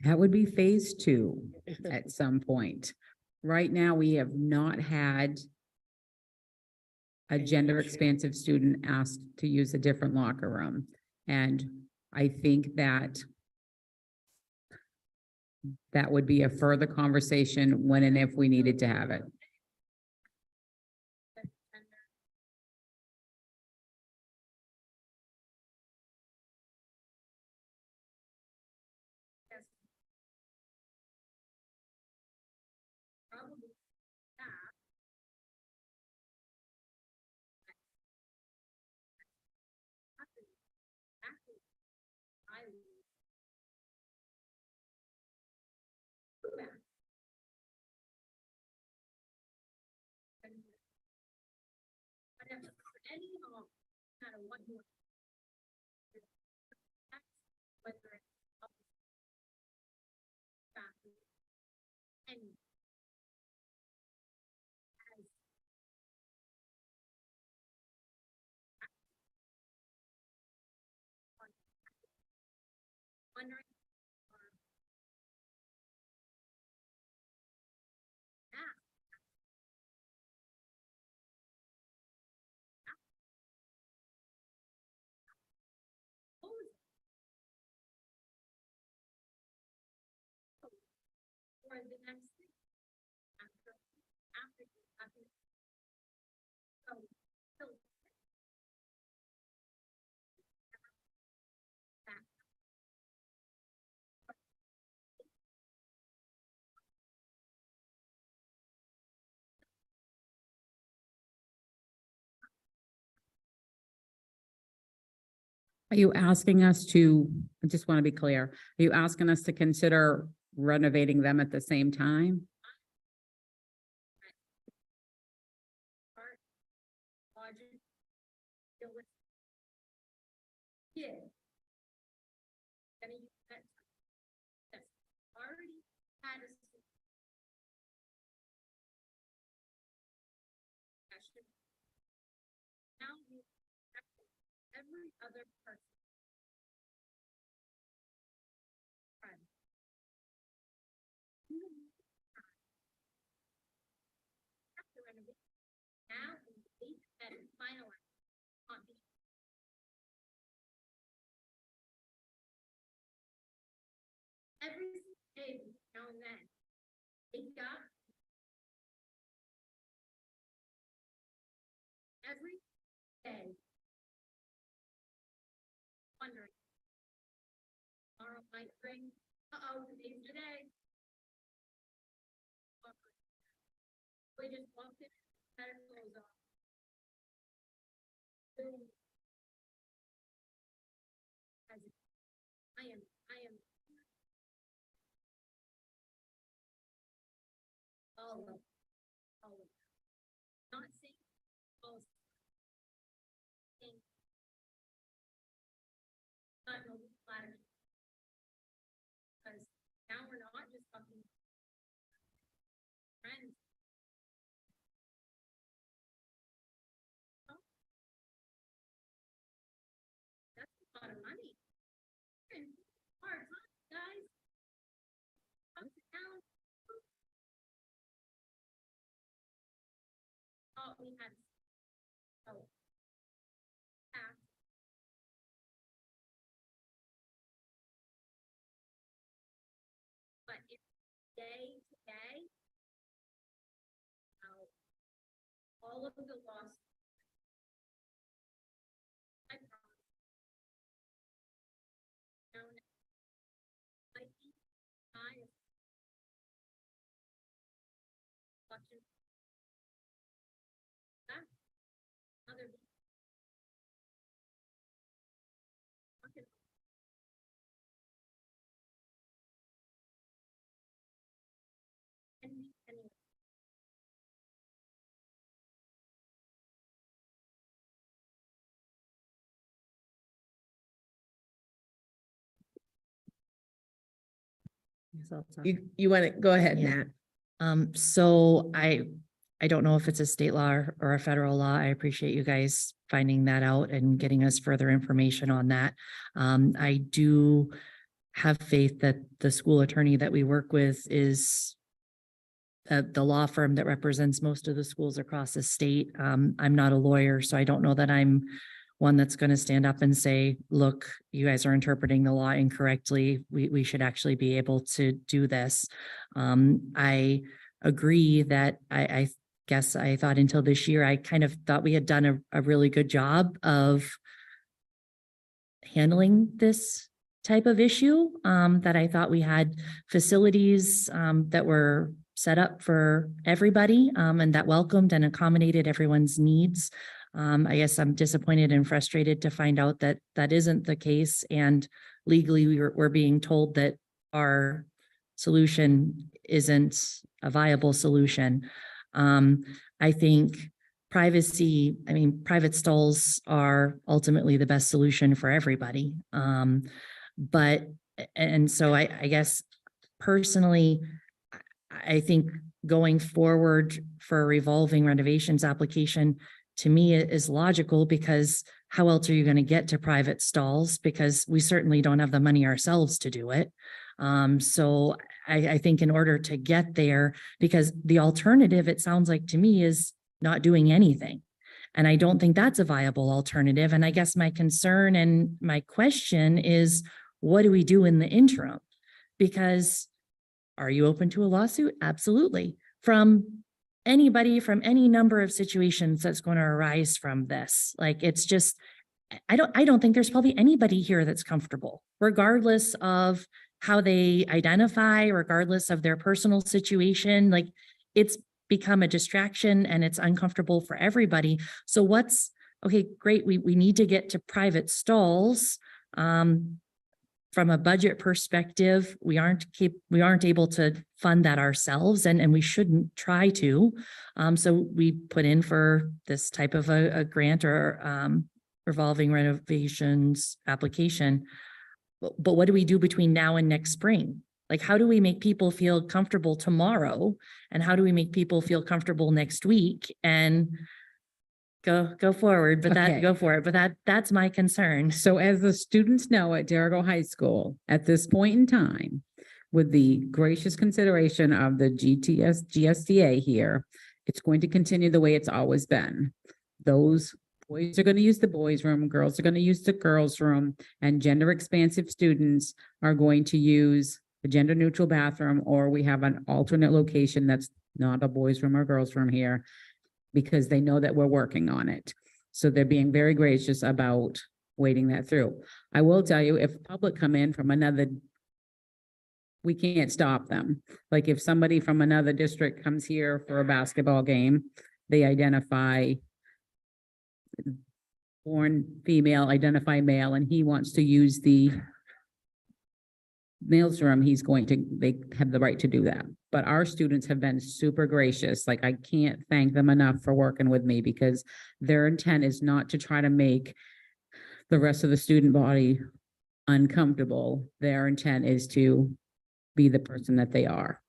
Speaker 10: That would be phase 2 at some point. Right now, we have not had a gender expansive student asked to use a different locker room. And I think that that would be a further conversation when and if we needed to have it.
Speaker 7: Probably that. Actually, I would. Whatever, any of them, no matter what you. Whether it's. And. Wondering. For the next thing. After. So.
Speaker 10: Are you asking us to, I just want to be clear, are you asking us to consider renovating them at the same time?
Speaker 7: Logic. Deal with. Yeah. Gonna use that. That's already had a. Discussion. Now you. Every other person. Right. After renovation. Now, the date that is finalized. On the. Every day, now and then. It got. Every day. Wondering. Tomorrow might bring, today's the day. We just walked in, had our clothes off. Boom. I am. All of. Not saying. All. Not no flatter. Because now we're not just talking. Friends. That's a lot of money. Hard time, guys. Up to town. Oh, we had. Oh. Yeah. But if day to day. All of the lost. I promise. I think I. Watching. Other.
Speaker 1: You want to, go ahead,
Speaker 13: Yeah.
Speaker 1: Matt.
Speaker 13: So I don't know if it's a state law or a federal law. I appreciate you guys finding that out and getting us further information on that. I do have faith that the school attorney that we work with is the law firm that represents most of the schools across the state. I'm not a lawyer, so I don't know that I'm one that's going to stand up and say, look, you guys are interpreting the law incorrectly. We should actually be able to do this. I agree that I guess I thought until this year, I kind of thought we had done a really good job of handling this type of issue, that I thought we had facilities that were set up for everybody, and that welcomed and accommodated everyone's needs. I guess I'm disappointed and frustrated to find out that that isn't the case. And legally, we're being told that our solution isn't a viable solution. I think private stalls are ultimately the best solution for everybody. And so I guess personally, I think going forward for a revolving renovations application to me is logical, because how else are you going to get to private stalls? Because we certainly don't have the money ourselves to do it. So I think in order to get there, because the alternative, it sounds like to me, is not doing anything. And I don't think that's a viable alternative. And I guess my concern and my question is, what do we do in the interim? Because are you open to a lawsuit? Absolutely. From anybody, from any number of situations that's going to arise from this. Like, it's just, I don't think there's probably anybody here that's comfortable, regardless of how they identify, regardless of their personal situation. Like, it's become a distraction and it's uncomfortable for everybody. So okay, great. We need to get to private stalls. From a budget perspective, we aren't able to fund that ourselves, and we shouldn't try to. So we put in for this type of a grant or revolving renovations application. But what do we do between now and next spring? Like, how do we make people feel comfortable tomorrow? And how do we make people feel comfortable next week? And go forward, but
Speaker 10: Okay.
Speaker 13: go for it. But that's my concern.
Speaker 10: So as the students know at Darragh High School, at this point in time, with the gracious consideration of the GSDA here, it's going to continue the way it's always been. Those boys are going to use the boys' room, girls are going to use the girls' room, and gender expansive students are going to use the gender neutral bathroom, or we have an alternate location that's not a boys' room or girls' room here, because they know that we're working on it. So they're being very gracious about waiting that through. I will tell you, if public come in from another, we can't stop them. Like, if somebody from another district comes here for a basketball game, they identify born female, identify male, and he wants to use the male's room, they have the right to do that. But our students have been super gracious. Like, I can't thank them enough for working with me, because their intent is not to try to make the rest of the student body uncomfortable. Their intent is to be the person that they are.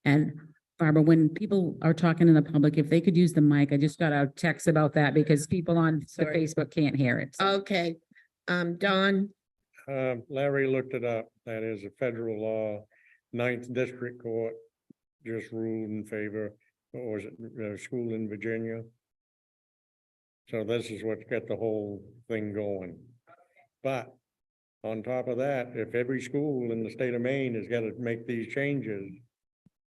Speaker 10: And Barbara, when people are talking in the public, if they could use the mic, I just got a text about that because people on the Facebook can't hear it. So.
Speaker 1: Okay. Dawn.
Speaker 15: Larry looked it up. That is a federal law. 9th District Court just ruled in favor, or was it school in Virginia? So this is what's got the whole thing going. But on top of that, if every school in the state of Maine has got to make these changes,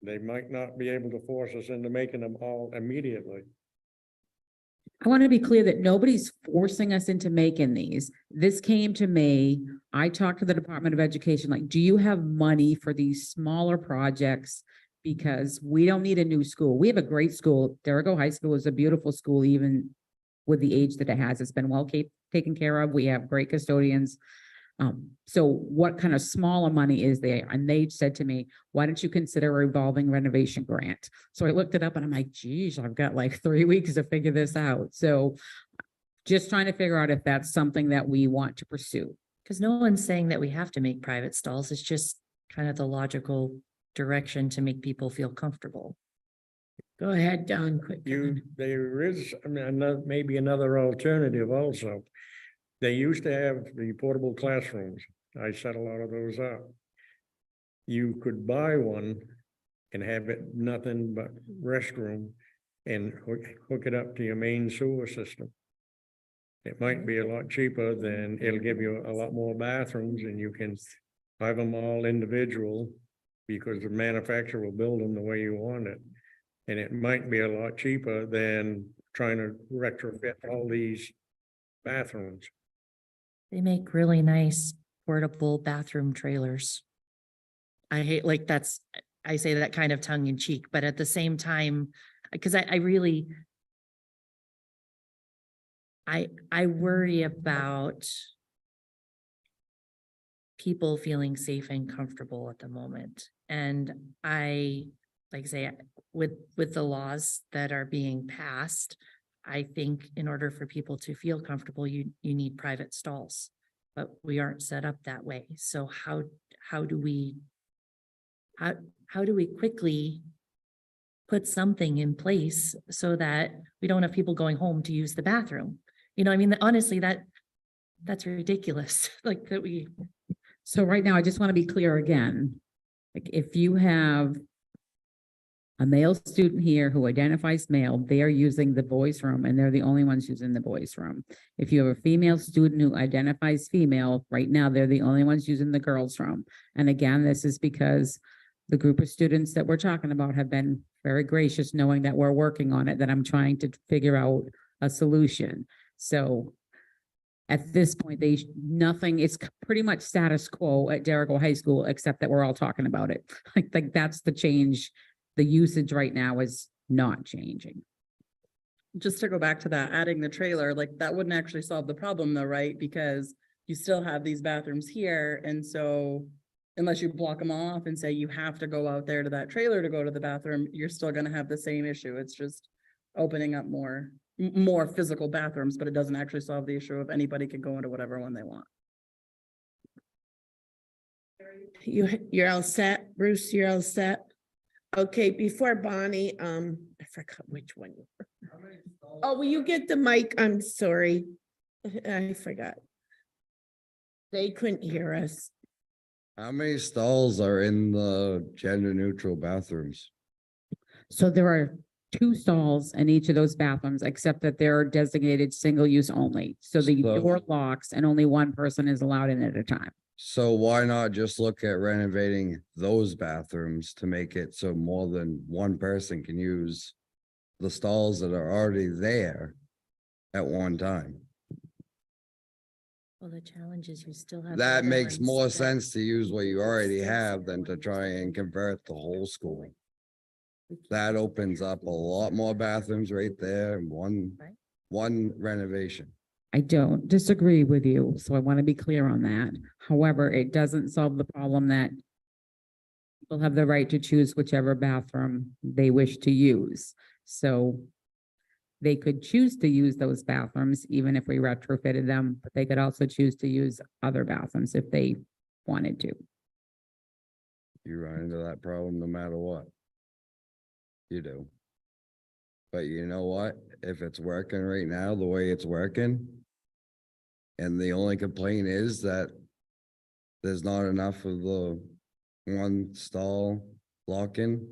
Speaker 15: they might not be able to force us into making them all immediately.
Speaker 10: I want to be clear that nobody's forcing us into making these. This came to me. I talked to the Department of Education, like, do you have money for these smaller projects? Because we don't need a new school. We have a great school. Darragh High School is a beautiful school, even with the age that it has. It's been well taken care of. We have great custodians. So what kind of smaller money is there? And they said to me, why don't you consider a revolving renovation grant? So I looked it up and I'm like, geez, I've got like 3 weeks to figure this out. So just trying to figure out if that's something that we want to pursue.
Speaker 13: Because no one's saying that we have to make private stalls. It's just kind of the logical direction to make people feel comfortable.
Speaker 1: Go ahead, Don, quick.
Speaker 15: There is, I mean, maybe another alternative also. They used to have the portable classrooms. I set a lot of those up. You could buy one and have it nothing but restroom and hook it up to your main sewer system. It might be a lot cheaper than, it'll give you a lot more bathrooms and you can have them all individual because the manufacturer will build them the way you want it. And it might be a lot cheaper than trying to retrofit all these bathrooms.
Speaker 13: They make really nice portable bathroom trailers. I hate, like, I say that kind of tongue in cheek, but at the same time, because I really, I worry about people feeling safe and comfortable at the moment. And I, like I say, with the laws that are being passed, I think in order for people to feel comfortable, you need private stalls, but we aren't set up that way. So how do we quickly put something in place so that we don't have people going home to use the bathroom? You know, I mean, honestly, that's ridiculous. Like that we.
Speaker 10: So right now, I just want to be clear again. Like if you have a male student here who identifies male, they are using the boys' room and they're the only ones using the boys' room. If you have a female student who identifies female, right now, they're the only ones using the girls' room. And again, this is because the group of students that we're talking about have been very gracious, knowing that we're working on it, that I'm trying to figure out a solution. So at this point, nothing, it's pretty much status quo at Jericho High School, except that we're all talking about it. Like that's the change. The usage right now is not changing.
Speaker 17: Just to go back to that, adding the trailer, like that wouldn't actually solve the problem though, right? Because you still have these bathrooms here. And so unless you block them off and say you have to go out there to that trailer to go to the bathroom, you're still going to have the same issue. It's just opening up more physical bathrooms, but it doesn't actually solve the issue of anybody can go into whatever one they want.
Speaker 1: You're all set, Bruce, you're all set? Okay, before Bonnie, I forgot which one. Oh, will you get the mic? I'm sorry. I forgot. They couldn't hear us.
Speaker 6: How many stalls are in the gender neutral bathrooms?
Speaker 10: So there are 2 stalls in each of those bathrooms, except that they're designated single use only. So the door locks and only one person is allowed in at a time.
Speaker 6: So why not just look at renovating those bathrooms to make it so more than one person can use the stalls that are already there at one time?
Speaker 13: Well, the challenge is you still have.
Speaker 6: That
Speaker 13: other
Speaker 6: makes
Speaker 13: ones
Speaker 6: more
Speaker 13: that-
Speaker 6: sense to use what you already have than to try and convert the whole school. That opens up a lot more bathrooms right there, and one renovation.
Speaker 10: I don't disagree with you, so I want to be clear on that. However, it doesn't solve the problem that people have the right to choose whichever bathroom they wish to use. So they could choose to use those bathrooms even if we retrofitted them, but they could also choose to use other bathrooms if they wanted to.
Speaker 6: You run into that problem no matter what. You do. But you know what? If it's working right now, the way it's working, and the only complaint is that there's not enough of the one stall lock-in,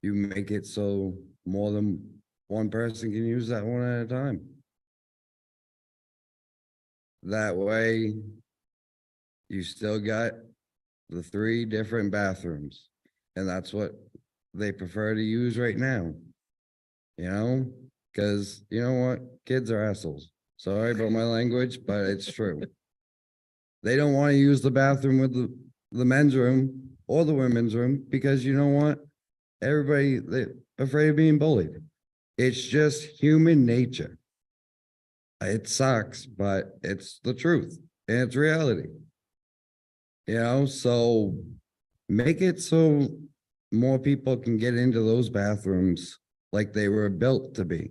Speaker 6: you make it so more than one person can use that one at a time. That way, you still got the 3 different bathrooms, and that's what they prefer to use right now. You know, because you know what? Kids are assholes. Sorry about my language, but it's true. They don't want to use the bathroom with the men's room or the women's room because you know what? They're afraid of being bullied. It's just human nature. It sucks, but it's the truth and it's reality. You know, so make it so more people can get into those bathrooms like they were built to be.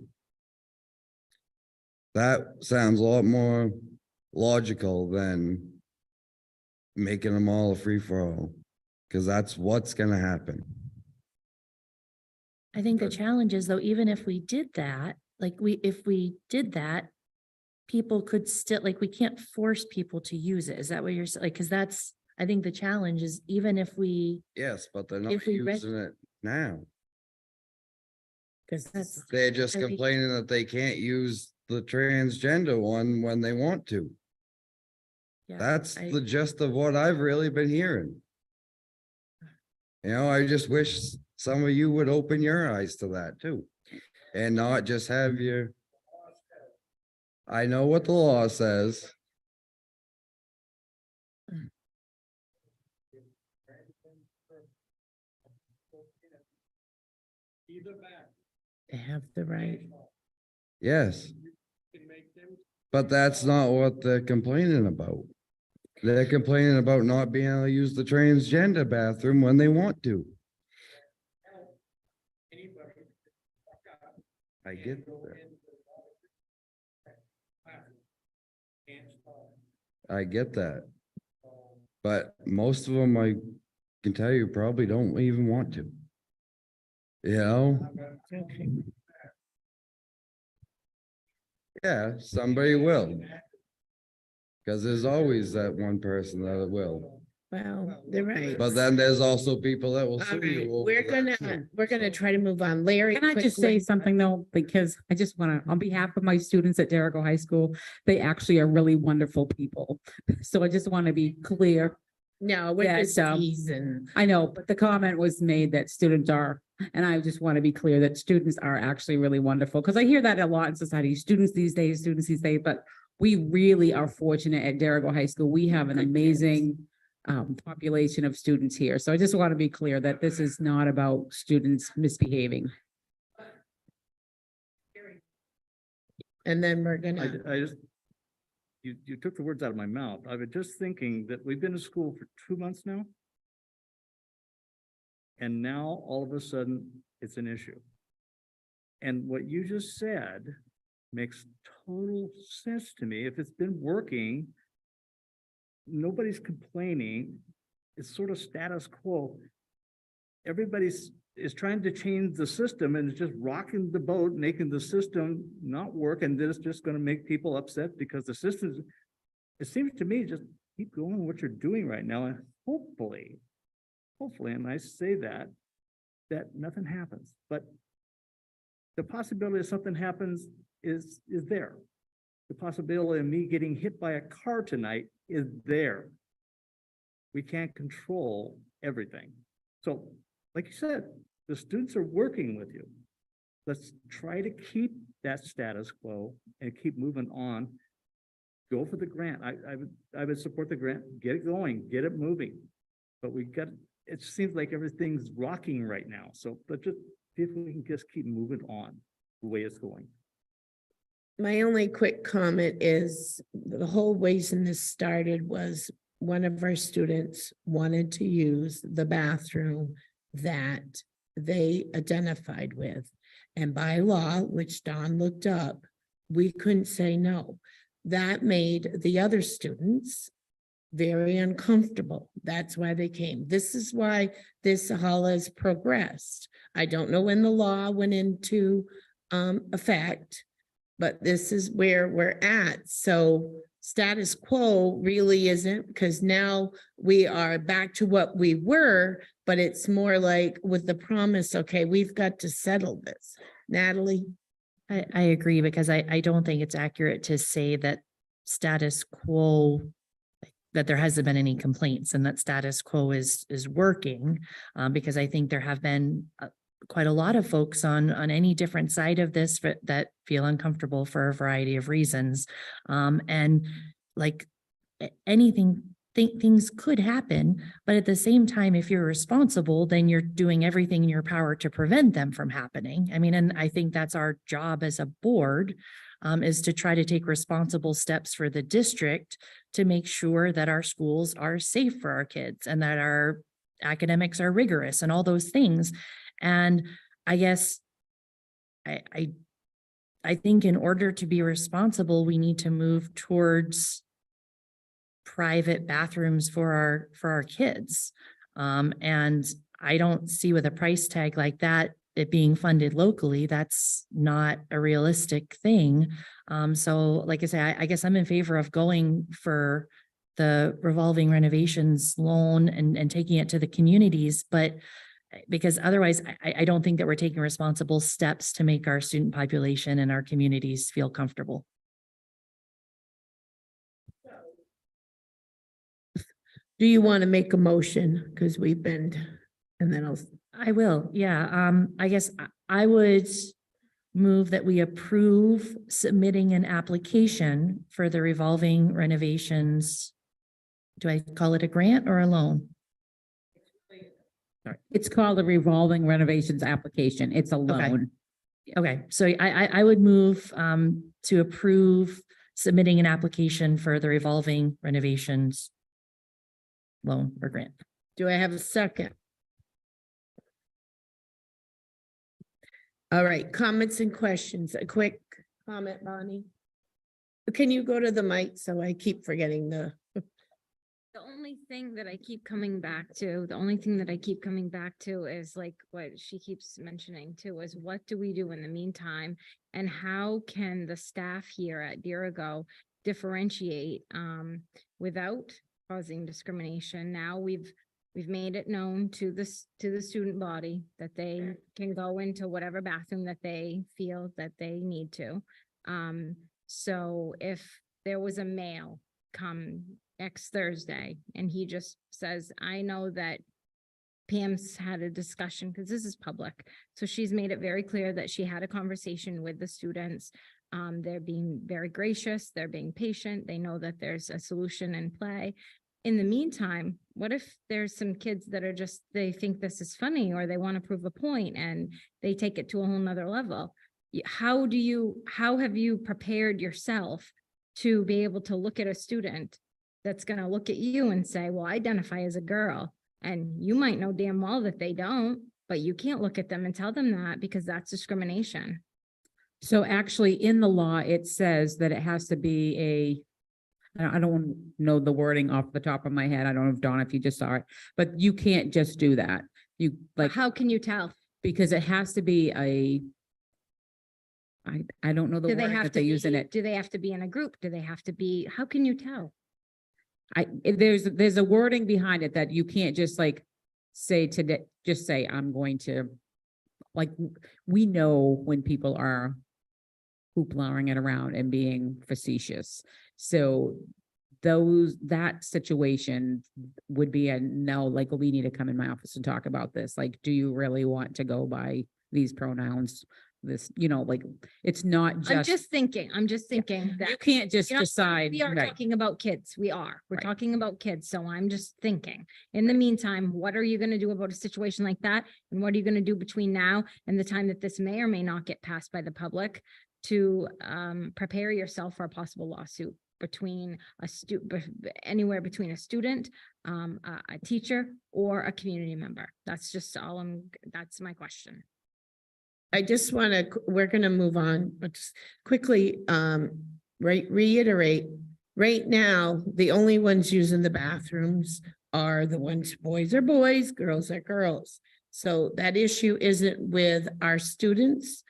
Speaker 6: That sounds a lot more logical than making them all a free for all. Cause that's what's gonna happen.
Speaker 13: I think the challenge is though, even if we did that, like if we did that, people could still, like, we can't force people to use it. Is that what you're saying? Like, cause that's, I think the challenge is even if we,
Speaker 6: Yes, but they're not
Speaker 13: If we
Speaker 6: using it now.
Speaker 1: Cause
Speaker 13: that's,
Speaker 6: They're just
Speaker 13: I think-
Speaker 6: complaining that they can't use the transgender one when they want to.
Speaker 13: yeah,
Speaker 6: That's
Speaker 13: I-
Speaker 6: the gist of what I've really been hearing. You know, I just wish some of you would open your eyes to that too. And not just have your. I know what the law says.
Speaker 1: they have the right.
Speaker 6: Yes. But that's not what they're complaining about. They're complaining about not being able to use the transgender bathroom when they want to. I get that. I get that. But most of them, I can tell you, probably don't even want to. You know?
Speaker 1: Okay.
Speaker 6: Yeah, somebody will. Because there's always that one person that will.
Speaker 1: Well, they're right.
Speaker 6: But then there's also people that will
Speaker 1: All
Speaker 6: sue
Speaker 1: right,
Speaker 6: you. over
Speaker 1: we're
Speaker 6: that,
Speaker 1: gonna,
Speaker 6: too.
Speaker 1: we're gonna try to move on. Larry.
Speaker 10: Can I just say
Speaker 1: quickly.
Speaker 10: something though? Because I just want to, on behalf of my students at Jericho High School, they actually are really wonderful people. So I just want to be clear.
Speaker 1: No, we're
Speaker 10: Yeah,
Speaker 1: just
Speaker 10: so-
Speaker 1: teasing.
Speaker 10: I know, but the comment was made that students are, and I just want to be clear that students are actually really wonderful. Because I hear that a lot in society, students these days, but we really are fortunate at Jericho High School. We have an amazing population of students here. So I just want to be clear that this is not about students misbehaving.
Speaker 1: And then we're gonna,
Speaker 16: I just, you took the words out of my mouth. I was just thinking that we've been in school for 2 months now. And now all of a sudden, it's an issue. And what you just said makes total sense to me. If it's been working, nobody's complaining. It's sort of status quo. Everybody's is trying to change the system and it's just rocking the boat, making the system not work. And this is just going to make people upset because the systems, it seems to me, just keep going what you're doing right now. And hopefully, and I say that nothing happens, but the possibility of something happens is there. The possibility of me getting hit by a car tonight is there. We can't control everything. So, like you said, the students are working with you. Let's try to keep that status quo and keep moving on. Go for the grant. I would support the grant. Get it going, get it moving. But it seems like everything's rocking right now. So let's just see if we can just keep moving on the way it's going.
Speaker 1: my only quick comment is the whole reason this started was one of our students wanted to use the bathroom that they identified with. And by law, which Don looked up, we couldn't say no. That made the other students very uncomfortable. That's why they came. This is why this all has progressed. I don't know when the law went into effect, but this is where we're at. So status quo really isn't, because now we are back to what we were, but it's more like with the promise, okay, we've got to settle this. Natalie?
Speaker 13: I agree, because I don't think it's accurate to say that status quo, that there hasn't been any complaints and that status quo is working. Because I think there have been quite a lot of folks on any different side of this that feel uncomfortable for a variety of reasons. And like anything, things could happen, but at the same time, if you're responsible, then you're doing everything in your power to prevent them from happening. I mean, and I think that's our job as a board, is to try to take responsible steps for the district to make sure that our schools are safe for our kids and that our academics are rigorous and all those things. And I guess I think in order to be responsible, we need to move towards private bathrooms for our kids. And I don't see with a price tag like that, it being funded locally, that's not a realistic thing. So like I say, I guess I'm in favor of going for the revolving renovations loan and taking it to the communities, but because otherwise I don't think that we're taking responsible steps to make our student population and our communities feel comfortable.
Speaker 1: Do you want to make a motion? Because we've been, and then
Speaker 13: I will, yeah. I guess I would move that we approve submitting an application for the revolving renovations. Do I call it a grant or a loan?
Speaker 10: It's called a revolving renovations application. It's a loan.
Speaker 13: Okay, so I would move to approve submitting an application for the revolving renovations loan or grant.
Speaker 1: do I have a second? All right, comments and questions. A quick comment, Bonnie. Can you go to the mic? So I keep forgetting the.
Speaker 7: The only thing that I keep coming back to, is like what she keeps mentioning too, is what do we do in the meantime? And how can the staff here at Dirigo differentiate without causing discrimination? Now we've made it known to the student body that they can go into whatever bathroom that they feel that they need to. So if there was a male come next Thursday and he just says, I know that Pam's had a discussion, because this is public, so she's made it very clear that she had a conversation with the students. They're being very gracious, they're being patient, they know that there's a solution in play. In the meantime, what if there's some kids that are just, they think this is funny or they want to prove a point and they take it to a whole nother level? How have you prepared yourself to be able to look at a student that's going to look at you and say, well, I identify as a girl, and you might know damn well that they don't, but you can't look at them and tell them that because that's discrimination.
Speaker 10: So actually in the law, it says that it has to be I don't know the wording off the top of my head. I don't know if Dawn, if you just saw it, but you can't just do that. You like,
Speaker 7: How can you tell?
Speaker 10: because it has to be I don't know the
Speaker 7: Do they
Speaker 10: wording
Speaker 7: have
Speaker 10: that
Speaker 7: to
Speaker 10: they use in
Speaker 7: be,
Speaker 10: it.
Speaker 7: do they have to be in a group? Do they have to be, how can you tell?
Speaker 10: There's a wording behind it that you can't just like say today, just say, I'm going to, like, we know when people are hoopla-ing it around and being facetious. So that situation would be a no, like, we need to come in my office and talk about this. Like, do you really want to go by these pronouns? This, like, it's not just.
Speaker 7: I'm just thinking that.
Speaker 10: You can't just decide.
Speaker 7: We are
Speaker 10: right.
Speaker 7: talking about kids. We're
Speaker 10: Right.
Speaker 7: talking about kids. So I'm just thinking, in the meantime, what are you going to do about a situation like that? And what are you going to do between now and the time that this may or may not get passed by the public to prepare yourself for a possible lawsuit between anywhere between a student, a teacher, or a community member? That's just that's my question.
Speaker 1: I just want to, we're going to move on, but just quickly, reiterate, right now, the only ones using the bathrooms are the ones, boys are boys, girls are girls. So that issue isn't with our students.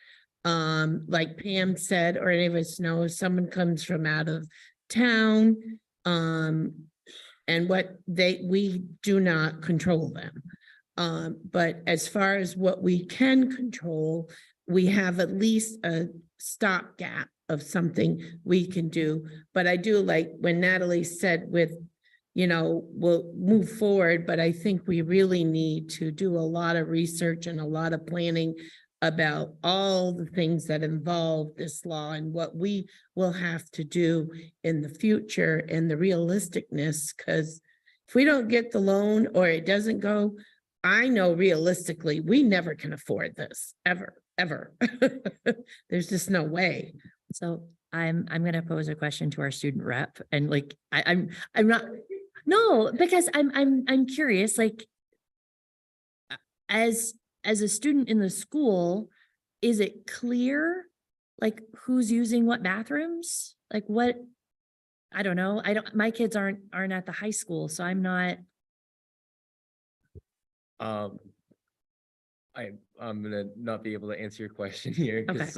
Speaker 1: Like Pam said, or any of us know, if someone comes from out of town, and we do not control them. But as far as what we can control, we have at least a stopgap of something we can do. But I do like when Natalie said we'll move forward, but I think we really need to do a lot of research and a lot of planning about all the things that involve this law and what we will have to do in the future and the realisticness, because if we don't get the loan or it doesn't go, I know realistically, we never can afford this, ever. There's just no way.
Speaker 13: So I'm going to pose a question to our student rep, and like, I'm not, no, because I'm curious, like, as a student in the school, is it clear like who's using what bathrooms? Like what, I don't know. My kids aren't at the high school, so I'm not,
Speaker 14: I'm gonna not be able to answer your question here, because,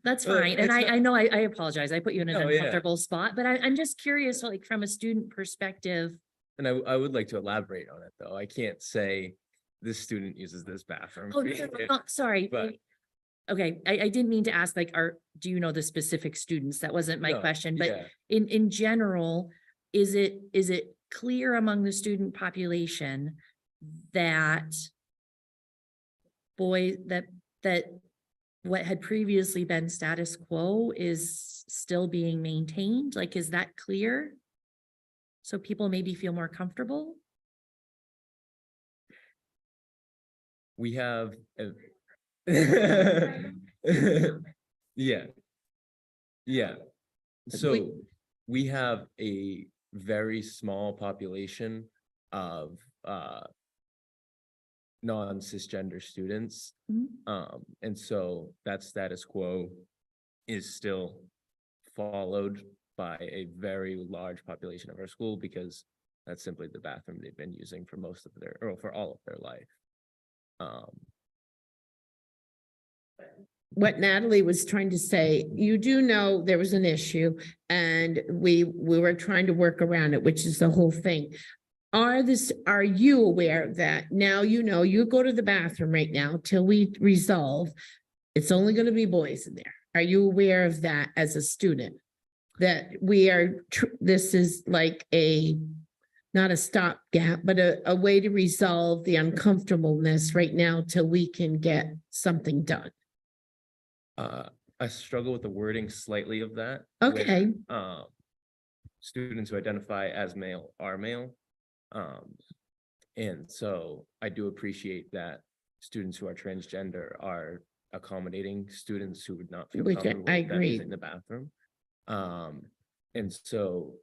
Speaker 13: that's
Speaker 14: Well,
Speaker 13: fine. And
Speaker 14: it's not-
Speaker 13: I know I apologize. I put you in an
Speaker 14: No, yeah.
Speaker 13: uncomfortable spot, but I'm just curious, like from a student perspective.
Speaker 14: And I would like to elaborate on it, though. I can't say this student uses this bathroom.
Speaker 13: Oh, no, sorry.
Speaker 14: But-
Speaker 13: Okay, I didn't mean to ask, like, do you know the specific students? That wasn't my
Speaker 14: No,
Speaker 13: question, but
Speaker 14: yeah.
Speaker 13: in general, is it clear among the student population that that what had previously been status quo is still being maintained? Like, is that clear? So people maybe feel more comfortable?
Speaker 14: We have. Yeah. Yeah. So we have a very small population of non-cisgender students. And so that status quo is still followed by a very large population of our school, because that's simply the bathroom they've been using for most of their, or for all of their life.
Speaker 1: What Natalie was trying to say, you do know there was an issue and we were trying to work around it, which is the whole thing. Are you aware that now, you go to the bathroom right now till we resolve, it's only going to be boys in there. Are you aware of that as a student? That this is like not a stopgap, but a way to resolve the uncomfortableness right now till we can get something done.
Speaker 14: I struggle with the wording slightly of that.
Speaker 1: Okay.
Speaker 14: where, students who identify as male are male. And so I do appreciate that students who are transgender are accommodating students who would not feel comfortable
Speaker 1: I
Speaker 14: with them
Speaker 1: agree.
Speaker 14: using the bathroom. And so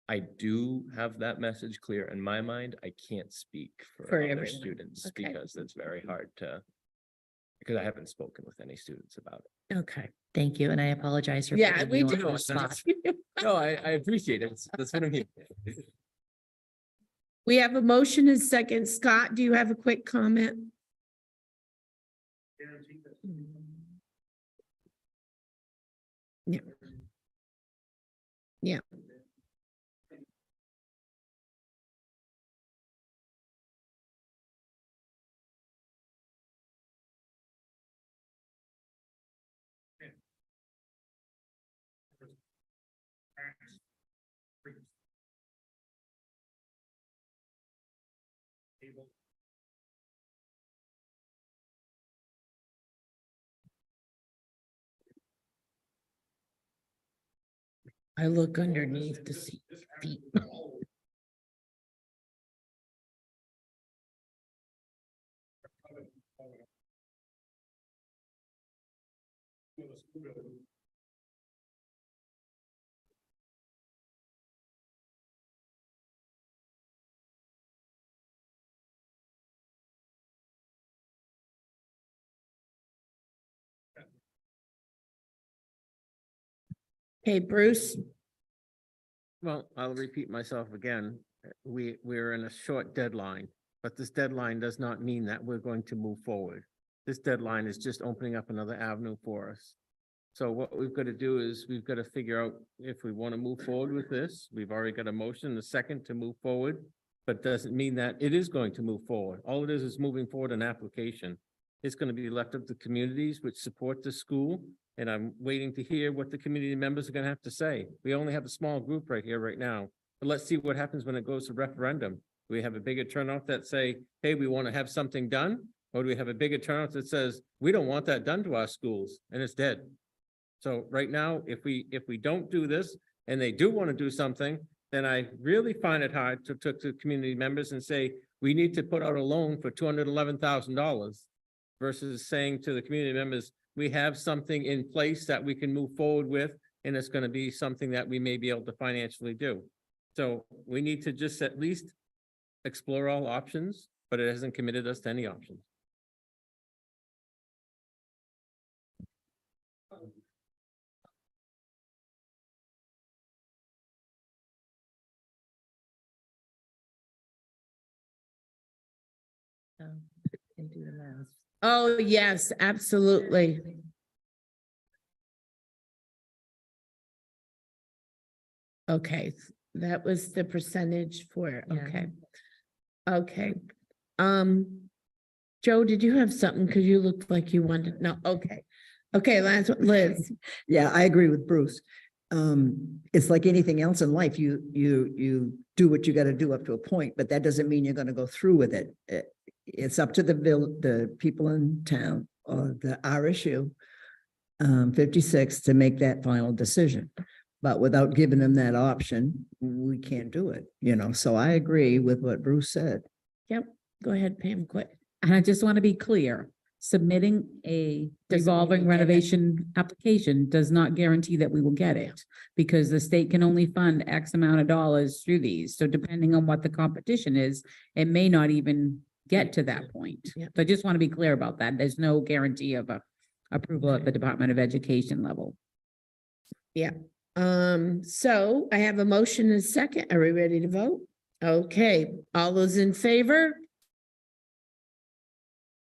Speaker 14: I do have that message clear in my mind. I can't speak for
Speaker 1: For
Speaker 14: other
Speaker 1: everyone.
Speaker 14: students,
Speaker 1: Okay.
Speaker 14: because it's very hard because I haven't spoken with any students about it.
Speaker 1: Okay.
Speaker 13: Thank you, and I apologize for.
Speaker 1: Yeah,
Speaker 13: putting
Speaker 1: we
Speaker 13: you on
Speaker 1: do.
Speaker 13: the spot.
Speaker 14: No, I appreciate it. That's what I mean.
Speaker 1: We have a motion and second. Scott, do you have a quick comment? Yeah. Yeah. I look underneath to see feet. Okay, Bruce.
Speaker 9: Well, I'll repeat myself again. We're in a short deadline, but this deadline does not mean that we're going to move forward. This deadline is just opening up another avenue for us. So what we've got to do is we've got to figure out if we want to move forward with this. We've already got a motion, the second to move forward, but doesn't mean that it is going to move forward. All it is moving forward an application. It's going to be left up to communities which support the school. And I'm waiting to hear what the community members are going to have to say. We only have a small group right here right now, but let's see what happens when it goes to referendum. We have a bigger turnout that say, hey, we want to have something done. Or do we have a bigger turnout that says, we don't want that done to our schools, and it's dead. So right now, if we don't do this and they do want to do something, then I really find it hard to talk to community members and say, we need to put out a loan for $211,000 versus saying to the community members, we have something in place that we can move forward with, and it's going to be something that we may be able to financially do. So we need to just at least explore all options, but it hasn't committed us to any options.
Speaker 13: Can do the math.
Speaker 1: Oh, yes, absolutely. Okay, that was the percentage for,
Speaker 13: Yeah.
Speaker 1: okay. Okay. Joe, did you have something? Cause you looked like you wanted, no, okay. Okay, last one, Liz.
Speaker 12: Yeah, I agree with Bruce. It's like anything else in life. You do what you got to do up to a point, but that doesn't mean you're going to go through with it. It's up to the people in town or the RSU 56 to make that final decision. But without giving them that option, we can't do it, you know? So I agree with what Bruce said.
Speaker 1: Yep, go ahead, Pam, quick.
Speaker 10: And I just want to be clear, submitting a
Speaker 1: Doesn't mean
Speaker 10: revolving
Speaker 1: you get it.
Speaker 10: renovation application does not guarantee that we will get it. Because the state can only fund X amount of dollars through these. So depending on what the competition is, it may not even get to that point.
Speaker 1: Yep.
Speaker 10: So I just want to be clear about that. There's no guarantee of approval at the Department of Education level.
Speaker 1: Yeah. So I have a motion and a second. Are we ready to vote? Okay, all those in favor?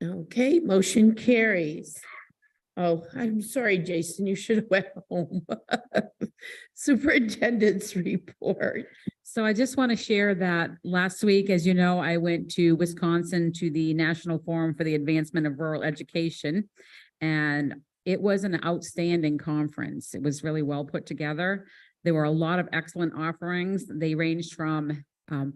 Speaker 1: Okay, motion carries. Oh, I'm sorry, Jason, you should have went home. Superintendent's report.
Speaker 10: So I just want to share that last week, as you know, I went to Wisconsin to the National Forum for the Advancement of Rural Education. And it was an outstanding conference. It was really well put together. There were a lot of excellent offerings. They ranged from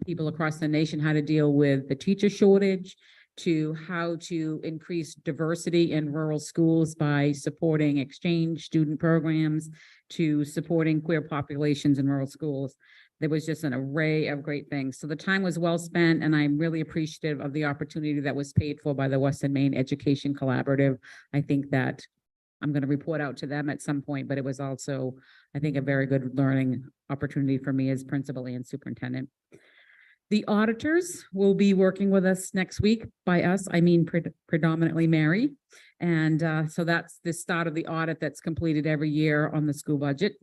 Speaker 10: people across the nation, how to deal with the teacher shortage, to how to increase diversity in rural schools by supporting exchange student programs, to supporting queer populations in rural schools. There was just an array of great things. So the time was well spent, and I'm really appreciative of the opportunity that was paid for by the Western Maine Education Collaborative. I think that I'm going to report out to them at some point, but it was also, I think, a very good learning opportunity for me as principal and superintendent. The auditors will be working with us next week. By us, I mean predominantly Mary. And so that's the start of the audit that's completed every year on the school budget.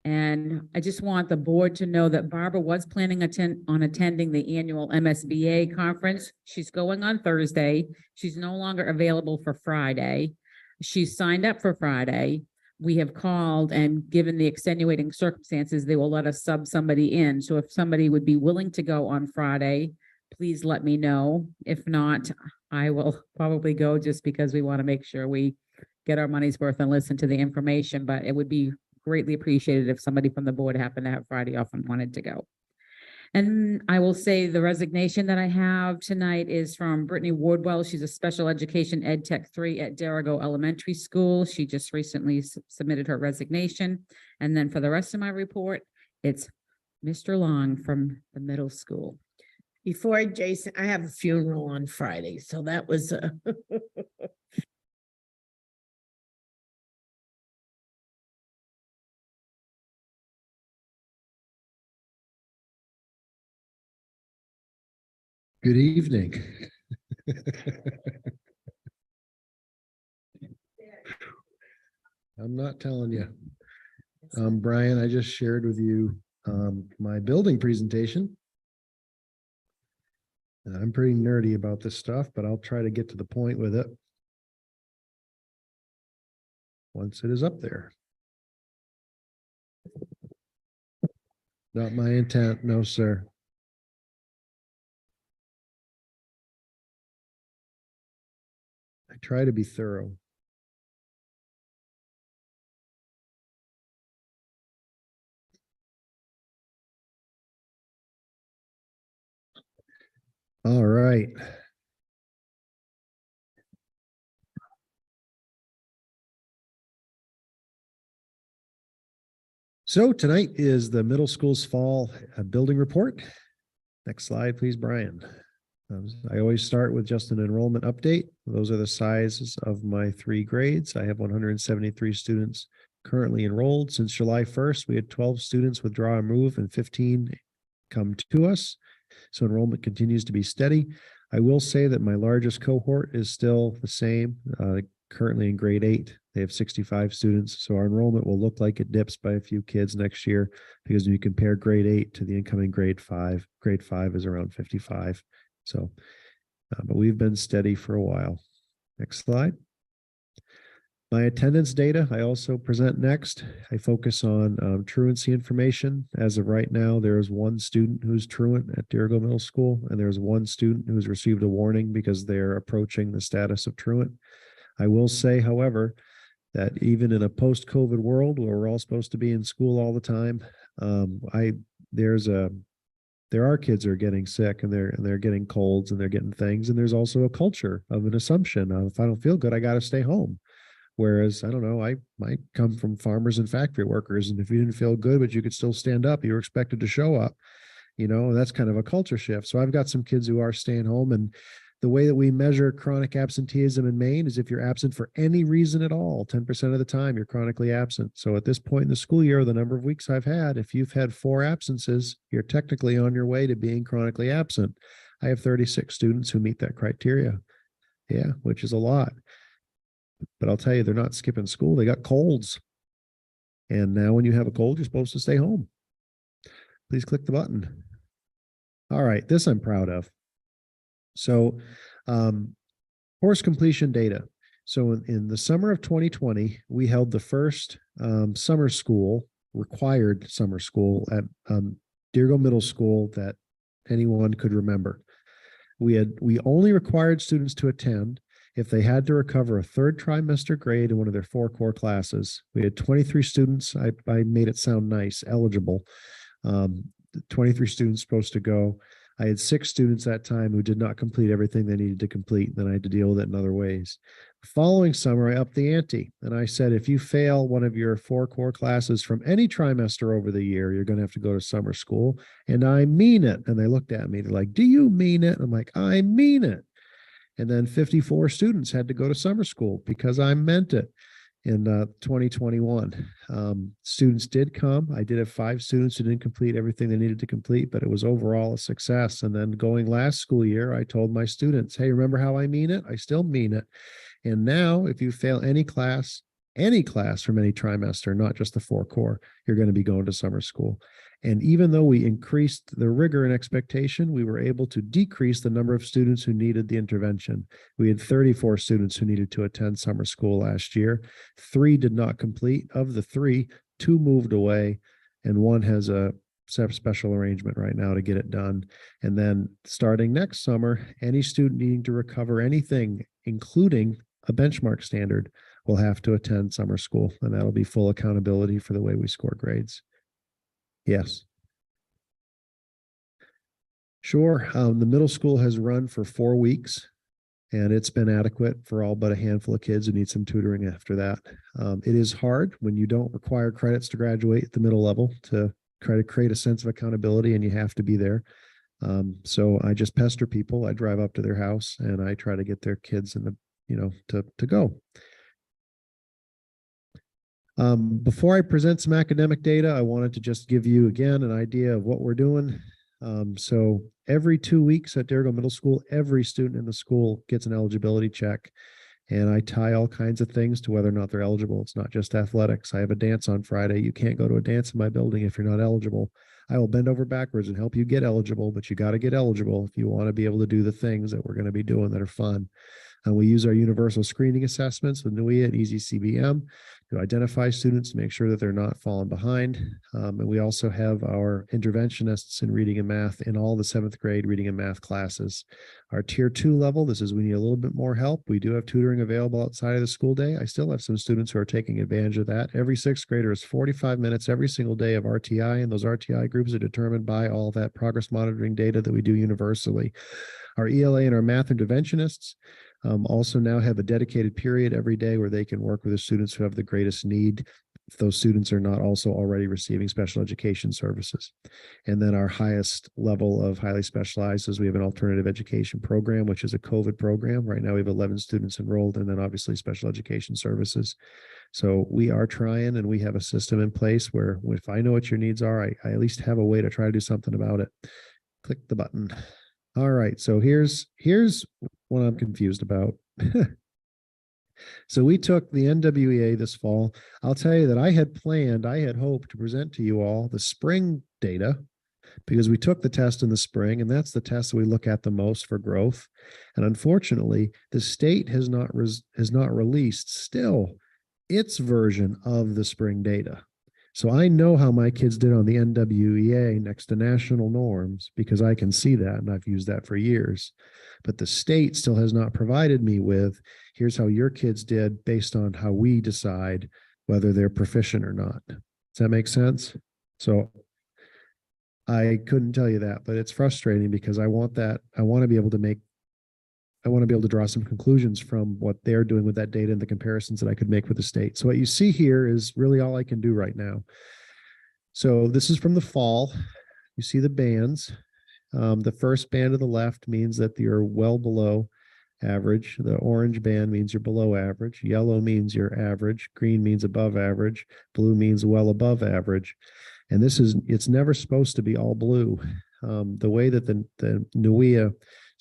Speaker 10: And I just want the board to know that Barbara was planning on attending the annual MSBA conference. She's going on Thursday. She's no longer available for Friday. She's signed up for Friday. We have called, and given the extenuating circumstances, they will let us sub somebody in. So if somebody would be willing to go on Friday, please let me know. If not, I will probably go, just because we want to make sure we get our money's worth and listen to the information. But it would be greatly appreciated if somebody from the board happened to have Friday off and wanted to go. And I will say the resignation that I have tonight is from Brittany Wardwell. She's a special education ed tech 3 at Derigo Elementary School. She just recently submitted her resignation. And then for the rest of my report, it's Mr. Long from the middle school.
Speaker 1: Before Jason, I have a funeral on Friday, so that was
Speaker 5: Good evening. I'm not telling you. Brian, I just shared with you my building presentation. And I'm pretty nerdy about this stuff, but I'll try to get to the point with it once it is up there. Not my intent, no, sir. I try to be thorough. All right. So tonight is the middle school's fall building report. Next slide, please, Brian. I always start with just an enrollment update. Those are the sizes of my 3 grades. I have 173 students currently enrolled. Since July 1st, we had 12 students withdraw and move and 15 come to us. So enrollment continues to be steady. I will say that my largest cohort is still the same, currently in grade 8. They have 65 students. So our enrollment will look like it dips by a few kids next year, because when you compare grade 8 to the incoming grade 5 is around 55. So but we've been steady for a while. Next slide. My attendance data, I also present next. I focus on truancy information. As of right now, there is one student who's truant at Deergo Middle School, and there's one student who's received a warning because they're approaching the status of truant. I will say, however, that even in a post-COVID world where we're all supposed to be in school all the time, there are kids who are getting sick and they're getting colds and they're getting things. And there's also a culture of an assumption of, if I don't feel good, I got to stay home. Whereas, I don't know, I might come from farmers and factory workers, and if you didn't feel good, but you could still stand up, you were expected to show up, that's kind of a culture shift. So I've got some kids who are staying home, and the way that we measure chronic absenteeism in Maine is if you're absent for any reason at all, 10% of the time you're chronically absent. So at this point in the school year, the number of weeks I've had, if you've had 4 absences, you're technically on your way to being chronically absent. I have 36 students who meet that criteria. Yeah, which is a lot. But I'll tell you, they're not skipping school. They got colds. And now when you have a cold, you're supposed to stay home. Please click the button. All right, this I'm proud of. So course completion data. So in the summer of 2020, we held the first summer school, required summer school at Deergo Middle School that anyone could remember. We only required students to attend if they had to recover a 3rd trimester grade in one of their 4 core classes. We had 23 students. I made it sound nice, eligible. 23 students supposed to go. I had 6 students that time who did not complete everything they needed to complete. Then I had to deal with it in other ways. The following summer, I upped the ante and I said, if you fail one of your 4 core classes from any trimester over the year, you're going to have to go to summer school. And I mean it. And they looked at me, they're like, do you mean it? I'm like, I mean it. And then 54 students had to go to summer school because I meant it in 2021. Students did come. I did have 5 students who didn't complete everything they needed to complete, but it was overall a success. And then going last school year, I told my students, hey, remember how I mean it? I still mean it. And now if you fail any class from any trimester, not just the 4 core, you're going to be going to summer school. And even though we increased the rigor and expectation, we were able to decrease the number of students who needed the intervention. We had 34 students who needed to attend summer school last year. 3 did not complete. Of the 3, 2 moved away, and 1 has a special arrangement right now to get it done. And then starting next summer, any student needing to recover anything, including a benchmark standard, will have to attend summer school, and that'll be full accountability for the way we score grades. Yes. Sure. The middle school has run for 4 weeks, and it's been adequate for all but a handful of kids who need some tutoring after that. It is hard when you don't require credits to graduate at the middle level to try to create a sense of accountability, and you have to be there. So I just pester people. I drive up to their house and I try to get their kids in the, to go. Before I present some academic data, I wanted to just give you again an idea of what we're doing. So every 2 weeks at Deergo Middle School, every student in the school gets an eligibility check, and I tie all kinds of things to whether or not they're eligible. It's not just athletics. I have a dance on Friday. You can't go to a dance in my building if you're not eligible. I will bend over backwards and help you get eligible, but you got to get eligible if you want to be able to do the things that we're going to be doing that are fun. And we use our universal screening assessments with NUIA and Easy CBM to identify students to make sure that they're not falling behind. And we also have our interventionists in reading and math in all the 7th grade reading and math classes. Our tier 2 level, this is we need a little bit more help. We do have tutoring available outside of the school day. I still have some students who are taking advantage of that. Every 6th grader is 45 minutes every single day of RTI, and those RTI groups are determined by all that progress monitoring data that we do universally. Our ELA and our math interventionists also now have a dedicated period every day where they can work with the students who have the greatest need, if those students are not also already receiving special education services. And then our highest level of highly specialized is we have an alternative education program, which is a COVID program. Right now we have 11 students enrolled, and then obviously special education services. So we are trying, and we have a system in place where if I know what your needs are, I at least have a way to try to do something about it. Click the button. All right, so here's what I'm confused about. So we took the NWEA this fall. I'll tell you that I had hoped to present to you all the spring data, because we took the test in the spring, and that's the test that we look at the most for growth. And unfortunately, the state has not released still its version of the spring data. So I know how my kids did on the NWEA next to national norms because I can see that, and I've used that for years. But the state still has not provided me with, here's how your kids did based on how we decide whether they're proficient or not. Does that make sense? So I couldn't tell you that, but it's frustrating because I want to be able to draw some conclusions from what they're doing with that data and the comparisons that I could make with the state. So what you see here is really all I can do right now. So this is from the fall. You see the bands. The first band to the left means that you're well below average. The orange band means you're below average. Yellow means you're average. Green means above average. Blue means well above average. And it's never supposed to be all blue. The way that the NWEA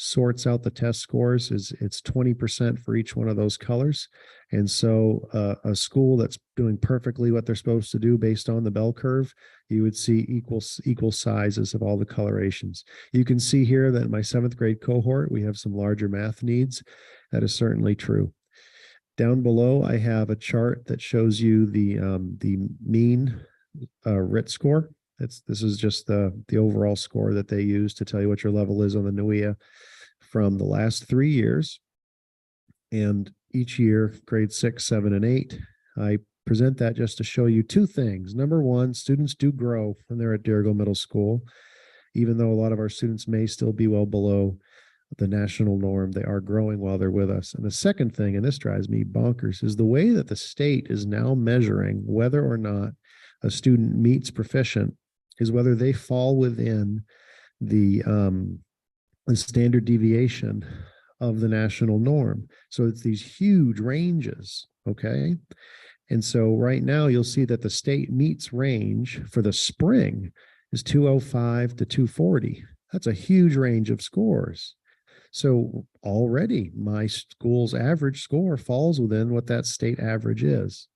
Speaker 5: sorts out the test scores is it's 20% for each one of those colors. And so a school that's doing perfectly what they're supposed to do based on the bell curve, you would see equal sizes of all the colorations. You can see here that in my 7th grade cohort, we have some larger math needs. That is certainly true. Down below, I have a chart that shows you the mean RIT score. This is just the overall score that they use to tell you what your level is on the NWEA from the last 3 years. And each year, grade 6, 7, and 8, I present that just to show you two things. Number one, students do grow when they're at Deergo Middle School. Even though a lot of our students may still be well below the national norm, they are growing while they're with us. And the second thing, and this drives me bonkers, is the way that the state is now measuring whether or not a student meets proficient is whether they fall within the standard deviation of the national norm. So it's these huge ranges, okay? And so right now you'll see that the state meets range for the spring is 205 to 240. That's a huge range of scores. So already my school's average score falls within what that state average is.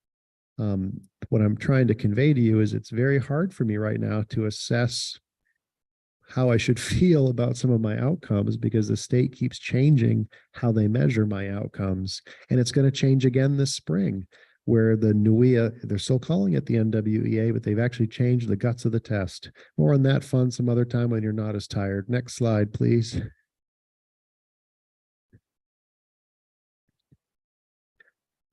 Speaker 5: What I'm trying to convey to you is it's very hard for me right now to assess how I should feel about some of my outcomes because the state keeps changing how they measure my outcomes. And it's going to change again this spring, where the NWEA, they're still calling it the NWEA, but they've actually changed the guts of the test. More on that fun some other time when you're not as tired. Next slide, please.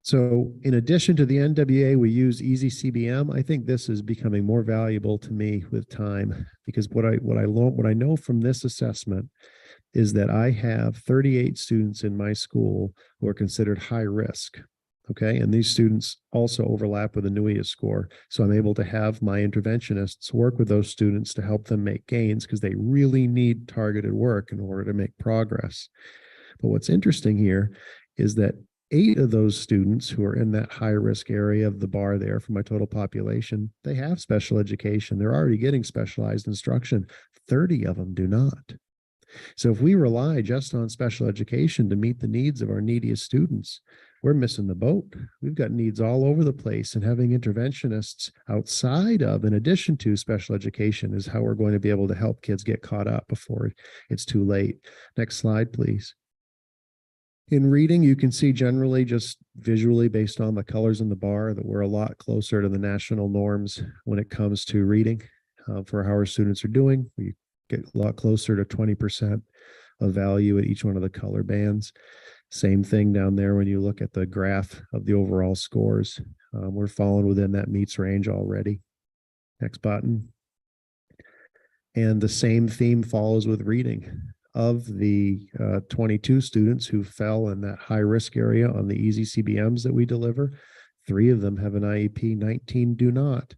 Speaker 5: So in addition to the NWA, we use Easy CBM. I think this is becoming more valuable to me with time because what I know from this assessment is that I have 38 students in my school who are considered high risk. Okay, and these students also overlap with the NWEA score. So I'm able to have my interventionists work with those students to help them make gains because they really need targeted work in order to make progress. But what's interesting here is that 8 of those students who are in that high risk area of the bar there for my total population, they have special education. They're already getting specialized instruction. 30 of them do not. So if we rely just on special education to meet the needs of our neediest students, we're missing the boat. We've got needs all over the place, and having interventionists outside of, in addition to special education, is how we're going to be able to help kids get caught up before it's too late. Next slide, please. In reading, you can see generally just visually based on the colors in the bar that we're a lot closer to the national norms when it comes to reading for how our students are doing. We get a lot closer to 20% of value at each one of the color bands. Same thing down there when you look at the graph of the overall scores. We're falling within that meets range already. Next button. And the same theme follows with reading. Of the 22 students who fell in that high risk area on the Easy CBMs that we deliver, 3 of them have an IEP, 19 do not.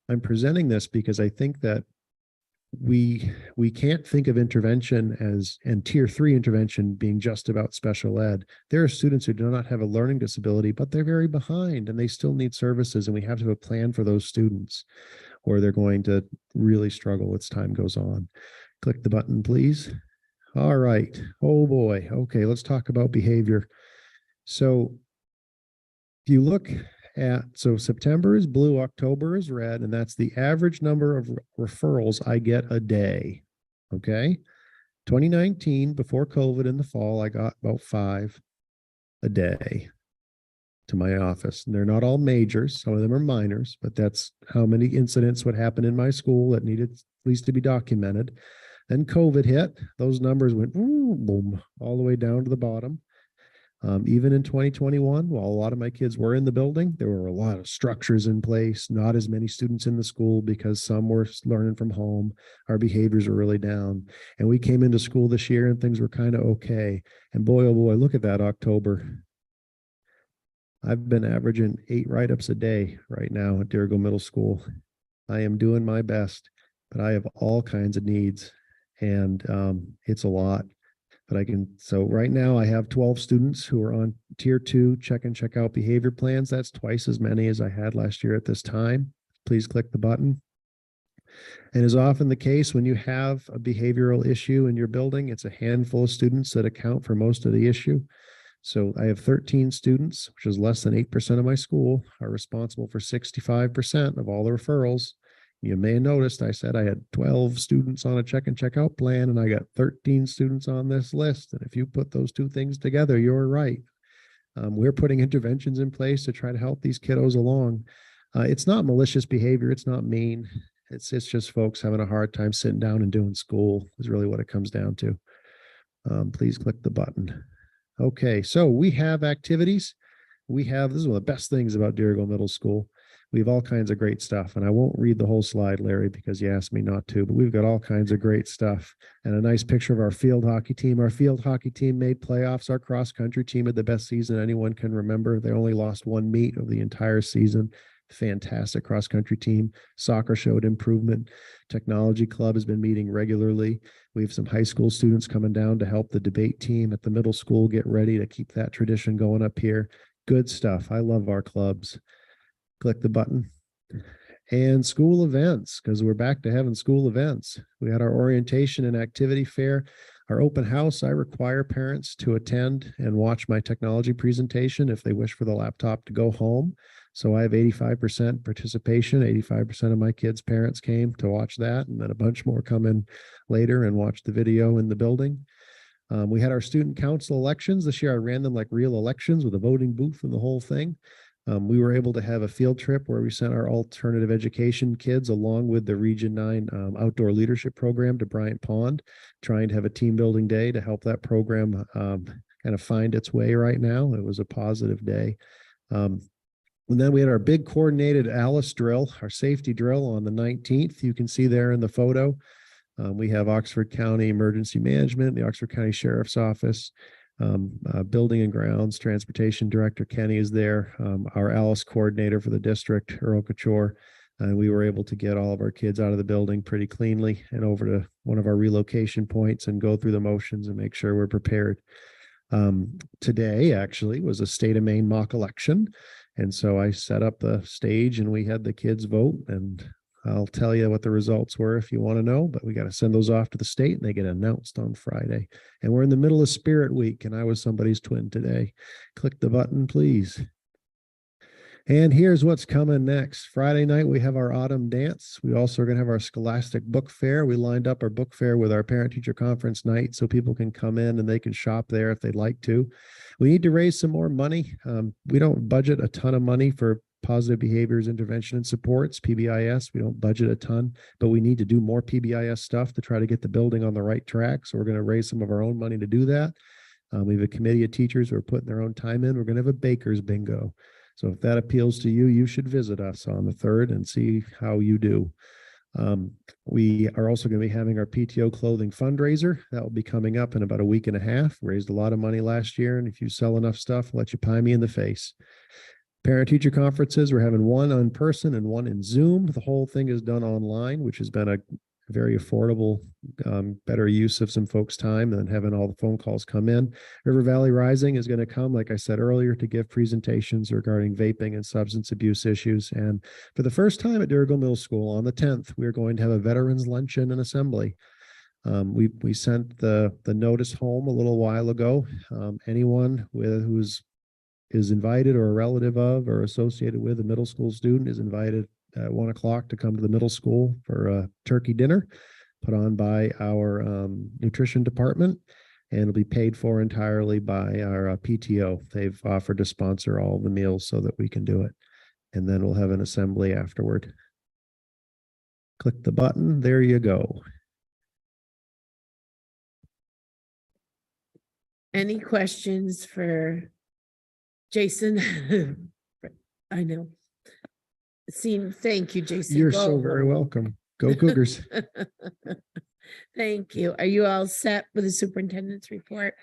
Speaker 5: I'm presenting this because I think that we can't think of intervention and tier 3 intervention being just about special ed. There are students who do not have a learning disability, but they're very behind and they still need services, and we have to have a plan for those students or they're going to really struggle as time goes on. Click the button, please. All right. Oh boy. Okay, let's talk about behavior. So if you look so September is blue, October is red, and that's the average number of referrals I get a day. Okay. 2019, before COVID in the fall, I got about 5 a day to my office. And they're not all majors. Some of them are minors, but that's how many incidents would happen in my school that needed at least to be documented. Then COVID hit, those numbers went boom, all the way down to the bottom. Even in 2021, while a lot of my kids were in the building, there were a lot of structures in place, not as many students in the school because some were learning from home. Our behaviors were really down. And we came into school this year and things were kind of okay. And boy, oh boy, look at that October. I've been averaging 8 write-ups a day right now at Deergo Middle School. I am doing my best, but I have all kinds of needs and it's a lot. But so right now I have 12 students who are on tier 2 check and check out behavior plans. That's twice as many as I had last year at this time. Please click the button. And as often the case, when you have a behavioral issue in your building, it's a handful of students that account for most of the issue. So I have 13 students, which is less than 8% of my school, are responsible for 65% of all the referrals. You may have noticed I said I had 12 students on a check and check out plan, and I got 13 students on this list. And if you put those two things together, you're right. We're putting interventions in place to try to help these kiddos along. It's not malicious behavior. It's not mean. It's just folks having a hard time sitting down and doing school is really what it comes down to. Please click the button. Okay, so we have activities. This is one of the best things about Deergo Middle School. We have all kinds of great stuff, and I won't read the whole slide, Larry, because you asked me not to, but we've got all kinds of great stuff and a nice picture of our field hockey team. Our field hockey team made playoffs. Our cross country team had the best season anyone can remember. They only lost 1 meet of the entire season. Fantastic cross country team. Soccer showed improvement. Technology club has been meeting regularly. We have some high school students coming down to help the debate team at the middle school get ready to keep that tradition going up here. Good stuff. I love our clubs. Click the button. And school events, because we're back to having school events. We had our orientation and activity fair. Our open house, I require parents to attend and watch my technology presentation if they wish for the laptop to go home. So I have 85% participation. 85% of my kids' parents came to watch that, and then a bunch more come in later and watch the video in the building. We had our student council elections. This year I ran them like real elections with a voting booth and the whole thing. We were able to have a field trip where we sent our alternative education kids along with the Region 9 outdoor leadership program to Bryant Pond, trying to have a team building day to help that program kind of find its way right now. It was a positive day. And then we had our big coordinated Alice drill, our safety drill on the 19th. You can see there in the photo. We have Oxford County Emergency Management, the Oxford County Sheriff's Office, Building and Grounds, Transportation Director Kenny is there, our Alice coordinator for the district, Earl Couture, and we were able to get all of our kids out of the building pretty cleanly and over to one of our relocation points and go through the motions and make sure we're prepared. Today actually was a state of Maine mock election. And so I set up the stage and we had the kids vote, and I'll tell you what the results were if you want to know, but we got to send those off to the state and they get announced on Friday. And we're in the middle of Spirit Week and I was somebody's twin today. Click the button, please. And here's what's coming next. Friday night, we have our autumn dance. We also are going to have our Scholastic Book Fair. We lined up our book fair with our parent-teacher conference night so people can come in and they can shop there if they'd like to. We need to raise some more money. We don't budget a ton of money for positive behaviors, intervention, and supports, PBIS. We don't budget a ton, but we need to do more PBIS stuff to try to get the building on the right track. So we're going to raise some of our own money to do that. We have a committee of teachers who are putting their own time in. We're going to have a baker's bingo. So if that appeals to you, you should visit us on the 3rd and see how you do. We are also going to be having our PTO clothing fundraiser. That will be coming up in about a week and a half. Raised a lot of money last year, and if you sell enough stuff, I'll let you pie me in the face. Parent-teacher conferences, we're having one in person and one in Zoom. The whole thing is done online, which has been a very affordable, better use of some folks' time than having all the phone calls come in. River Valley Rising is going to come, like I said earlier, to give presentations regarding vaping and substance abuse issues. And for the first time at Deergo Middle School on the 10th, we're going to have a veterans luncheon and assembly. We sent the notice home a little while ago. Anyone who's is invited or a relative of or associated with a middle school student is invited at 1 o'clock to come to the middle school for a turkey dinner put on by our nutrition department, and it'll be paid for entirely by our PTO. They've offered to sponsor all the meals so that we can do it. And then we'll have an assembly afterward. Click the button. There you go.
Speaker 1: Any questions for Jason? I know. Thank you, Jason.
Speaker 5: You're
Speaker 1: Go
Speaker 5: so very
Speaker 1: home.
Speaker 5: welcome. Go Cougars.
Speaker 1: Thank you. Are you all set with the superintendent's report?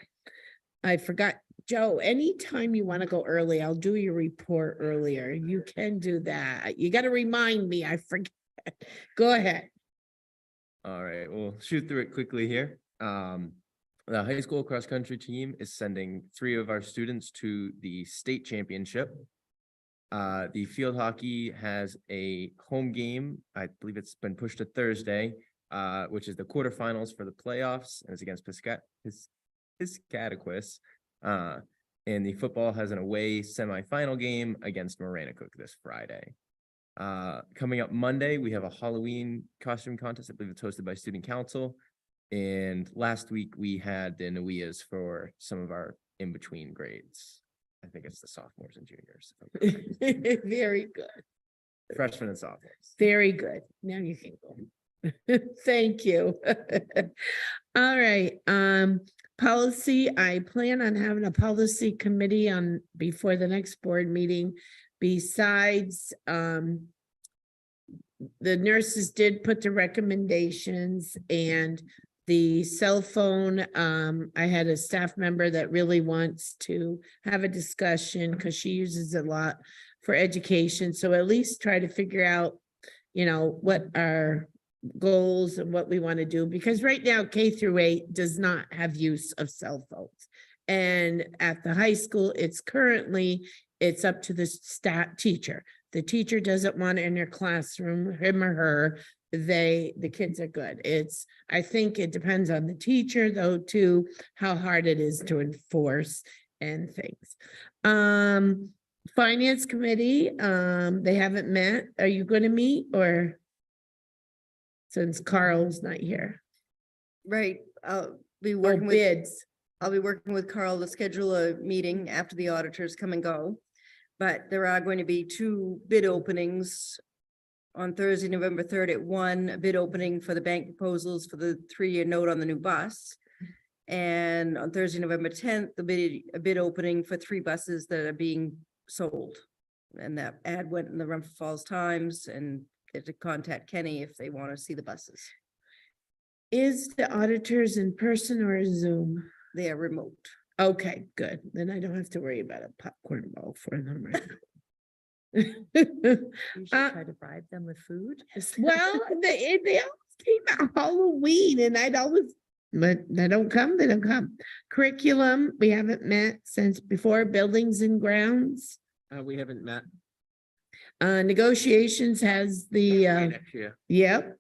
Speaker 1: I forgot, Joe, anytime you want to go early, I'll do your report earlier. You can do that. You got to remind me. I forget. Go ahead.
Speaker 14: All right, we'll shoot through it quickly here. The high school cross country team is sending 3 of our students to the state championship. The field hockey has a home game. I believe it's been pushed to Thursday, which is the quarterfinals for the playoffs, and it's against Piscataquis. And the football has an away semifinal game against Moranacook this Friday. Coming up Monday, we have a Halloween costume contest. I believe it's hosted by Student Council. And last week we had the Nuias for some of our in-between grades. I think it's the sophomores and juniors.
Speaker 1: Very good.
Speaker 14: Freshmen and sophomores.
Speaker 1: Very good. Now you can go. Thank you. All right. Policy, I plan on having a policy committee on before the next board meeting. Besides, the nurses did put the recommendations, and the cell phone, I had a staff member that really wants to have a discussion because she uses it a lot for education. So at least try to figure out, what our goals and what we want to do, because right now K-8 does not have use of cell phones. And at the high school, it's up to the teacher. The teacher doesn't want it in their classroom, him or her. The kids are good. I think it depends on the teacher though, too, how hard it is to enforce and things. Finance committee, they haven't met. Are you going to meet, or since Carl's not here?
Speaker 18: Right, I'll be
Speaker 1: Oh,
Speaker 18: working with,
Speaker 1: bids.
Speaker 18: I'll be working with Carl to schedule a meeting after the auditors come and go. But there are going to be 2 bid openings on Thursday, November 3rd at 1, a bid opening for the bank proposals for the 3-year note on the new bus. And on Thursday, November 10th, a bid opening for 3 buses that are being sold. And that ad went in the Rumford Falls Times, and to contact Kenny if they want to see the buses.
Speaker 1: Is the auditors in person or Zoom?
Speaker 18: They are remote.
Speaker 1: Okay, good. Then I don't have to worry about a popcorn ball for them. Right?
Speaker 13: You should try to bribe them with food.
Speaker 1: Well, they always came at Halloween, and but they don't come, they don't come. Curriculum, we haven't met since before. Buildings and grounds.
Speaker 9: We haven't met.
Speaker 1: Negotiations has the,
Speaker 9: Next year.
Speaker 1: yep.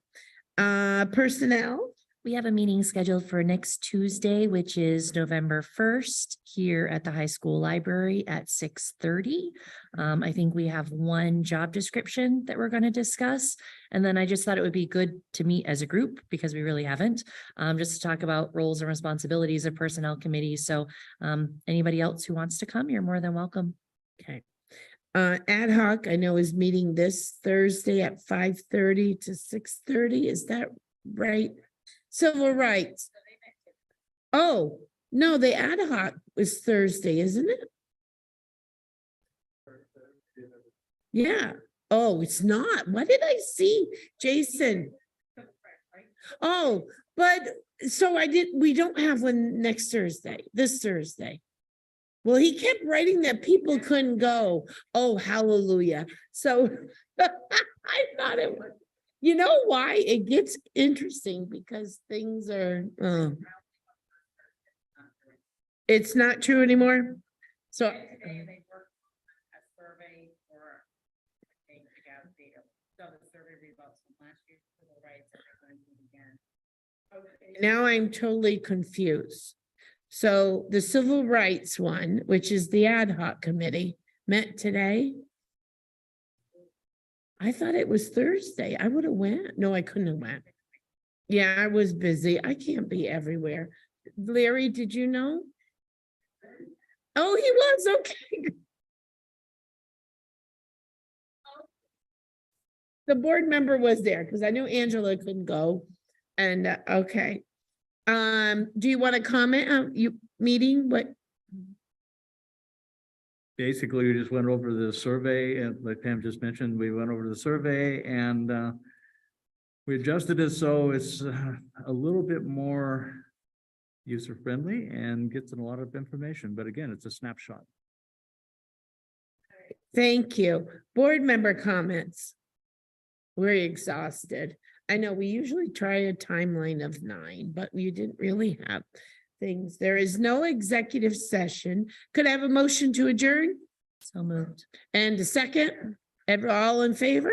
Speaker 1: Personnel.
Speaker 13: We have a meeting scheduled for next Tuesday, which is November 1st here at the high school library at 6:30. I think we have 1 job description that we're going to discuss. And then I just thought it would be good to meet as a group, because we really haven't, just to talk about roles and responsibilities of personnel committees. So anybody else who wants to come, you're more than welcome.
Speaker 1: Okay. Ad hoc, I know, is meeting this Thursday at 5:30 to 6:30. Is that right? Civil rights. Oh, no, the ad hoc was Thursday, isn't it? Yeah. Oh, it's not. What did I see? Jason. Oh, but so we don't have one next Thursday, this Thursday. Well, he kept writing that people couldn't go. Oh, hallelujah. So I thought it was. You know why? It gets interesting because things are, it's not true anymore. So. Now I'm totally confused. So the civil rights one, which is the ad hoc committee, met today. I thought it was Thursday. I would have went. No, I couldn't have went. Yeah, I was busy. I can't be everywhere. Larry, did you know? Oh, he was, okay. The board member was there because I knew Angela couldn't go. And, okay. Do you want to comment on you meeting? What?
Speaker 16: Basically, we just went over the survey and like Pam just mentioned, we went over the survey and we adjusted it so it's a little bit more user-friendly and gets in a lot of information. But again, it's a snapshot.
Speaker 1: Thank you. Board member comments. We're exhausted. I know we usually try a timeline of 9, but we didn't really have things. There is no executive session. Could I have a motion to adjourn?
Speaker 13: So moved.
Speaker 1: And a second? All in favor?